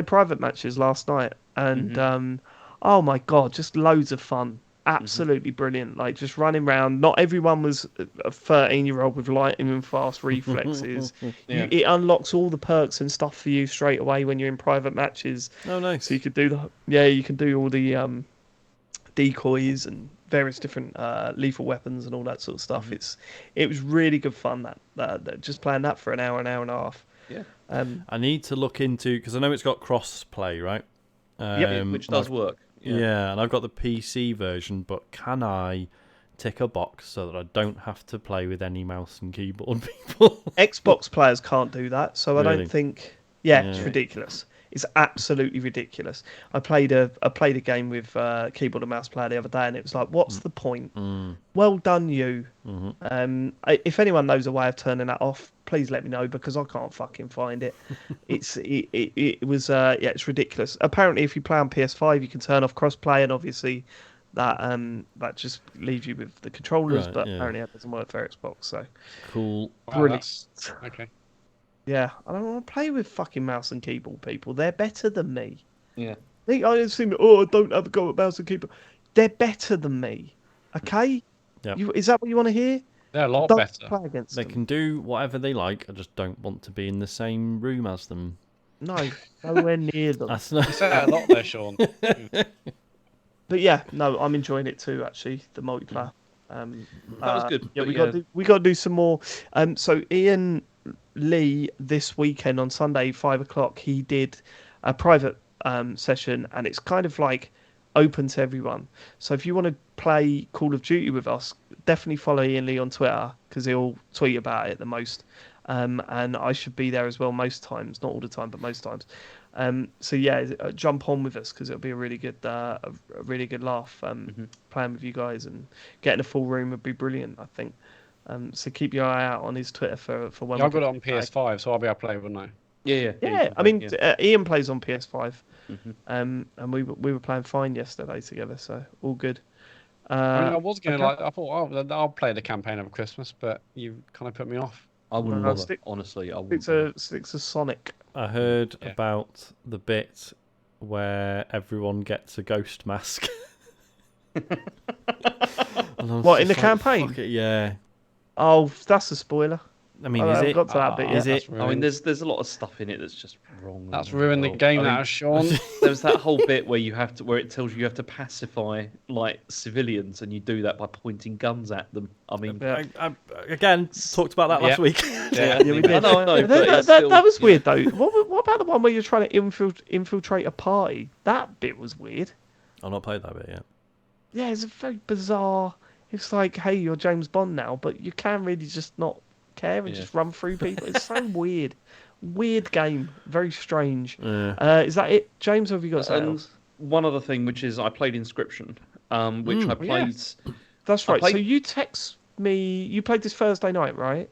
private matches last night and oh my God, just loads of fun. Absolutely brilliant. Like just running around. Not everyone was a 13-year-old with lightning fast reflexes. It unlocks all the perks and stuff for you straight away when you're in private matches. Oh, nice. So you could do you can do all the decoys and various different lethal weapons and all that sort of stuff. It was really good fun that just playing that for an hour and a half. I need to look into because I know it's got cross play, right? Which does work. Yeah, and I've got the PC version, but can I tick a box so that I don't have to play with any mouse and keyboard people? Xbox players can't do that, so really? I don't think. Yeah, it's ridiculous. It's absolutely ridiculous. I played a game with keyboard and mouse player the other day, and it was like, what's the point? Well done, you. If anyone knows a way of turning that off, please let me know because I can't fucking find it. It's ridiculous. Apparently, if you play on PS5, you can turn off crossplay, and obviously that just leaves you with the controllers. But apparently, that doesn't work for Xbox. So cool. Brilliant. Okay. Yeah, I don't want to play with fucking mouse and keyboard people. They're better than me. Yeah. I assume, I don't have a go at mouse and keyboard. They're better than me. Okay? Yeah. Is that what you want to hear? They're a lot better. Play against them. Can do whatever they like. I just don't want to be in the same room as them. No, nowhere near them. You say that a lot there, Sean. But yeah, no, I'm enjoying it too, actually, the multiplayer. That was good. Yeah, we got to do some more. So Ian Lee this weekend on Sunday 5:00 he did a private session, and it's kind of like open to everyone. So if you want to play Call of Duty with us, definitely follow Ian Lee on Twitter because he'll tweet about it the most, and I should be there as well most times, not all the time but most times. So yeah, jump on with us because it'll be a really good laugh. Playing with you guys and getting a full room would be brilliant, I think. So keep your eye out on his Twitter for when. I've got it on PS5, so I'll be able to play, wouldn't I? Yeah. I mean, Ian plays on PS5, and we were playing fine yesterday together, so all good. I was going to I thought I'll play the campaign over Christmas, but you kind of put me off. I wouldn't bother. Honestly, I wouldn't. Stick to Sonic. I heard about the bit where everyone gets a ghost mask. What in the campaign? Fuck it, yeah. Oh, that's a spoiler. I mean, is it? Got to that bit yet. Is it? I mean, there's a lot of stuff in it that's just wrong. That's ruined the game now, Sean. There's that whole bit where where it tells you have to pacify like civilians, and you do that by pointing guns at them. I mean, I again talked about that last week. Yeah, we did. I know. That was weird though. What about the one where you're trying to infiltrate a party? That bit was weird. I've not played that bit yet. Yeah, it's a very bizarre. It's like, hey, you're James Bond now, but you can really just not care and just run through people. It's so weird. Weird game. Very strange. Is that it, James, or have you got something else? One other thing, which is I played Inscryption, which I played... Yes. That's right. So you text me... You played this Thursday night, right?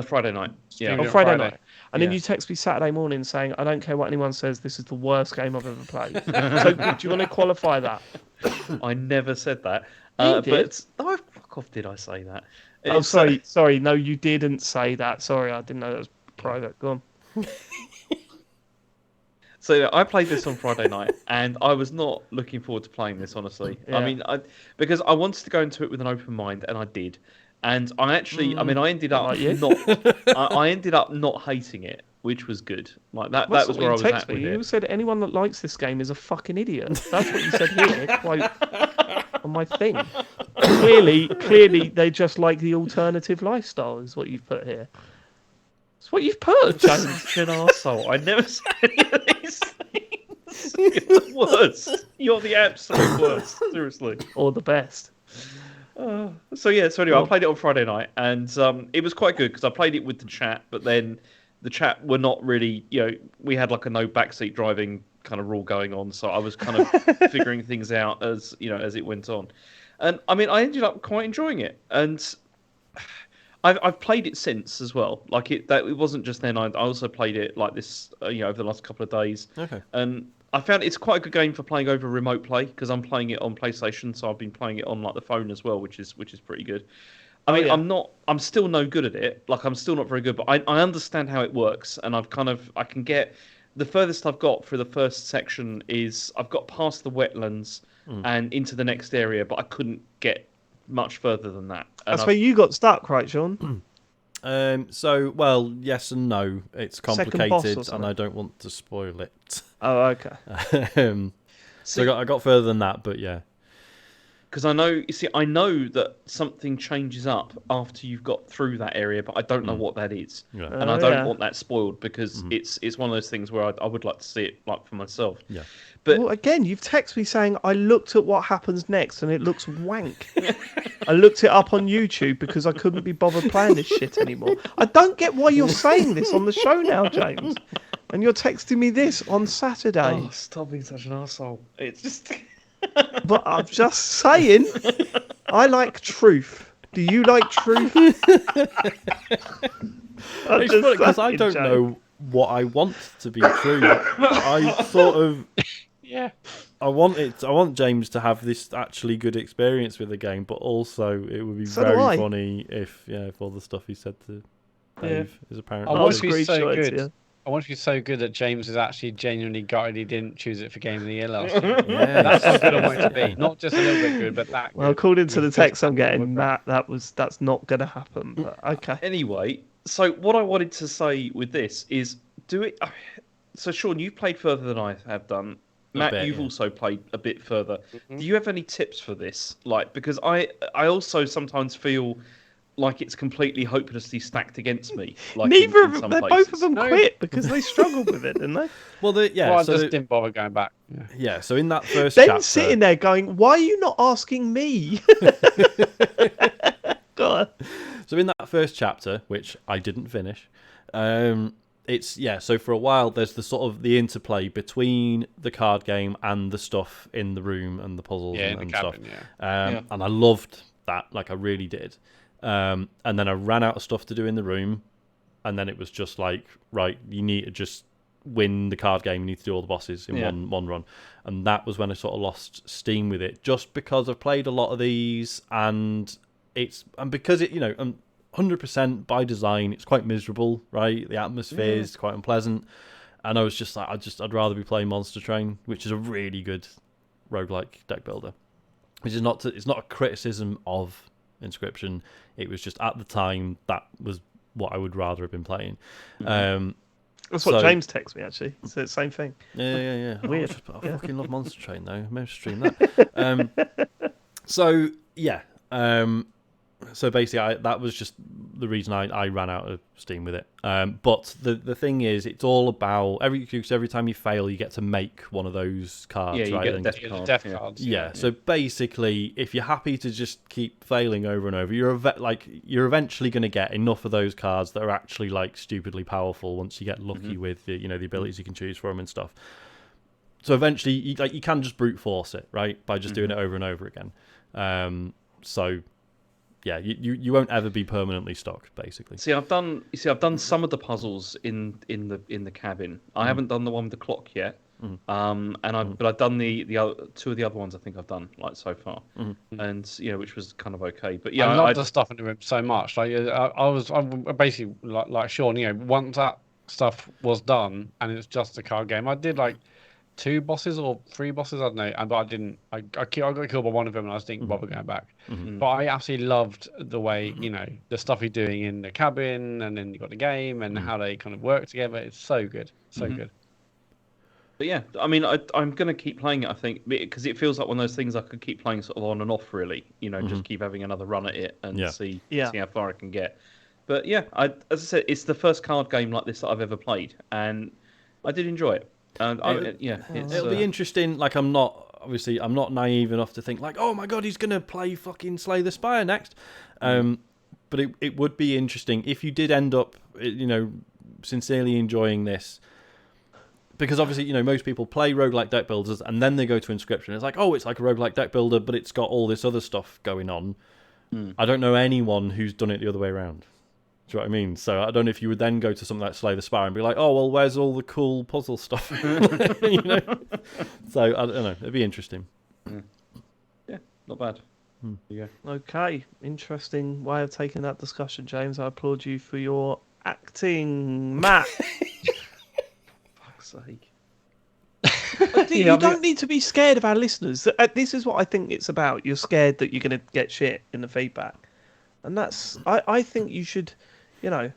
Friday night. Yeah. On Friday night. And then you text me Saturday morning saying, I don't care what anyone says, this is the worst game I've ever played. So do you want to qualify that? I never said that. You did. But oh, fuck off! Did I say that? Oh, sorry. No, you didn't say that. Sorry, I didn't know that was private. Go on. So I played this on Friday night, and I was not looking forward to playing this. Honestly, I mean, because I wanted to go into it with an open mind, and I did. And I actually, I ended up I ended up not hating it, which was good. Like that was where I was at with it. You said anyone that likes this game is a fucking idiot. That's what you said here. Quote on my thing. Clearly, they just like the alternative lifestyle, is what you've put here. It's what you've put, James. You're an arsehole. I never said any of these things. You're the worst. You're the absolute worst. Seriously. Or the best. So anyway, I played it on Friday night, and it was quite good because I played it with the chat, but then the chat were not really, we had like a no backseat driving kind of rule going on, so I was kind of figuring things out as it went on. And I mean, I ended up quite enjoying it, and I've played it since as well. Like it wasn't just then. I also played it like this, over the last couple of days. Okay. And I found it's quite a good game for playing over remote play because I'm playing it on PlayStation, so I've been playing it on like the phone as well, which is pretty good. I mean, I'm still no good at it. Like I'm still not very good, but I understand how it works, and I can get the furthest I've got for the first section is I've got past the wetlands and into the next area, but I couldn't get much further than that. That's where you got stuck, right, Sean? Well, yes and no. It's complicated, and I don't want to spoil it. Oh, okay. So I got further than that, but yeah. Because I know that something changes up after you've got through that area, but I don't know what that is, and I don't want that spoiled because it's one of those things where I would like to see it like for myself. Yeah. But again, you've texted me saying I looked at what happens next and it looks wank. I looked it up on YouTube because I couldn't be bothered playing this shit anymore. I don't get why you're saying this on the show now, James. And you're texting me this on Saturday. Oh, stop being such an arsehole. It's just... But I'm just saying, I like truth. Do you like truth? Because I don't know what I want to be true. I sort of... Yeah. I want James to have this actually good experience with the game, but also it would be very funny if all the stuff he said to Dave is apparently... I want to be so good. Yeah. I want to be so good that James is actually genuinely gutted he didn't choose it for Game of the Year last year. Yeah, that's how good I want it to be. Not just a little bit good, but that. Well, according to the text I'm getting, that's not going to happen. But okay. Anyway, so what I wanted to say with this is, So Sean, you've played further than I have done. Matt, you've also played a bit further. Mm-hmm. Do you have any tips for this? Like, because I also sometimes feel like it's completely hopelessly stacked against me. Like Neither of them. Both of them quit because they struggled with it, didn't they? Well, I just didn't bother going back. Yeah. So in that first chapter, sitting there going, "Why are you not asking me?" God. So in that first chapter, which I didn't finish, so for a while there's the sort of the interplay between the card game and the stuff in the room and the puzzles and stuff. And I loved that, like I really did. And then I ran out of stuff to do in the room, and then it was just like, right, you need to just win the card game, you need to do all the bosses in one run. And that was when I sort of lost steam with it, just because I've played a lot of these, and because it, 100% by design, it's quite miserable, right? The atmosphere is quite unpleasant, and I was just like, I'd rather be playing Monster Train, which is a really good roguelike deck builder. Which is it's not a criticism of Inscryption. It was just at the time that was what I would rather have been playing. That's what James texted me, actually. It's the same thing. Yeah. Weird. I fucking love Monster Train, though. Maybe stream that. So basically, that was just the reason I ran out of steam with it. But the thing is, it's all about every time you fail, you get to make one of those cards. Yeah, you right? get death cards. Yeah. So basically, if you're happy to just keep failing over and over, you're eventually going to get enough of those cards that are actually like stupidly powerful once you get lucky with the abilities you can choose from and stuff. So eventually, you can just brute force it, right, by just doing it over and over again. So. Yeah, you won't ever be permanently stuck, basically. I've done some of the puzzles in the cabin. I haven't done the one with the clock yet. But I've done the other, two of the other ones. I think I've done so far, and which was kind of okay. But yeah, I love the stuff in the room so much. Like I'm basically like Sean. Once that stuff was done and it's just a card game, I did like 2 bosses or 3 bosses, I don't know, but I didn't. I got killed by one of them, and I didn't bother going back. But I absolutely loved the way the stuff you're doing in the cabin, and then you got the game, and how they kind of work together. It's so good, so good. But yeah, I mean, I'm gonna keep playing it. I think because it feels like one of those things I could keep playing sort of on and off, really. Just keep having another run at it and see how far I can get. But yeah, as I said, it's the first card game like this that I've ever played, and I did enjoy it. And it'll be interesting. Like, I'm not naive enough to think like, oh my god, he's gonna play fucking Slay the Spire next. But it would be interesting if you did end up, sincerely enjoying this, because obviously, most people play roguelike deck builders and then they go to Inscryption. It's like, oh, it's like a roguelike deck builder, but it's got all this other stuff going on. I don't know anyone who's done it the other way around. Do you know what I mean? So I don't know if you would then go to something like Slay the Spire and be like, oh, well, where's all the cool puzzle stuff? So I don't know. It'd be interesting. Yeah, not bad. Yeah. Okay, interesting way of taking that discussion, James. I applaud you for your acting, Matt. Fuck's sake. You don't need to be scared of our listeners. This is what I think it's about. You're scared that you're going to get shit in the feedback, and that's. I think you should. You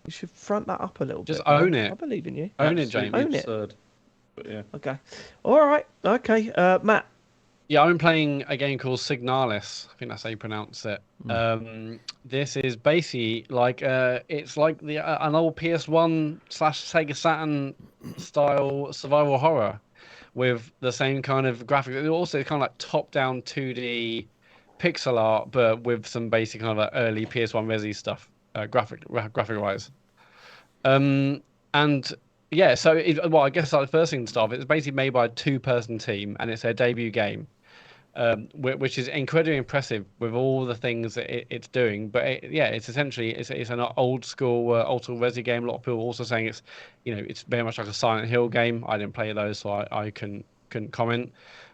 should front that up a little bit. Just own it. I believe in you. Own it, James. Own it. But yeah. Okay. All right. Okay. Matt. Yeah, I'm playing a game called Signalis. I think that's how you pronounce it. This is basically like it's like an old PS1/Sega Saturn style survival horror with the same kind of graphics. It's also kind of like top-down 2D pixel art, but with some basic kind of like early PS1 Resi stuff. Graphic wise, and yeah, so I guess like the first thing to start with, it's basically made by a 2-person team, and it's their debut game, which is incredibly impressive with all the things that it's doing. But it's essentially it's an old school Ultra Resi game. A lot of people are also saying it's very much like a Silent Hill game. I didn't play those, so I couldn't comment.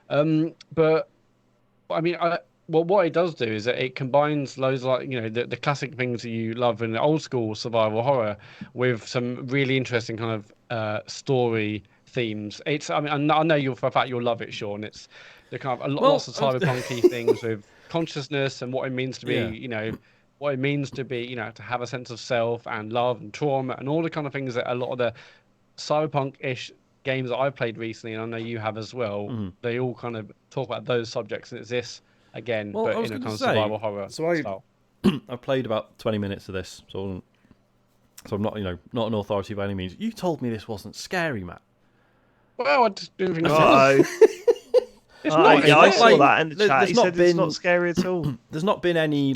But I mean, what it does do is that it combines loads of the classic things that you love in the old school survival horror with some really interesting kind of story themes. I know you for a fact you'll love it, Sean. It's the kind of lots of cyberpunky things with consciousness and what it means to be, what it means to be, to have a sense of self and love and trauma and all the kind of things that a lot of the cyberpunk-ish games that I've played recently, and I know you have as well, they all kind of talk about those subjects, and it's this again, but in a kind of survival horror style. I've played about 20 minutes of this, so I'm not, not an authority by any means. You told me this wasn't scary, Matt. Well, I just didn't think it's not. I saw that in the chat. He said it's not scary at all. There's not been any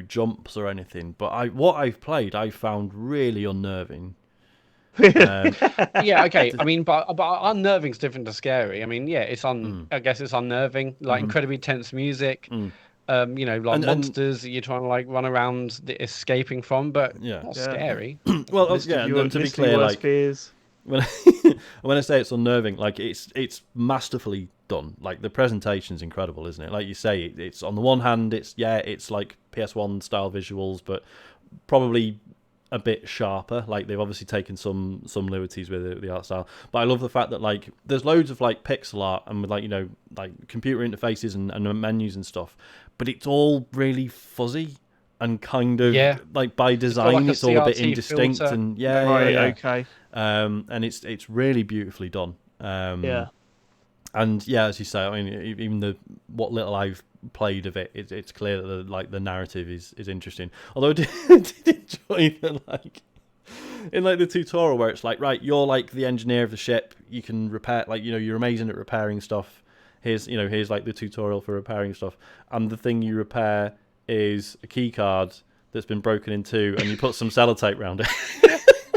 jumps or anything, but what I've played, I found really unnerving. Yeah, okay. I mean, but unnerving's different to scary. I mean, yeah, I guess it's unnerving. Like incredibly tense music. Monsters that you're trying to run around escaping from, but not scary. Well, and to be clear, fears. when I say it's unnerving, it's masterfully done. Like, the presentation's incredible, isn't it? Like you say, it's on the one hand, it's like PS1 style visuals, but probably a bit sharper. Like, they've obviously taken some liberties with the art style, but I love the fact that there's loads of pixel art and with computer interfaces and menus and stuff, but it's all really fuzzy and kind of like by design it's all a bit indistinct filter. and okay. And it's really beautifully done. And as you say, I mean, even what little I've played of it, it's clear that the narrative is interesting. Although I did enjoy in the tutorial where it's like, right, you're like the engineer of the ship, you can repair, you're amazing at repairing stuff. Here's like the tutorial for repairing stuff, and the thing you repair is a key card that's been broken in two, and you put some sellotape around it.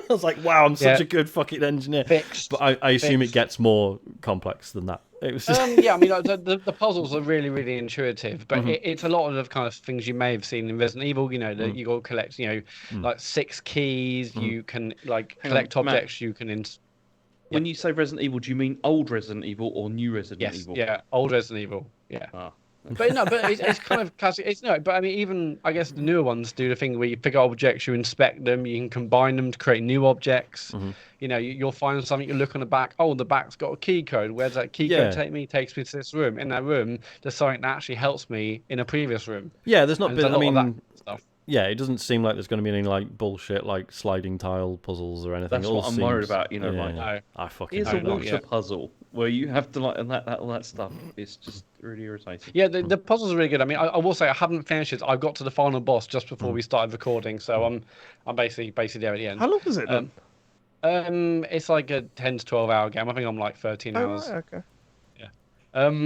I was like, wow, I'm such a good fucking engineer. Fixed. But I assume it gets more complex than that. It was just... I mean, the puzzles are really, really intuitive, but it's a lot of the kind of things you may have seen in Resident Evil. That you got to collect, like 6 keys. You can collect objects. Matt, you can. When you say Resident Evil, do you mean old Resident Evil or new Resident Evil? Yeah, old Resident Evil. Yeah. But it's kind of classic. But I mean, even I guess the newer ones do the thing where you pick up objects, you inspect them, you can combine them to create new objects. You'll find something, you look on the back. Oh, the back's got a key code. Where's that key code take me? Takes me to this room. In that room, there's something that actually helps me in a previous room. Yeah, there's not been. I mean, stuff. Yeah, it doesn't seem like there's going to be any bullshit sliding tile puzzles or anything. That's what I'm worried about. No. I fucking. Here's a water puzzle where you have to and all that stuff. It's just really irritating. Yeah, the puzzles are really good. I mean, I will say I haven't finished it. I've got to the final boss just before we started recording, so I'm basically there at the end. How long is it then? It's like a 10 to 12 hour game. I think I'm like 13 hours. Right, okay. Yeah.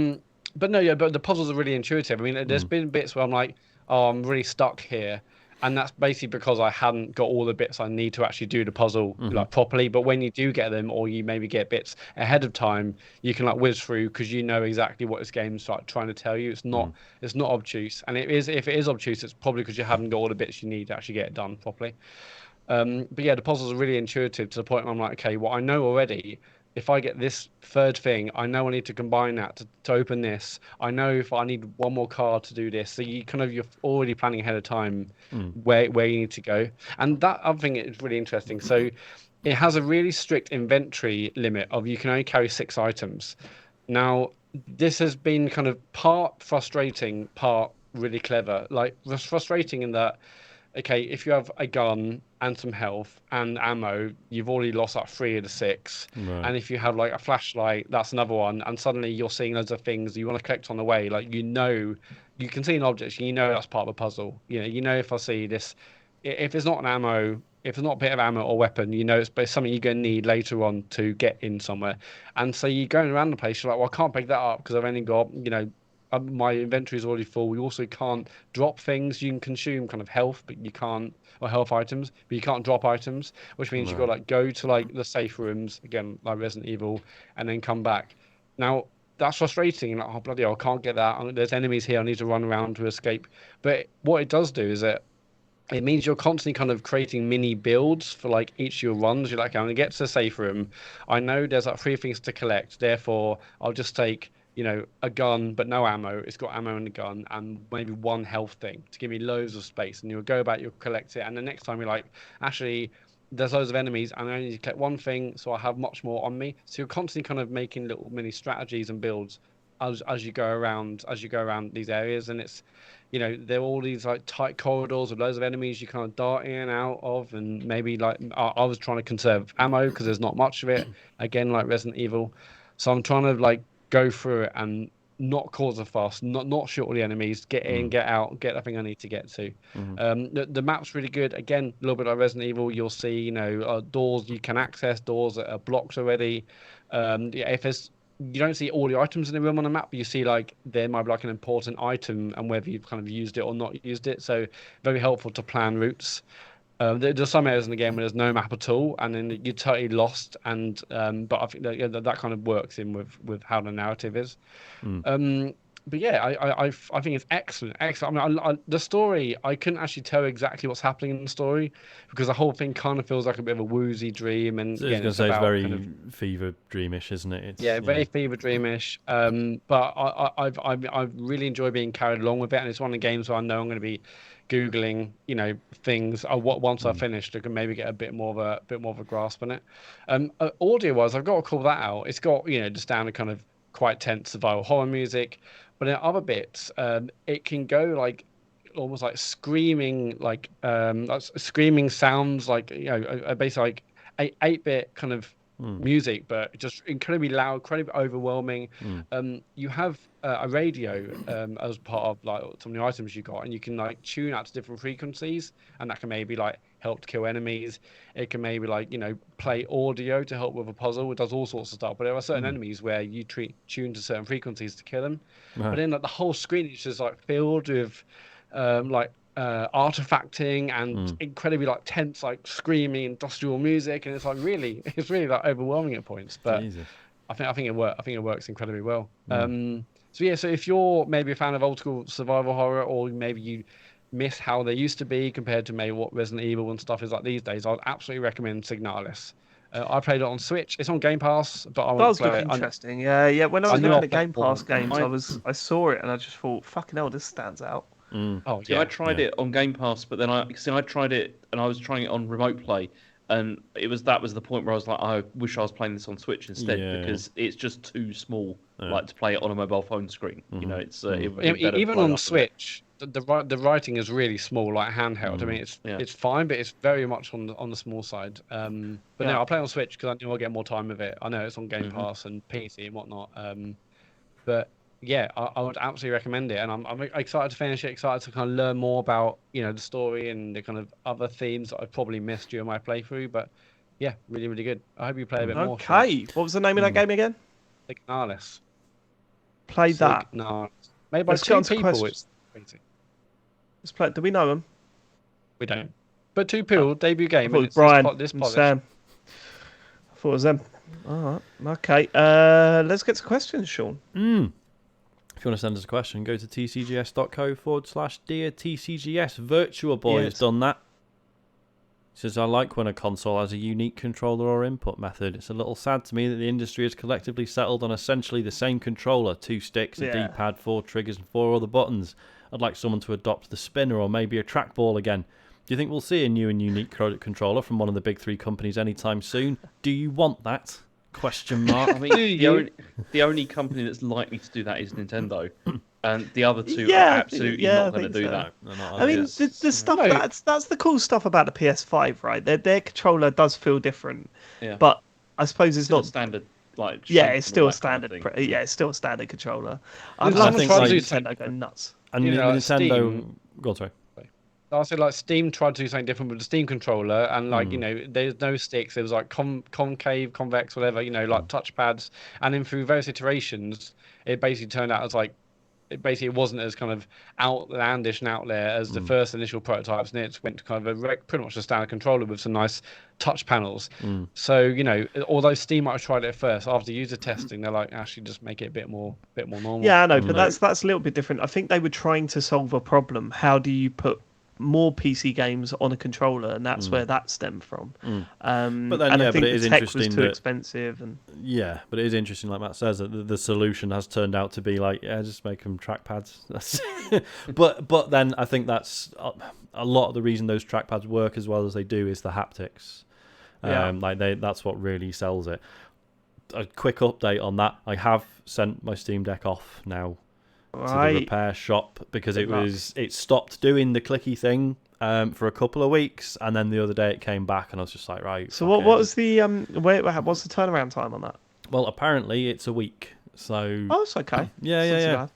But the puzzles are really intuitive. I mean, there's been bits where I'm like, oh, I'm really stuck here. And that's basically because I hadn't got all the bits I need to actually do the puzzle properly. But when you do get them, or you maybe get bits ahead of time, you can whiz through because you know exactly what this game's trying to tell you. It's not obtuse, and if it is obtuse, it's probably because you haven't got all the bits you need to actually get it done properly. But yeah, the puzzles are really intuitive to the point where I'm like, okay, well, I know already. If I get this third thing, I know I need to combine that to open this. I know if I need one more card to do this. So you're already planning ahead of time where you need to go. And that other thing is really interesting. So it has a really strict inventory limit of you can only carry 6 items. Now, this has been kind of part frustrating, part really clever. It's frustrating in that, okay, if you have a gun and some health and ammo, you've already lost 3 of the 6. Right. And if you have a flashlight, that's another one. And suddenly you're seeing loads of things you want to collect on the way. You can see an object, that's part of a puzzle. If I see this, if it's not an ammo, if it's not a bit of ammo or weapon, it's something you're going to need later on to get in somewhere. And so you're going around the place, you're like, well, I can't pick that up because I've only got, my inventory is already full. We also can't drop things. You can consume kind of health, but you can't, or health items, but you can't drop items, which means you've got to go to the safe rooms again, like Resident Evil, and then come back. Now that's frustrating. Oh bloody hell, I can't get that. There's enemies here. I need to run around to escape. But what it does do is that it means you're constantly kind of creating mini builds for each of your runs. You're like, I'm gonna get to the safe room. I know there's 3 things to collect. Therefore, I'll just take a gun, but no ammo. It's got ammo in the gun and maybe 1 health thing to give me loads of space. And you'll go back, you'll collect it. And the next time you're like, actually, there's loads of enemies and I only need to collect 1 thing, so I have much more on me. So you're constantly kind of making little mini strategies and builds as you go around these areas. And it's, there are all these tight corridors with loads of enemies you kind of dart in and out of. And maybe I was trying to conserve ammo because there's not much of it. Again, like Resident Evil. So I'm trying to go through it and not cause a fuss, not shoot all the enemies, get in, get out, get everything I need to get to. The map's really good. Again, a little bit like Resident Evil. You'll see, doors you can access, doors that are blocked already. If you don't see all the items in the room on the map, but you see there might be an important item and whether you've kind of used it or not used it. So very helpful to plan routes. There's some areas in the game where there's no map at all, and then you're totally lost. And but I think that kind of works in with how the narrative is. But yeah, I think it's excellent. I mean, the story, I couldn't actually tell exactly what's happening in the story because the whole thing kind of feels like a bit of a woozy dream. And so it's very fever dreamish, isn't it? Very fever dreamish. But I've really enjoyed being carried along with it, and it's one of the games where I know I'm going to be Googling, things. Once I finish, I can maybe get a bit more of a grasp on it. Audio-wise, I've got to call that out. It's got the standard kind of quite tense survival horror music, but in other bits, it can go almost like screaming screaming sounds, like basically like 8-bit kind of music, but just incredibly loud, incredibly overwhelming. You have a radio as part of like some of the items you got, and you can like tune out to different frequencies, and that can maybe like help to kill enemies. It can maybe like play audio to help with a puzzle. It does all sorts of stuff. But there are certain enemies where you tune to certain frequencies to kill them. But then like the whole screen is just like filled with artifacting and incredibly like tense, like screaming industrial music, and it's really like overwhelming at points. But Jesus. I think it works incredibly well. So if you're maybe a fan of old school survival horror, or maybe you miss how they used to be compared to maybe what Resident Evil and stuff is like these days, I'd absolutely recommend Signalis. I played it on Switch. It's on Game Pass, but I want to play it. Interesting. Yeah. When I was looking at Game Pass games, I saw it and I just thought, fucking hell, this stands out. Oh yeah. I tried it on Game Pass, but then I tried it and I was trying it on Remote Play, and that was the point where I was like, I wish I was playing this on Switch instead, because it's just too small, like to play it on a mobile phone screen. It's even on Switch. The writing is really small, like handheld. I mean, it's fine, but it's very much on the small side. But no, I'll play on Switch because I knew I'll get more time with it. I know it's on Game Pass and PC and whatnot. But yeah, I would absolutely recommend it, and I'm excited to finish it. Excited to kind of learn more about the story and the kind of other themes that I probably missed during my playthrough. But yeah, really, really good. I hope you play a bit more. Okay, what was the name of that game again? Signalis. Played that. No, made by 2 people. It's crazy. Let's play. Do we know them? We don't. But 2 people, debut game. And it's Brian and Sam. I thought it was them. All right. Okay. Let's get to questions, Sean. If you want to send us a question, go to tcgs.co/dear TCGS. Virtua Boy has done that. He says, I like when a console has a unique controller or input method. It's a little sad to me that the industry has collectively settled on essentially the same controller, 2 sticks, a D-pad, 4 triggers, and 4 other buttons. I'd like someone to adopt the spinner or maybe a trackball again. Do you think we'll see a new and unique controller from one of the big 3 companies anytime soon? Do you want that? Question mark. I mean, the only company that's likely to do that is Nintendo, and the other 2 are absolutely not going to do that. I mean, the stuff that's the cool stuff about the PS5, right? Their controller does feel different, but I suppose it's not standard. It's still a standard. It's still a standard controller. I think Nintendo go nuts. And Nintendo, go on, sorry. I said like Steam tried to do something different with the Steam controller, and there's no sticks. There was like concave, convex, whatever, like touchpads, and then through various iterations, it basically turned out as like it wasn't as kind of outlandish and out there as the first initial prototypes, and it went to kind of pretty much a standard controller with some nice touch panels. So although Steam might have tried it at first, after user testing, they're like, actually just make it a bit more normal. Yeah, I know, but that's a little bit different. I think they were trying to solve a problem. How do you put more PC games on a controller, and that's where that stemmed from. But then, I think it is interesting. Was too expensive, and but it is interesting, like Matt says, that the solution has turned out to be like, just make them trackpads. but then I think that's a lot of the reason those trackpads work as well as they do is the haptics. That's what really sells it. A quick update on that: I have sent my Steam Deck off now. To the repair shop because it stopped doing the clicky thing for a couple of weeks, and then the other day it came back, and I was just like, right. So what was the what's the turnaround time on that? Well, apparently it's a week. So it's okay. Yeah.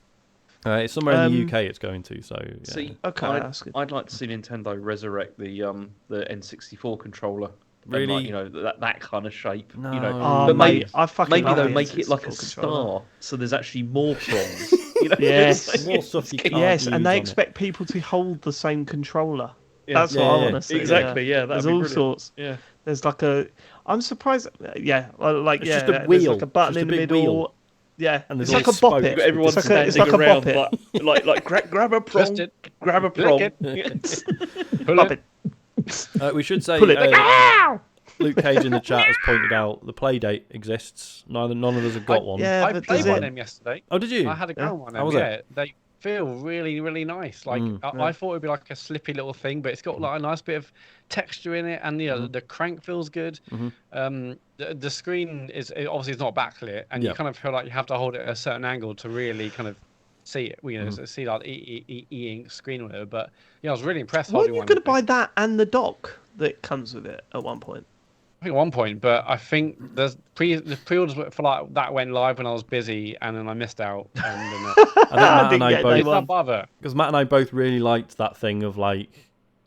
It's somewhere in the UK it's going to. So see, I'd like to see Nintendo resurrect the N64 controller. Really, and that kind of shape. No. But mate, maybe they'll make it like a star, so there's actually more prongs. Yes, more stuff you can't use and they expect people to hold the same controller. That's what I want to see. Exactly. Yeah, there's all sorts. Yeah, there's like I'm surprised. Yeah, it's just a wheel. There's like a button in the middle. Wheel. Yeah, and it's like a bop it. Everyone's standing around like grab a prong, grab a prong. Bop it. We should say Luke Cage in the chat has pointed out the Playdate exists. None of us have got one. I played one of them yesterday. Oh, did you? I had a go on them. Yeah, they feel really, really nice. Like I thought it'd be like a slippy little thing, but it's got like a nice bit of texture in it, and the crank feels good. The screen is obviously it's not backlit, and you kind of feel like you have to hold it at a certain angle to really kind of see it, see like e-ink screen or whatever. But yeah, I was really impressed. Weren't you going to buy that and the dock that comes with it at one point? I think at one point, but I think the pre-orders for like that went live when I was busy, and then I missed out. And I think Matt and I both, because Matt and I both really liked that thing of like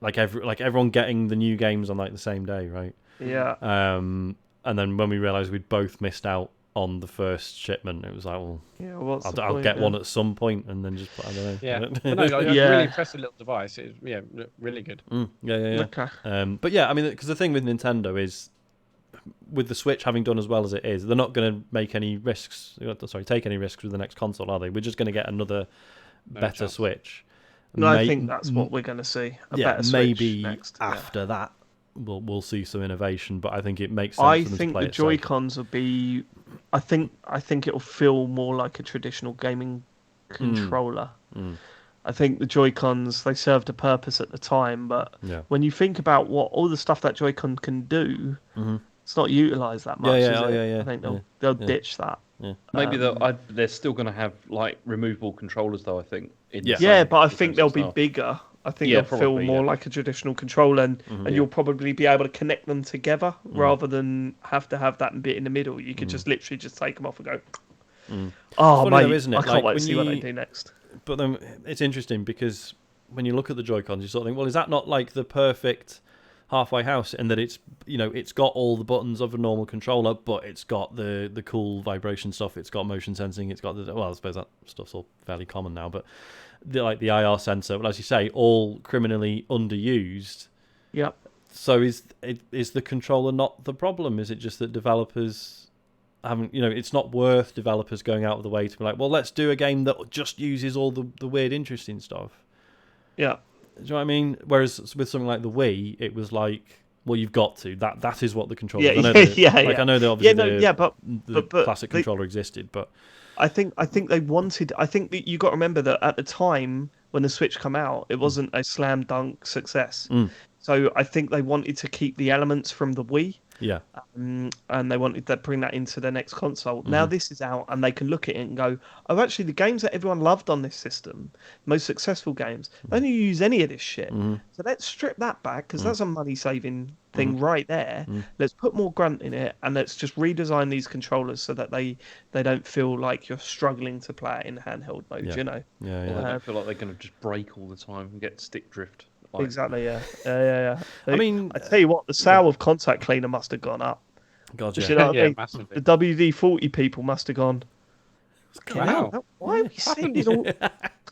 everyone getting the new games on like the same day, right? Yeah. And then when we realised we'd both missed out on the first shipment, it was like, well, I'll get one at some point, and then just I don't know. Yeah, really impressive little device. It's really good. Yeah. Okay. But yeah, I mean, because the thing with Nintendo is, with the Switch having done as well as it is, they're not going to make any risks. Take any risks with the next console, are they? We're just going to get another better Switch. No, I think that's what we're going to see. Better Switch maybe next. After that, we'll see some innovation. But I think it makes sense. For them to play the Joy-Cons will be. I think it'll feel more like a traditional gaming controller. I think the Joy-Cons, they served a purpose at the time, but when you think about what all the stuff that Joy-Con can do, it's not utilised that much. I think they'll ditch that. Yeah. Maybe they're still going to have like removable controllers, though. I think. But I think they'll be bigger. I think they'll feel more like a traditional controller, and you'll probably be able to connect them together rather than have to have that bit in the middle. You could just literally just take them off and go. Oh, mate, though, isn't it? I can't wait to see what they do next. But then it's interesting because when you look at the Joy-Cons, you sort of think, well, is that not like the perfect halfway house in that it's got all the buttons of a normal controller, but it's got the cool vibration stuff, it's got motion sensing, it's got I suppose that stuff's all fairly common now, but the IR sensor, but as you say, all criminally underused. Yep. So is the controller not the problem? Is it just that developers haven't, it's not worth developers going out of the way to be like, well, let's do a game that just uses all the weird, interesting stuff. Yeah. Do you know what I mean? Whereas with something like the Wii, it was like, well, you've got to. That is what the controller. I know that obviously but classic controller existed, but I think they wanted. I think that you got to remember that at the time when the Switch came out, it wasn't a slam dunk success. So I think they wanted to keep the elements from the Wii. Yeah. And they wanted to bring that into their next console. Now this is out, and they can look at it and go, oh, actually, the games that everyone loved on this system, most successful games, they don't use any of this shit. So let's strip that back, because that's a money-saving thing right there. Let's put more grunt in it, and let's just redesign these controllers so that they don't feel like you're struggling to play it in handheld mode, Yeah, they don't feel like they're going to just break all the time and get stick drift. Exactly, yeah. I mean, I tell you what, the sale of contact cleaner must have gone up. God, yeah. You know what I mean? Massively. The WD-40 people must have gone. Wow. Why are we saying this all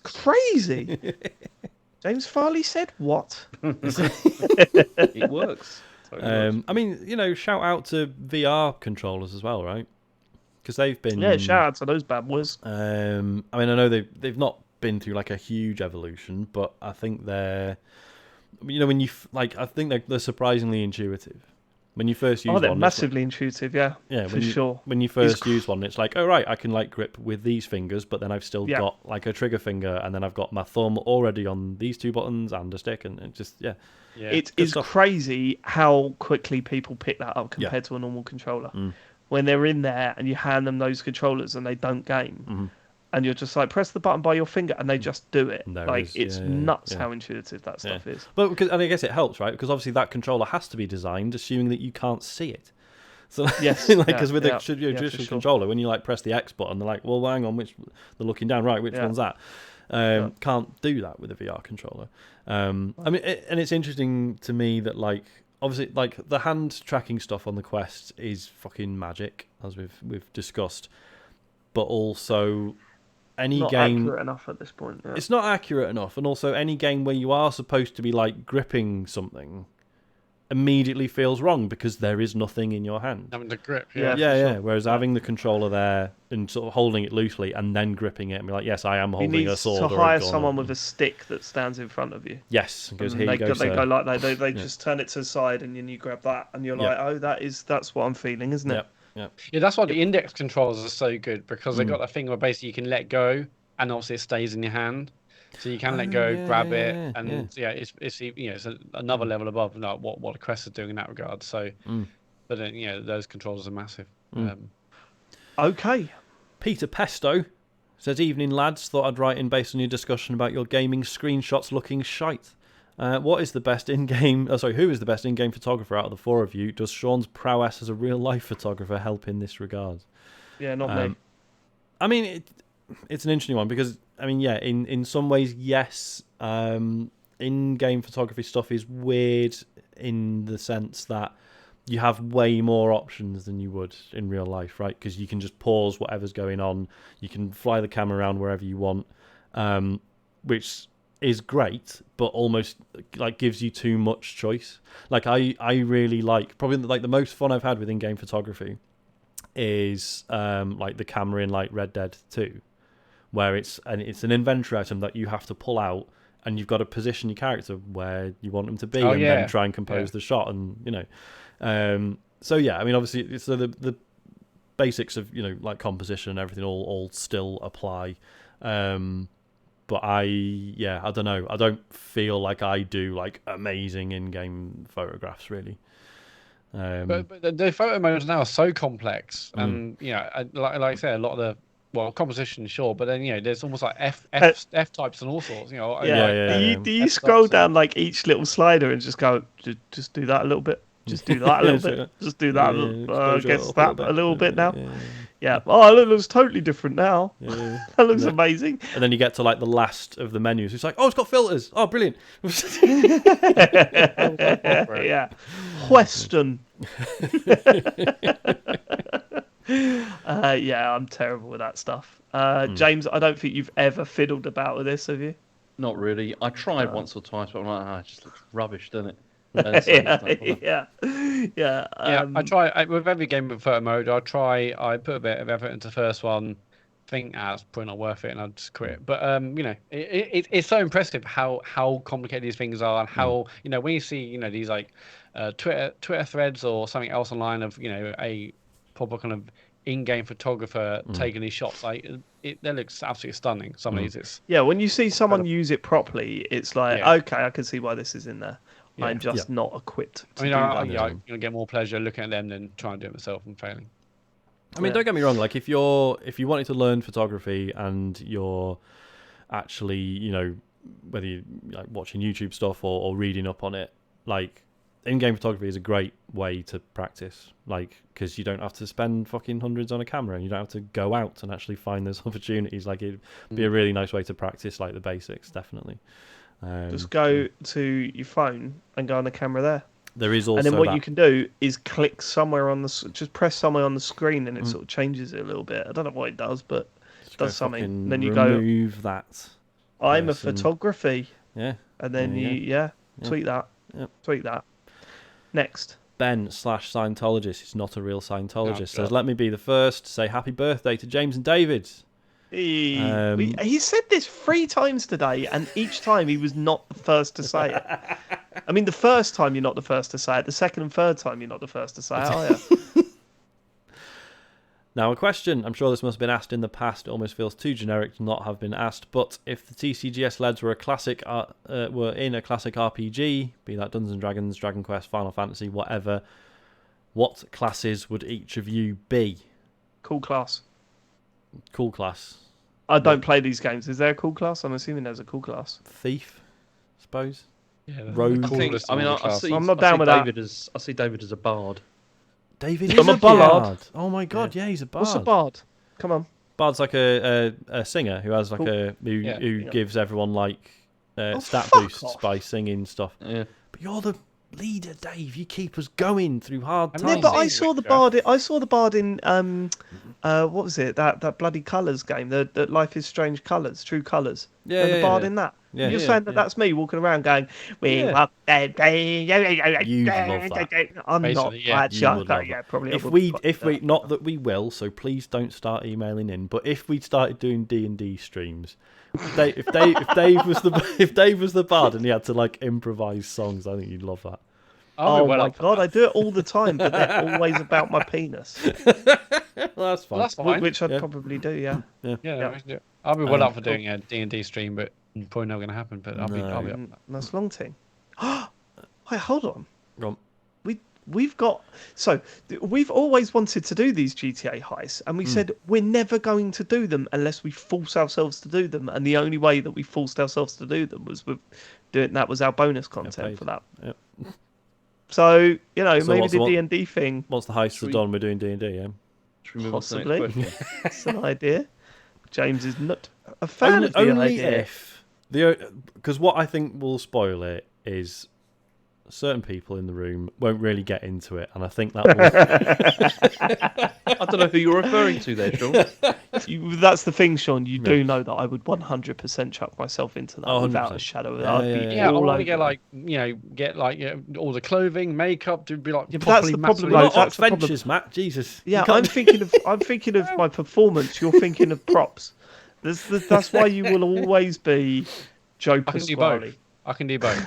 crazy? James Farley said what? It works. I mean, shout out to VR controllers as well, right? Because they've been shout out to those bad boys. I mean, I know they've not been through like a huge evolution, but I think they're, when you I think they're surprisingly intuitive. When you first use one, they're massively intuitive, yeah, for sure. When you first use one, it's like, oh right, I can like grip with these fingers, but then I've still got like a trigger finger, and then I've got my thumb already on these two buttons and a stick, and it just it is crazy how quickly people pick that up compared to a normal controller. When they're in there and you hand them those controllers and they don't game. And you're just like, press the button by your finger, and they just do it. It's nuts how intuitive that stuff is. But and I guess it helps, right? Because obviously that controller has to be designed assuming that you can't see it. So yes, because with a traditional controller, when you like press the X button, they're like, well, hang on, they're looking down, right? Which one's that? Can't do that with a VR controller. I mean, and it's interesting to me that obviously the hand tracking stuff on the Quest is fucking magic, as we've discussed, but also any not game accurate enough at this point. Yeah. It's not accurate enough, and also any game where you are supposed to be gripping something immediately feels wrong because there is nothing in your hand. Having the grip, yeah. Whereas having the controller there and sort of holding it loosely and then gripping it and be like, yes, I am holding a sword. You need to hire someone with a stick that stands in front of you. Yes, because here you go. They go like that. They just turn it to the side, and then you grab that, and you're like, oh, that's what I'm feeling, isn't it? Yeah, that's why the index controllers are so good, because they've got that thing where basically you can let go and obviously it stays in your hand, so you can let go, grab it, and it's another level above what the Quest is doing in that regard. So, but then those controllers are massive. Okay, Peter Pesto Says, evening lads, thought I'd write in based on your discussion about your gaming screenshots looking shite. What is the best in-game... who is the best in-game photographer out of the four of you? Does Sean's prowess as a real-life photographer help in this regard? Yeah, not me. I mean, it's an interesting one because, I mean, yeah, in some ways, yes, in-game photography stuff is weird in the sense that you have way more options than you would in real life, right? Because you can just pause whatever's going on. You can fly the camera around wherever you want, which is great, but almost like gives you too much choice. Like I really like, probably like the most fun I've had with in-game photography is like the camera in like Red Dead 2, where it's an inventory item that you have to pull out, and you've got to position your character where you want them to be, then try and compose the shot, and you know. So yeah, I mean, obviously, so the basics of, you know, like composition and everything all still apply. But I don't know. I don't feel like I do like amazing in-game photographs really. But the photo modes now are so complex, and you know, like I say, a lot of the composition, sure, but then, you know, there's almost like F types and all sorts. You know, do you scroll down like each little slider and just go, just do that a little bit, just do that a little bit, just do that a little bit now. Yeah. Oh, it looks totally different now. Yeah. That looks amazing. And then you get to like the last of the menus. It's like, oh, it's got filters. Oh, brilliant. Yeah. Question. Yeah, I'm terrible with that stuff. James, I don't think you've ever fiddled about with this, have you? Not really. I tried once or twice, but I'm like, it just looks rubbish, doesn't it? Yeah. I try with every game with photo mode. I put a bit of effort into the first one, think it's probably not worth it, and I just quit. But you know, it's so impressive how complicated these things are, and how, you know, when you see, you know, these like Twitter threads or something else online of, you know, a proper kind of in-game photographer taking these shots, like that looks absolutely stunning. Some of these, when you see someone use it properly, it's like, okay, I can see why this is in there. Yeah. I'm just not equipped to do that. I'm going to get more pleasure looking at them than trying to do it myself and failing. I mean, don't get me wrong. Like, if you wanted to learn photography and you're actually, you know, whether you're like watching YouTube stuff or reading up on it, like, in-game photography is a great way to practice. Like, because you don't have to spend fucking hundreds on a camera, and you don't have to go out and actually find those opportunities. Like, it'd be a really nice way to practice, like, the basics, definitely. Just go to your phone and go on the camera there. There is also, and then what you can do is click somewhere just press somewhere on the screen, and it sort of changes it a little bit. I don't know what it does, but it does something. And then you remove that. I'm a photography. Yeah. And then tweet that. Yep. Tweet that. Next. Ben/Scientologist is not a real Scientologist. Says, let me be the first to say happy birthday to James and David. He said this 3 times today, and each time he was not the first to say it. I mean, the first time you're not the first to say it. The second and third time you're not the first to say it, are you? Now, a question. I'm sure this must have been asked in the past. It almost feels too generic to not have been asked. But if the TCGS lads were were in a classic RPG, be that Dungeons and Dragons, Dragon Quest, Final Fantasy, whatever, what classes would each of you be? Cool class. Cool class. I don't play these games. Is there a cool class? I'm assuming there's a cool class. Thief, I suppose. Yeah, Rogue. I'm not down with that. I see David as a bard. David is a bard. Oh my god, yeah, he's a bard. What's a bard? Come on. Bard's like a singer who has like who gives everyone like stat boosts by singing stuff. Yeah. But you're the leader, Dave. You keep us going through hard times. Yeah, but I saw the bard in what was it? That bloody Colours game. The Life is Strange Colours, True Colours. Yeah, the bard in that. Yeah, You're saying that's me walking around going, "We love that." You love that. I'm basically, not actually. Probably. If we not that we will, so please don't start emailing in. But if we started doing D&D streams, if Dave was the bard and he had to like improvise songs, I think you'd love that. Oh my god, I do it all the time, but they're always about my penis. Well, that's fine. Well, that's fine. Which I'd probably do, yeah. I'll be well up for doing a D&D stream, but probably not going to happen. But I'll be up. That's long thing. Wait, hold on. Go on. we've always wanted to do these GTA heists, and we said we're never going to do them unless we force ourselves to do them. And the only way that we forced ourselves to do them was with doing that was our bonus content for that. Yep. So maybe the D&D thing. Once the heists are done, we're doing D&D. Yeah. Possibly. That's an idea. James is not a fan of the only idea. If because what I think will spoil it is certain people in the room won't really get into it, and I think that will... I don't know who you're referring to there, Sean. That's the thing, Sean. You do know that I would 100% chuck myself into that without a shadow of a doubt. I want to get all the clothing, makeup to be like. Yeah, but that's the problem. That's the problem, Matt. Jesus. Yeah, I'm thinking of my performance. You're thinking of props. That's why you will always be Joe Pasquale. I can do both.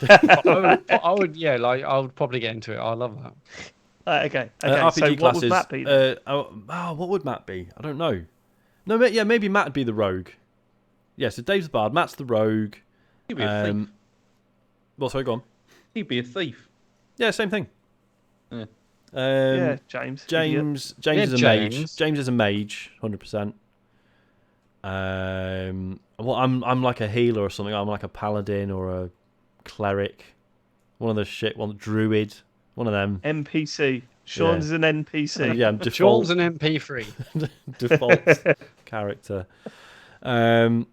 I would probably get into it. I love that. Okay. RPG so classes, what would Matt be? What would Matt be? I don't know. No, maybe Matt would be the rogue. Yeah, so Dave's the bard, Matt's the rogue. He'd be a thief. Well, sorry, go on. He'd be a thief. Yeah, same thing. Yeah. James. James is a mage. James is a mage, 100%. Well, I'm like a healer or something. I'm like a paladin or a cleric. One of the druid. One of them. NPC. Sean's an NPC. Yeah, Sean's an MP3. Default character. Maria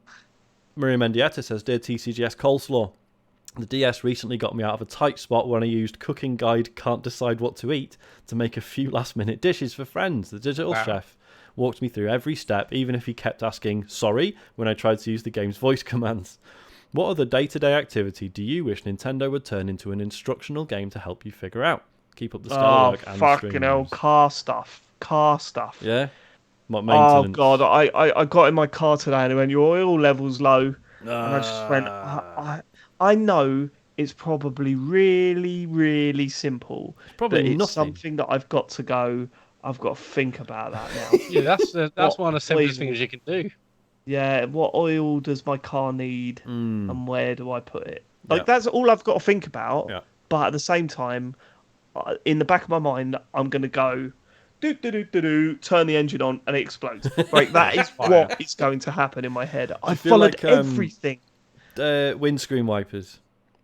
Mendieta says, "Dear TCGS Coleslaw, the DS recently got me out of a tight spot when I used Cooking Guide Can't Decide What to Eat to make a few last-minute dishes for friends. The digital chef walked me through every step, even if he kept asking, sorry, when I tried to use the game's voice commands. What other day-to-day activity do you wish Nintendo would turn into an instructional game to help you figure out? Keep up the stellar work." Oh, fucking hell, car stuff. Yeah? What maintenance? Oh, God, I got in my car today and when your oil level's low, and I just went, I know it's probably really, really simple. It's probably but it's something that I've got to think about that now. Yeah, that's one of the simplest things you can do. Yeah, what oil does my car need and where do I put it? That's all I've got to think about. Yeah. But at the same time, in the back of my mind, I'm going to go, turn the engine on and it explodes. Right, that is what is going to happen in my head. I followed everything. Windscreen wipers.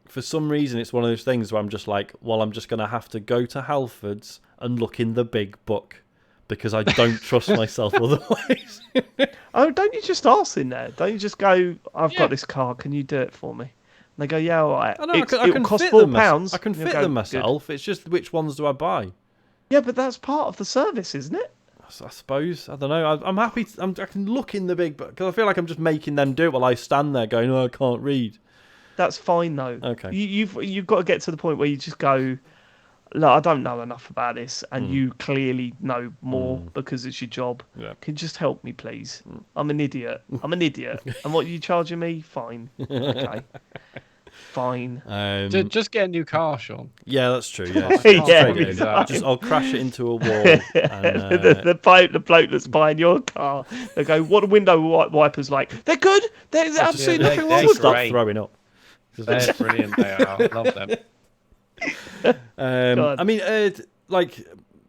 For some reason, it's one of those things where I'm just like, well, I'm just going to have to go to Halfords and look in the big book because I don't trust myself otherwise. Oh, don't you just ask in there? Don't you just go, I've got this car, can you do it for me? And they go, yeah, all right. I can cost fit £4. I can fit them myself. Good. It's just which ones do I buy? Yeah, but that's part of the service, isn't it? I suppose. I don't know. I'm happy. I can look in the big book because I feel like I'm just making them do it while I stand there going, "Oh, I can't read." That's fine though. Okay. You've got to get to the point where you just go, "Look, I don't know enough about this," and you clearly know more because it's your job. Yeah. Can you just help me, please? I'm an idiot. And what are you charging me? Fine. Okay. Fine. Just get a new car, Sean. Yeah, that's true. Yeah, I'll crash it into a wall. And, the bloke that's buying your car, they go, "What are window wipers like?" They're good. There's absolutely nothing wrong with them. Stop throwing up. They're brilliant. They are. I love them. I mean, like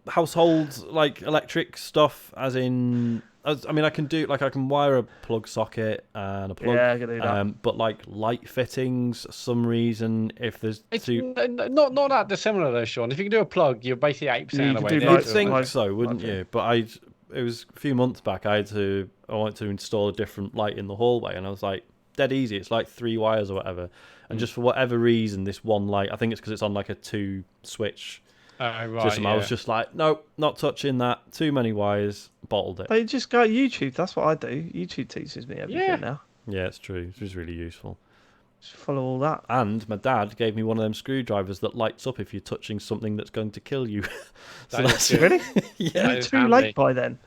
household, like electric stuff, as in. I mean, I can wire a plug socket and a plug. Yeah, I can do that. But like light fittings, for some reason, if there's not that dissimilar though, Sean. If you can do a plug, you're basically 8% away. You'd think so, wouldn't you? But it was a few months back. I wanted to install a different light in the hallway, and I was like, dead easy. It's like 3 wires or whatever, and just for whatever reason, this one light. I think it's because it's on like a 2-switch. System. Yeah. I was just like, nope, not touching that. Too many wires. Bottled it. They just go YouTube. That's what I do. YouTube teaches me everything now. Yeah, it's true. It's really useful. Just follow all that. And my dad gave me one of them screwdrivers that lights up if you're touching something that's going to kill you. That's really? Yeah. You're too late by then.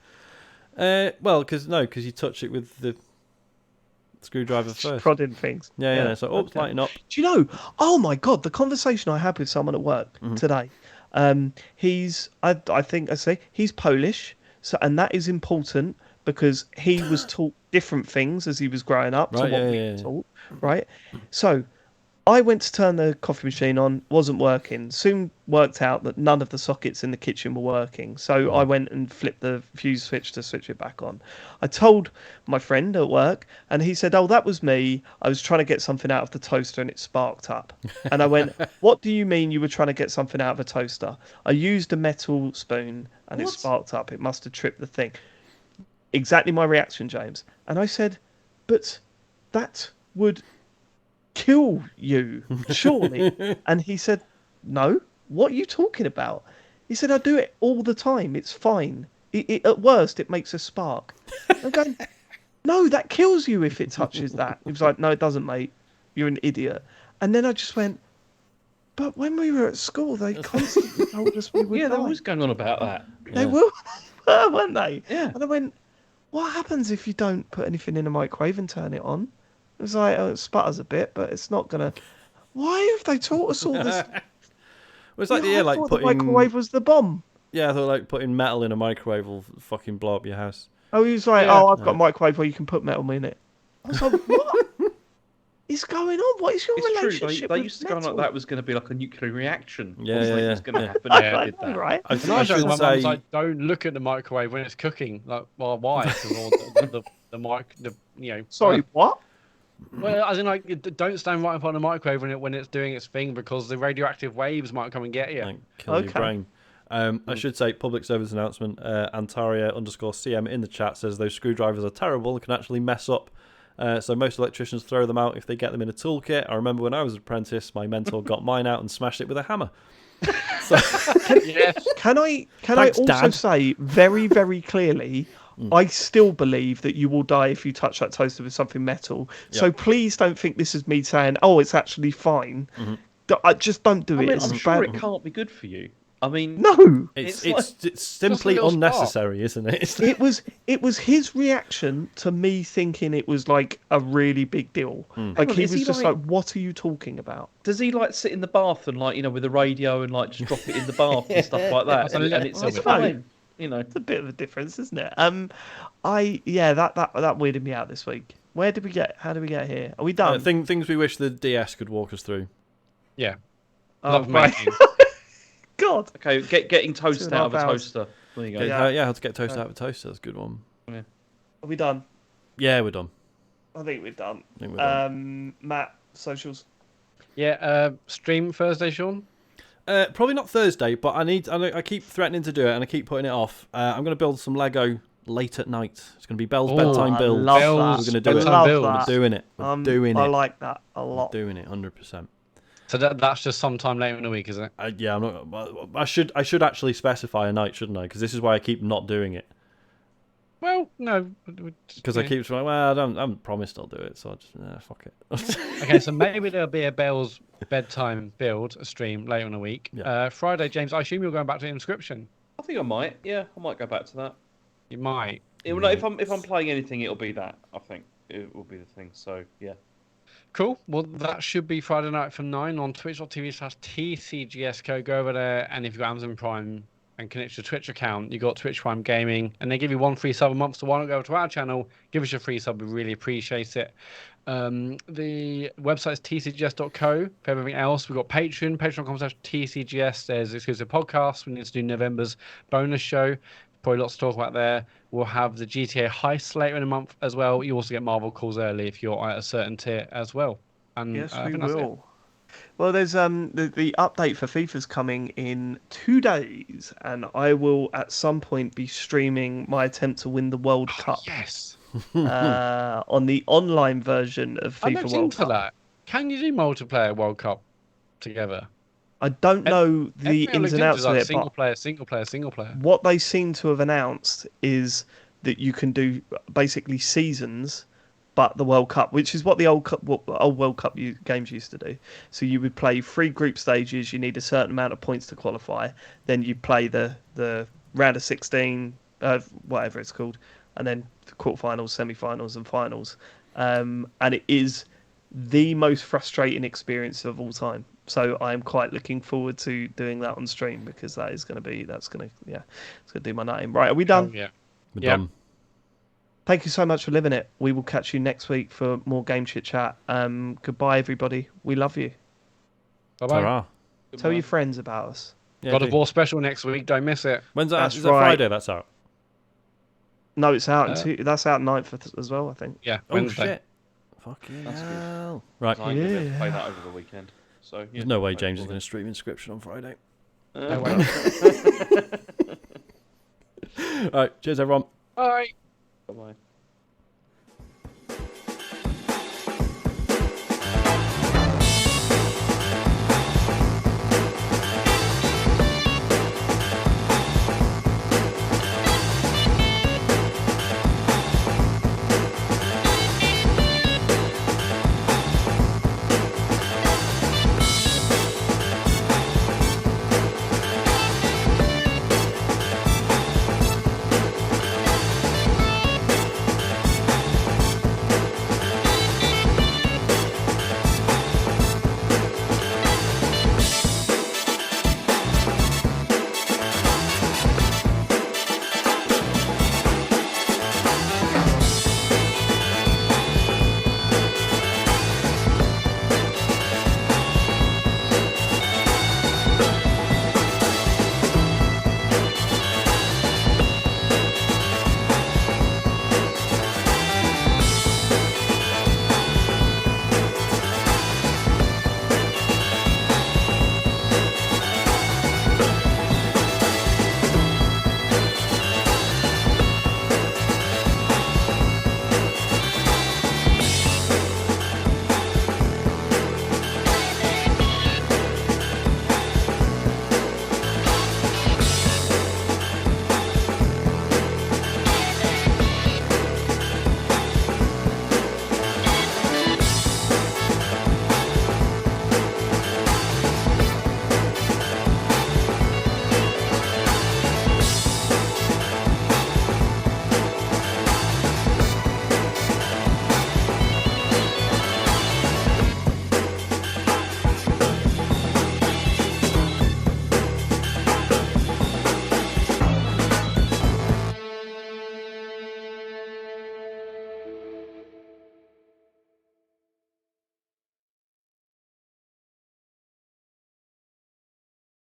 Well, because you touch it with the screwdriver first. Prodding things. Yeah. So, it's lighting up. Do you know? Oh my God! The conversation I had with someone at work today. He's Polish, and that is important because he was taught different things as he was growing up to what we were taught, right? So I went to turn the coffee machine on, wasn't working. Soon worked out that none of the sockets in the kitchen were working. So I went and flipped the fuse switch to switch it back on. I told my friend at work, and he said, "Oh, that was me. I was trying to get something out of the toaster and it sparked up." And I went, "What do you mean you were trying to get something out of a toaster?" "I used a metal spoon and it sparked up. It must have tripped the thing." Exactly my reaction, James. And I said, "But that would kill you, surely." And he said, "No, what are you talking about?" He said, "I do it all the time. It's fine. At worst, it makes a spark." I'm going, "No, that kills you if it touches that." He was like, "No, it doesn't, mate. You're an idiot." And then I just went, "But when we were at school, they constantly told us we would die." Yeah, they was going on about that. They were, weren't they? Yeah. And I went, "What happens if you don't put anything in a microwave and turn it on?" It was like, "Oh, it sputters a bit, but it's not gonna." Why have they taught us all this? Well, it's like I thought the microwave was the bomb. Yeah, I thought like putting metal in a microwave will fucking blow up your house. Oh, he was like, I've got a microwave where you can put metal in it. I was like, what is going on? What is your relationship They with used to go on like that was going to be like a nuclear reaction. Yeah. Was going to happen. I know, right? I should say, my mum's like, don't look at the microwave when it's cooking. Like, well, why? Because Sorry, what? Well, as in, like, don't stand right in front of the microwave when it's doing its thing, because the radioactive waves might come and get you. And kill your brain. I should say, public service announcement, Antaria_CM in the chat says those screwdrivers are terrible and can actually mess up. So most electricians throw them out if they get them in a toolkit. I remember when I was an apprentice, my mentor got mine out and smashed it with a hammer. Can I also say very, very clearly, I still believe that you will die if you touch that toaster with something metal. Yep. So please don't think this is me saying, "Oh, it's actually fine." I just don't do it. I'm sure it can't be good for you. I mean, no, it's simply unnecessary, isn't it? It was his reaction to me thinking it was like a really big deal. Like he was just like, "What are you talking about?" Does he like sit in the bath and like with the radio and like just drop it in the bath and stuff like that? and it's fine. It's a bit of a difference, isn't it? That weirded me out this week. How did we get here? Are we done? Things we wish the DS could walk us through. Yeah. Love making. God. Okay, getting toast out of a toaster. There you go. How to get toast out of a toaster. That's a good one. Yeah. Are we done? Yeah, we're done. I think we're done. Matt, socials. Yeah, stream Thursday, Sean? Probably not Thursday, but I keep threatening to do it and I keep putting it off. I'm going to build some Lego late at night. It's going to be Bell's bedtime build. We're going to do it. We're doing it. We're doing it. I like that a lot. We're doing it 100%. So that's just sometime later in the week, is it? Yeah, I'm not. I should actually specify a night, shouldn't I? Because this is why I keep not doing it. Well, no, because I keep saying, "Well, I haven't promised I'll do it," so I just fuck it. Okay, so maybe there'll be a Bell's bedtime build stream later in the week. Yeah. Friday, James. I assume you're going back to Inscryption. I think I might. Yeah, I might go back to that. You might. If I'm playing anything, it'll be that. I think it will be the thing. So yeah. Cool. Well, that should be Friday night from 9 on twitch.tv/TCGS. Go over there, and if you've got Amazon Prime and connect your Twitch account, you got Twitch Prime Gaming, and they give you 1 free sub a month. So why not go over to our channel, give us your free sub? We really appreciate it. The website is tcgs.co. For everything else, we've got Patreon, patreon.com/TCGS. There's exclusive podcasts. We need to do November's bonus show. Probably lots to talk about there. We'll have the GTA heist later in the month as well. You also get Marvel calls early if you're at a certain tier as well. And yes, we will. Well, there's the update for FIFA's coming in 2 days, and I will at some point be streaming my attempt to win the World Cup. Yes. On the online version of FIFA World Cup. That. Can you do multiplayer World Cup together? I don't know the ins and outs of it, single player. What they seem to have announced is that you can do basically seasons, but the World Cup, which is what the old World Cup games used to do. So you would play 3 group stages. You need a certain amount of points to qualify. Then you play the round of 16, whatever it's called, and then the quarterfinals, semi-finals, and finals. And it is the most frustrating experience of all time. So I'm quite looking forward to doing that on stream, because it's going to do my nutting. Right, are we done? Yeah. We're done. Thank you so much for living it. We will catch you next week for more game chit chat. Goodbye, everybody. We love you. Bye-bye. Tell your friends about us. Yeah, God of War special next week. Don't miss it. When's that? Is that Friday that's out? No, it's out. That's out 9th as well, I think. Yeah, Wednesday. Oh, shit. Fucking hell. Right. I'm going to play that over the weekend. So, There's no way James is going to stream Inscryption on Friday. No way. All right. Cheers, everyone. Bye. Bye-bye.